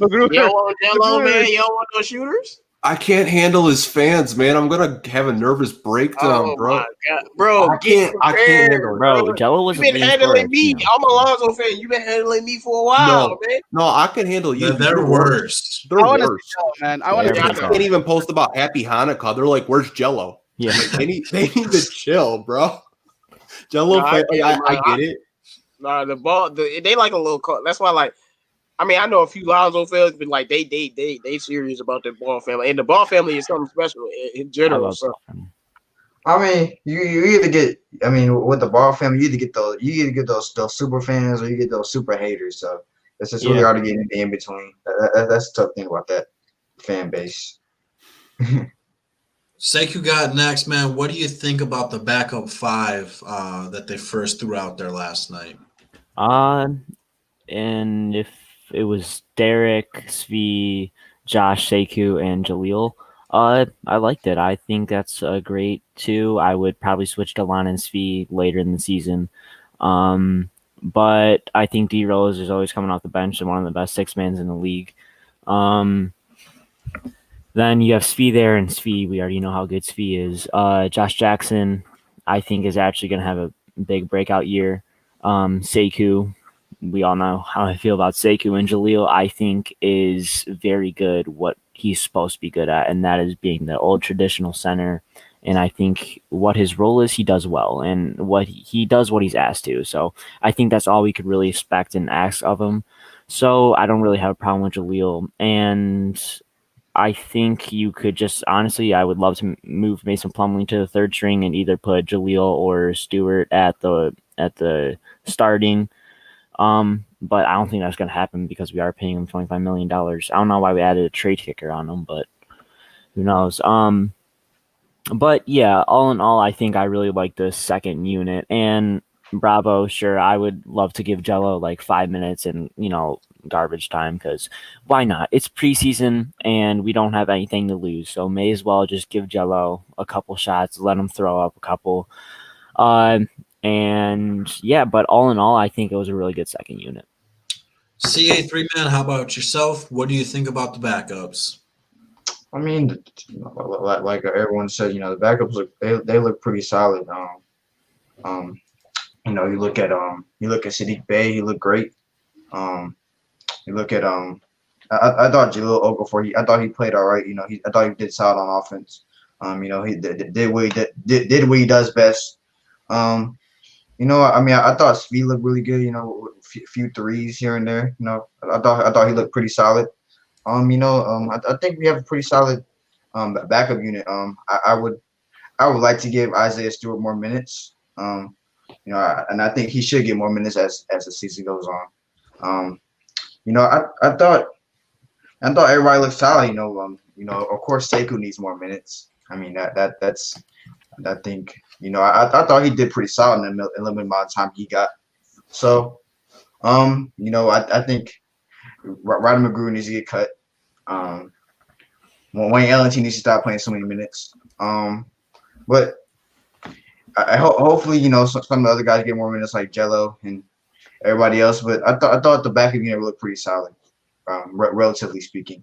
Magruder. You don't want Jello, man. You don't want no shooters. I can't handle his fans, man. I'm gonna have a nervous breakdown, Oh bro. my god, bro! I can't handle it. bro, Jello was You've been handling me. I'm a Lonzo fan. You've been handling me for a while, man. No, I can handle you. They're worse. They're I want to worse. see Jello, man. I want to. They're I worse. can't even post about Happy Hanukkah. They're like, "Where's Jello?" Yeah, Like, they need to chill, bro. Jello, Nah, I I get it. Nah, the ball. They like a little. That's why, like, I mean, I know a few Lonzo fans, but like they serious about the Ball family, and the Ball family is something special in I general. love So him. I mean, you either get. I mean, with the Ball family, you either get those super fans or you get those super haters. So it's just really hard to get anything in between. That's the tough thing about that fan base. Sekou got next, man. What do you think about the backup five that they first threw out there last night? And if it was Derek, Svi, Josh, Sekou, and Jaleel, I liked it. I think that's a great two. I would probably switch to Lon and Svi later in the season. But I think D Rose is always coming off the bench and one of the best six-mans in the league. Then you have Svi there, and Svi, we already know how good Svi is. Josh Jackson, I think, is actually going to have a big breakout year. Sekou, we all know how I feel about Sekou, and Jaleel, I think, is very good what he's supposed to be good at, and that is being the old traditional center. And I think what his role is, he does well, and what he does what he's asked to. So I think that's all we could really expect and ask of him. So I don't really have a problem with Jaleel. And I think you could just, honestly, I would love to move Mason Plumlee to the third string and either put Jaleel or Stewart at the starting. But I don't think that's going to happen because we are paying him $25 million. I don't know why we added a trade kicker on him, but who knows? But yeah, all in all, I think I really like the second unit. And Bravo, sure, I would love to give Jello like 5 minutes and, garbage time, because why not? It's preseason and we don't have anything to lose, so may as well just give Jello a couple shots, let him throw up a couple. And yeah, but all in all, I think it was a really good second unit. CA3 man, how about yourself? What do you think about the backups? I mean, like everyone said, the backups look pretty solid. You look at Sadiq Bey, he looked great. You look at I thought Jaleel Okafor, I thought he played all right. I thought he did solid on offense. He did what he does best. I thought Svi looked really good. A few threes here and there. I thought he looked pretty solid. I think we have a pretty solid backup unit. I would like to give Isaiah Stewart more minutes. And I think he should get more minutes as the season goes on. I thought everybody looked solid. Of course Sekou needs more minutes. I mean that's I think I thought he did pretty solid in the limited amount of time he got. So I think Rodney McGrew needs to get cut. Wayne Ellington needs to stop playing so many minutes. But I hopefully some of the other guys get more minutes like Jello and everybody else. But I thought the backup unit looked pretty solid, relatively speaking.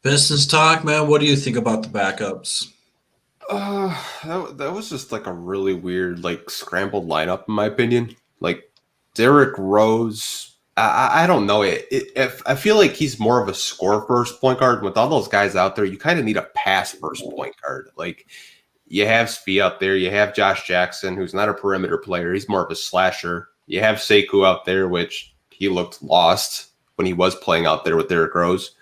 Pistons talk, man. What do you think about the backups? That was just like a really weird, like scrambled lineup in my opinion. Like Derrick Rose, I don't know. I feel like he's more of a score first point guard. With all those guys out there, you kind of need a pass first point guard. Like you have Svi out there, you have Josh Jackson, who's not a perimeter player. He's more of a slasher. You have Sekou out there, which he looked lost when he was playing out there with Derrick Rose.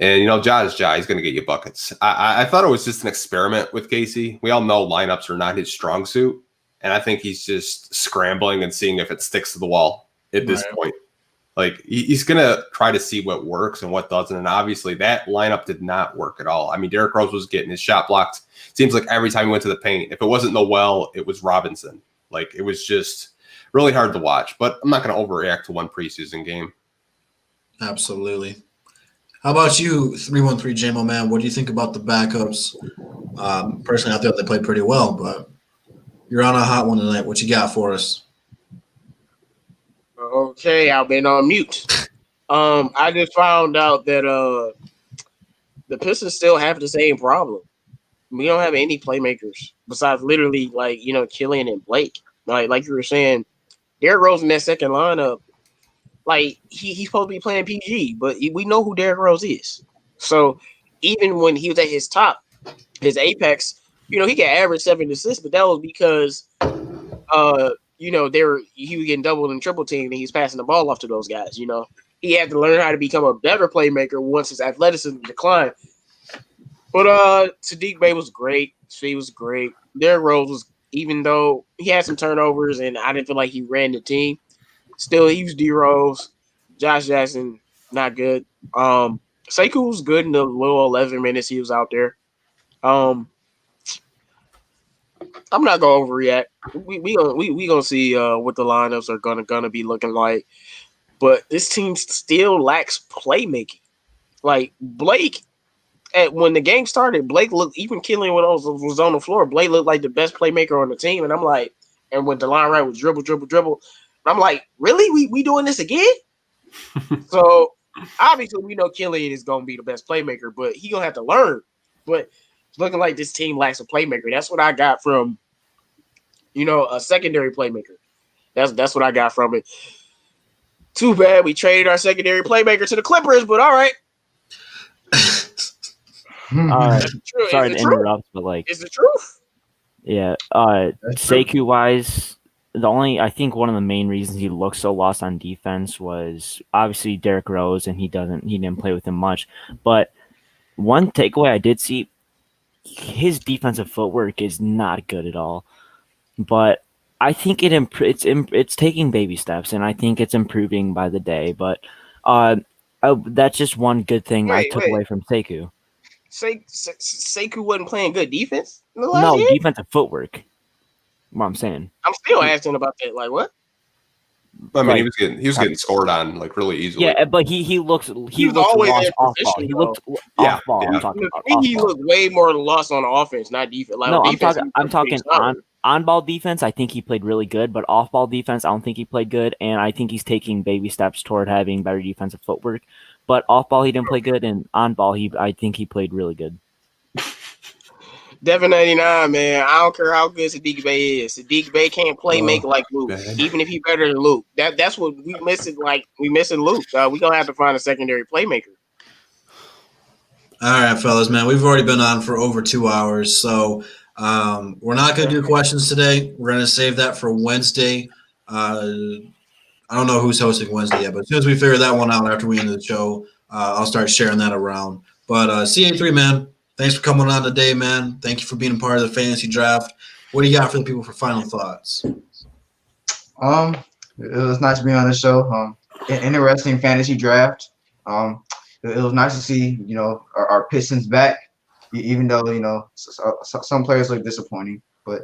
And, Ja is Ja. He's going to get you buckets. I thought it was just an experiment with Casey. We all know lineups are not his strong suit. And I think he's just scrambling and seeing if it sticks to the wall at this point. Like he's gonna try to see what works and what doesn't, and obviously that lineup did not work at all. I mean, Derrick Rose was getting his shot blocked. Seems like every time he went to the paint, if it wasn't Noel, it was Robinson. Like it was just really hard to watch. But I'm not gonna overreact to one preseason game. Absolutely. How about you, 313 JMO man? What do you think about the backups? Personally, I thought they played pretty well, but you're on a hot one tonight. What you got for us? Okay, I've been on mute. I just found out that the Pistons still have the same problem. We don't have any playmakers besides literally like Killian and Blake. Like you were saying, Derrick Rose in that second lineup, like he's supposed to be playing PG, but we know who Derrick Rose is. So even when he was at his top, his apex, he could average 7 assists, but that was because he was getting double and triple teamed and he's passing the ball off to those guys. He had to learn how to become a better playmaker once his athleticism declined. But Saddiq Bey was great. She was great. Derrick Rose was, even though he had some turnovers and I didn't feel like he ran the team, still he was D Rose. Josh Jackson, not good. Sekou was good in the little 11 minutes he was out there. I'm not gonna overreact. We gonna see what the lineups are gonna be looking like. But this team still lacks playmaking. Like Blake, when the game started, Blake looked, even Killian when was on the floor, Blake looked like the best playmaker on the team. And I'm like, and when DeLon Wright was dribble, I'm like, really? We doing this again? So obviously we know Killian is gonna be the best playmaker, but he gonna have to learn. But it's looking like this team lacks a playmaker. That's what I got from a secondary playmaker. That's what I got from it. Too bad we traded our secondary playmaker to the Clippers, but all right. Sorry to interrupt, but it's the truth. Yeah. Sekou wise, I think one of the main reasons he looked so lost on defense was obviously Derrick Rose, and he didn't play with him much. But one takeaway I did see, his defensive footwork is not good at all. But I think it's taking baby steps, and I think it's improving by the day. But that's just one good thing I took away from Sekou. Sekou wasn't playing good defense in the No, last year? defensive footwork. What I'm saying. I'm still asking about that. Like what? I mean, he was getting scored on like really easily. Yeah, but he looked always lost in off position, ball. He though. looked off ball. I'm talking about off He ball. looked way more lost on offense, not defense. Like No, defense, I'm talking on ball defense. I think he played really good, but off ball defense, I don't think he played good. And I think he's taking baby steps toward having better defensive footwork. But off ball, he didn't play good, and on ball, I think he played really good. Devin 99, man. I don't care how good Saddiq Bey is. Saddiq Bey can't make like Luke, even if he's better than Luke. That's what we missing. Like we missing Luke. We gonna have to find a secondary playmaker. All right, fellas, man. We've already been on for over 2 hours, so we're not going to do questions today. We're going to save that for Wednesday. I don't know who's hosting Wednesday yet, but as soon as we figure that one out after we end the show, I'll start sharing that around. But CA3, man, thanks for coming on today, man. Thank you for being a part of the fantasy draft. What do you got for the people for final thoughts? It was nice to be on the show. Interesting fantasy draft. It was nice to see, our Pistons back, even though, some players look disappointing, but,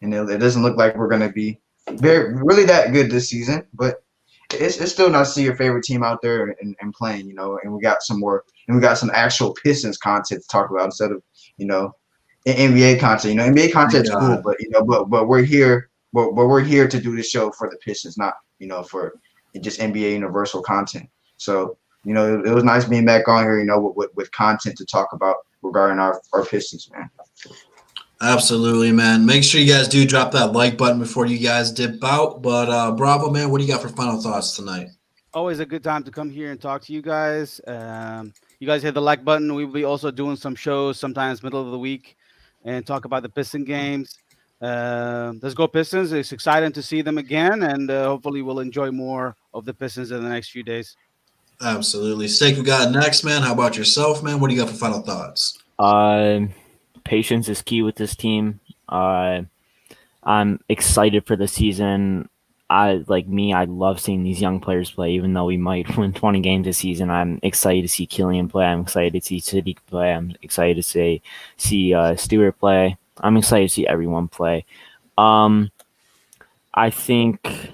it doesn't look like we're going to be really that good this season, but it's still nice to see your favorite team out there and playing, and we got some actual Pistons content to talk about instead of, NBA content. NBA content's cool, but we're here, we're here to do this show for the Pistons, not, for just NBA universal content. So, it was nice being back on here, with content to talk about regarding our Pistons, man. Absolutely, man. Make sure you guys do drop that like button before you guys dip out. But Bravo, man, what do you got for final thoughts tonight? Always a good time to come here and talk to you guys. You guys hit the like button. We'll be also doing some shows sometimes middle of the week and talk about the Piston games. Let's go Pistons. It's exciting to see them again, and hopefully we'll enjoy more of the Pistons in the next few days. Absolutely. Sekou got next, man. How about yourself, man? What do you got for final thoughts? Patience is key with this team. I'm excited for the season. I love seeing these young players play. Even though we might win 20 games this season, I'm excited to see Killian play. I'm excited to see Sadiq play. I'm excited to see Stewart play. I'm excited to see everyone play. I think,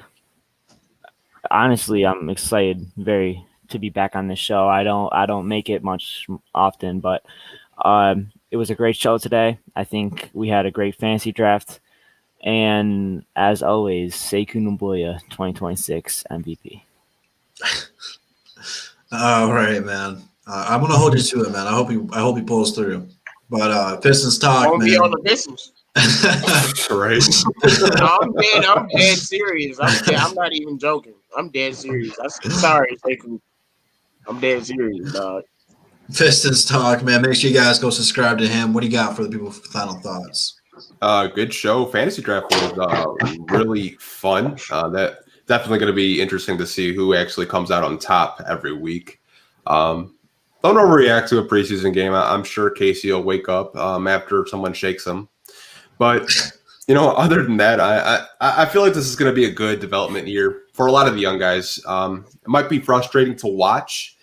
honestly, I'm excited to be back on this show. I don't make it much often, but it was a great show today. I think we had a great fantasy draft. And as always, Sekou Doumbouya, 2026 MVP. All right, man. I'm gonna hold you to it, man. I hope he pulls through. But Pistons talk, Won't man. be on the Pistons. Right. No, I'm dead serious. I'm not even joking. I'm dead serious. Sorry, Sekou. I'm dead serious, dog. Pistons talk, man. Make sure you guys go subscribe to him. What do you got for the people for final thoughts? Good show. Fantasy draft was really fun. That definitely going to be interesting to see who actually comes out on top every week. Don't overreact to a preseason game. I'm sure Casey will wake up after someone shakes him. But other than that, I feel like this is going to be a good development year for a lot of the young guys. It might be frustrating to watch,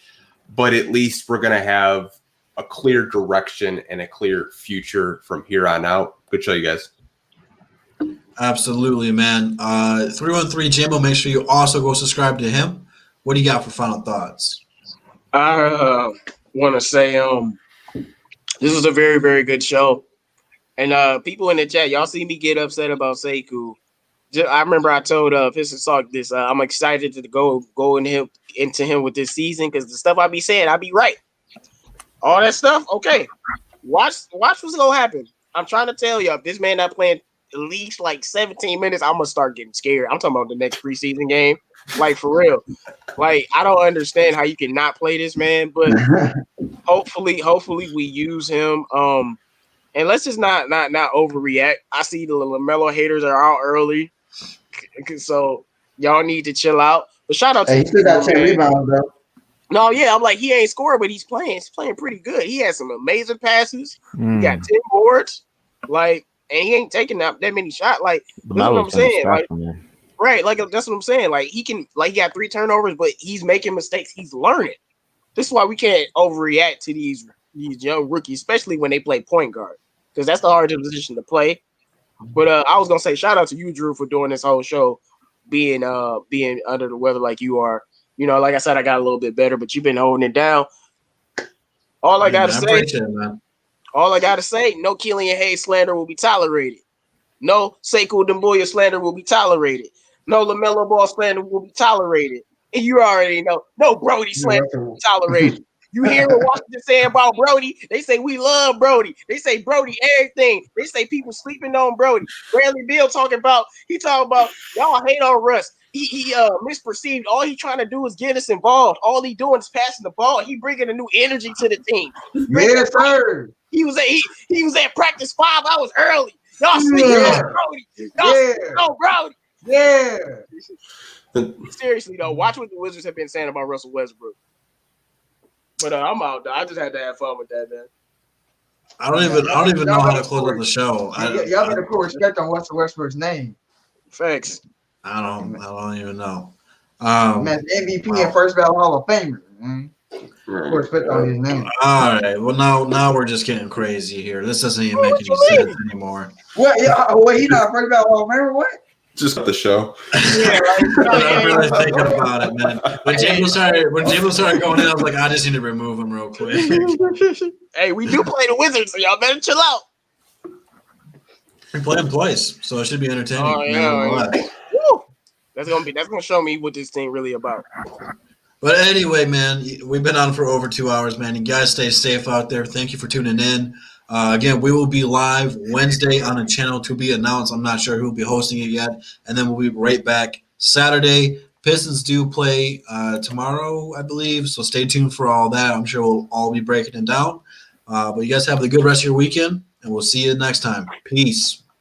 but at least we're going to have a clear direction and a clear future from here on out. Good show, you guys. Absolutely, man. 313 Jimbo, make sure you also go subscribe to him. What do you got for final thoughts? I want to say this was a very, very good show. And people in the chat, y'all see me get upset about Sekou. I remember I told Pistons Talk this. I'm excited to go into him with this season because the stuff I be saying, I be right. All that stuff, okay. Watch what's gonna happen. I'm trying to tell you, if this man not playing at least like 17 minutes, I'm gonna start getting scared. I'm talking about the next preseason game, like for real. Like I don't understand how you can not play this man, but hopefully we use him. And let's just not overreact. I see the LaMelo haters are out early, so y'all need to chill out. But shout out to He still got 10 rebounds though. No, yeah, I'm like he ain't scoring, but he's playing. He's playing pretty good. He has some amazing passes. He got 10 boards, and he ain't taking that many shots. Like that's what I'm saying. Right, like that's what I'm saying. Like he got 3 turnovers, but he's making mistakes. He's learning. This is why we can't overreact to these young rookies, especially when they play point guard, because that's the hardest position to play. But I was gonna say shout out to you, Drew, for doing this whole show, being under the weather like you are. Like I said, I got a little bit better, but you've been holding it down. All I gotta say, no Killian Hayes slander will be tolerated. No Sekou Doumbouya slander will be tolerated. No LaMelo Ball slander will be tolerated. And you already know, no Brody slander will be tolerated. You hear what Washington saying about Brody? They say we love Brody. They say Brody everything. They say people sleeping on Brody. Bradley Beal talking about y'all hate on Russ. He misperceived. All he trying to do is get us involved. All he doing is passing the ball. He bringing a new energy to the team. Yes, sir. He was at practice 5 hours early. Y'all sleeping on Brody. Y'all sleeping on Brody. Yeah. Seriously though, watch what the Wizards have been saying about Russell Westbrook. But I'm out. I just had to have fun with that, man. I don't even know how to close up the show. Y'all better put respect on Russell Westbrook's name. Facts. I don't even know. Man, MVP and first ballot Hall of Famer. Man. Put respect on his name. All right. Well, now we're just getting crazy here. This doesn't even make any sense anymore. What? He not first ballot Hall of Famer? What? Just the show. Yeah, I'm really thinking about it, man. When James started going in, I was like, I just need to remove him real quick. Hey, we do play the Wizards, so y'all better chill out. We play them twice, so it should be entertaining. Oh yeah. Woo. That's gonna show me what this team really about. But anyway, man, we've been on for over 2 hours, man. You guys stay safe out there. Thank you for tuning in. Again, we will be live Wednesday on a channel to be announced. I'm not sure who will be hosting it yet. And then we'll be right back Saturday. Pistons do play tomorrow, I believe. So stay tuned for all that. I'm sure we'll all be breaking it down. But you guys have a good rest of your weekend, and we'll see you next time. Peace.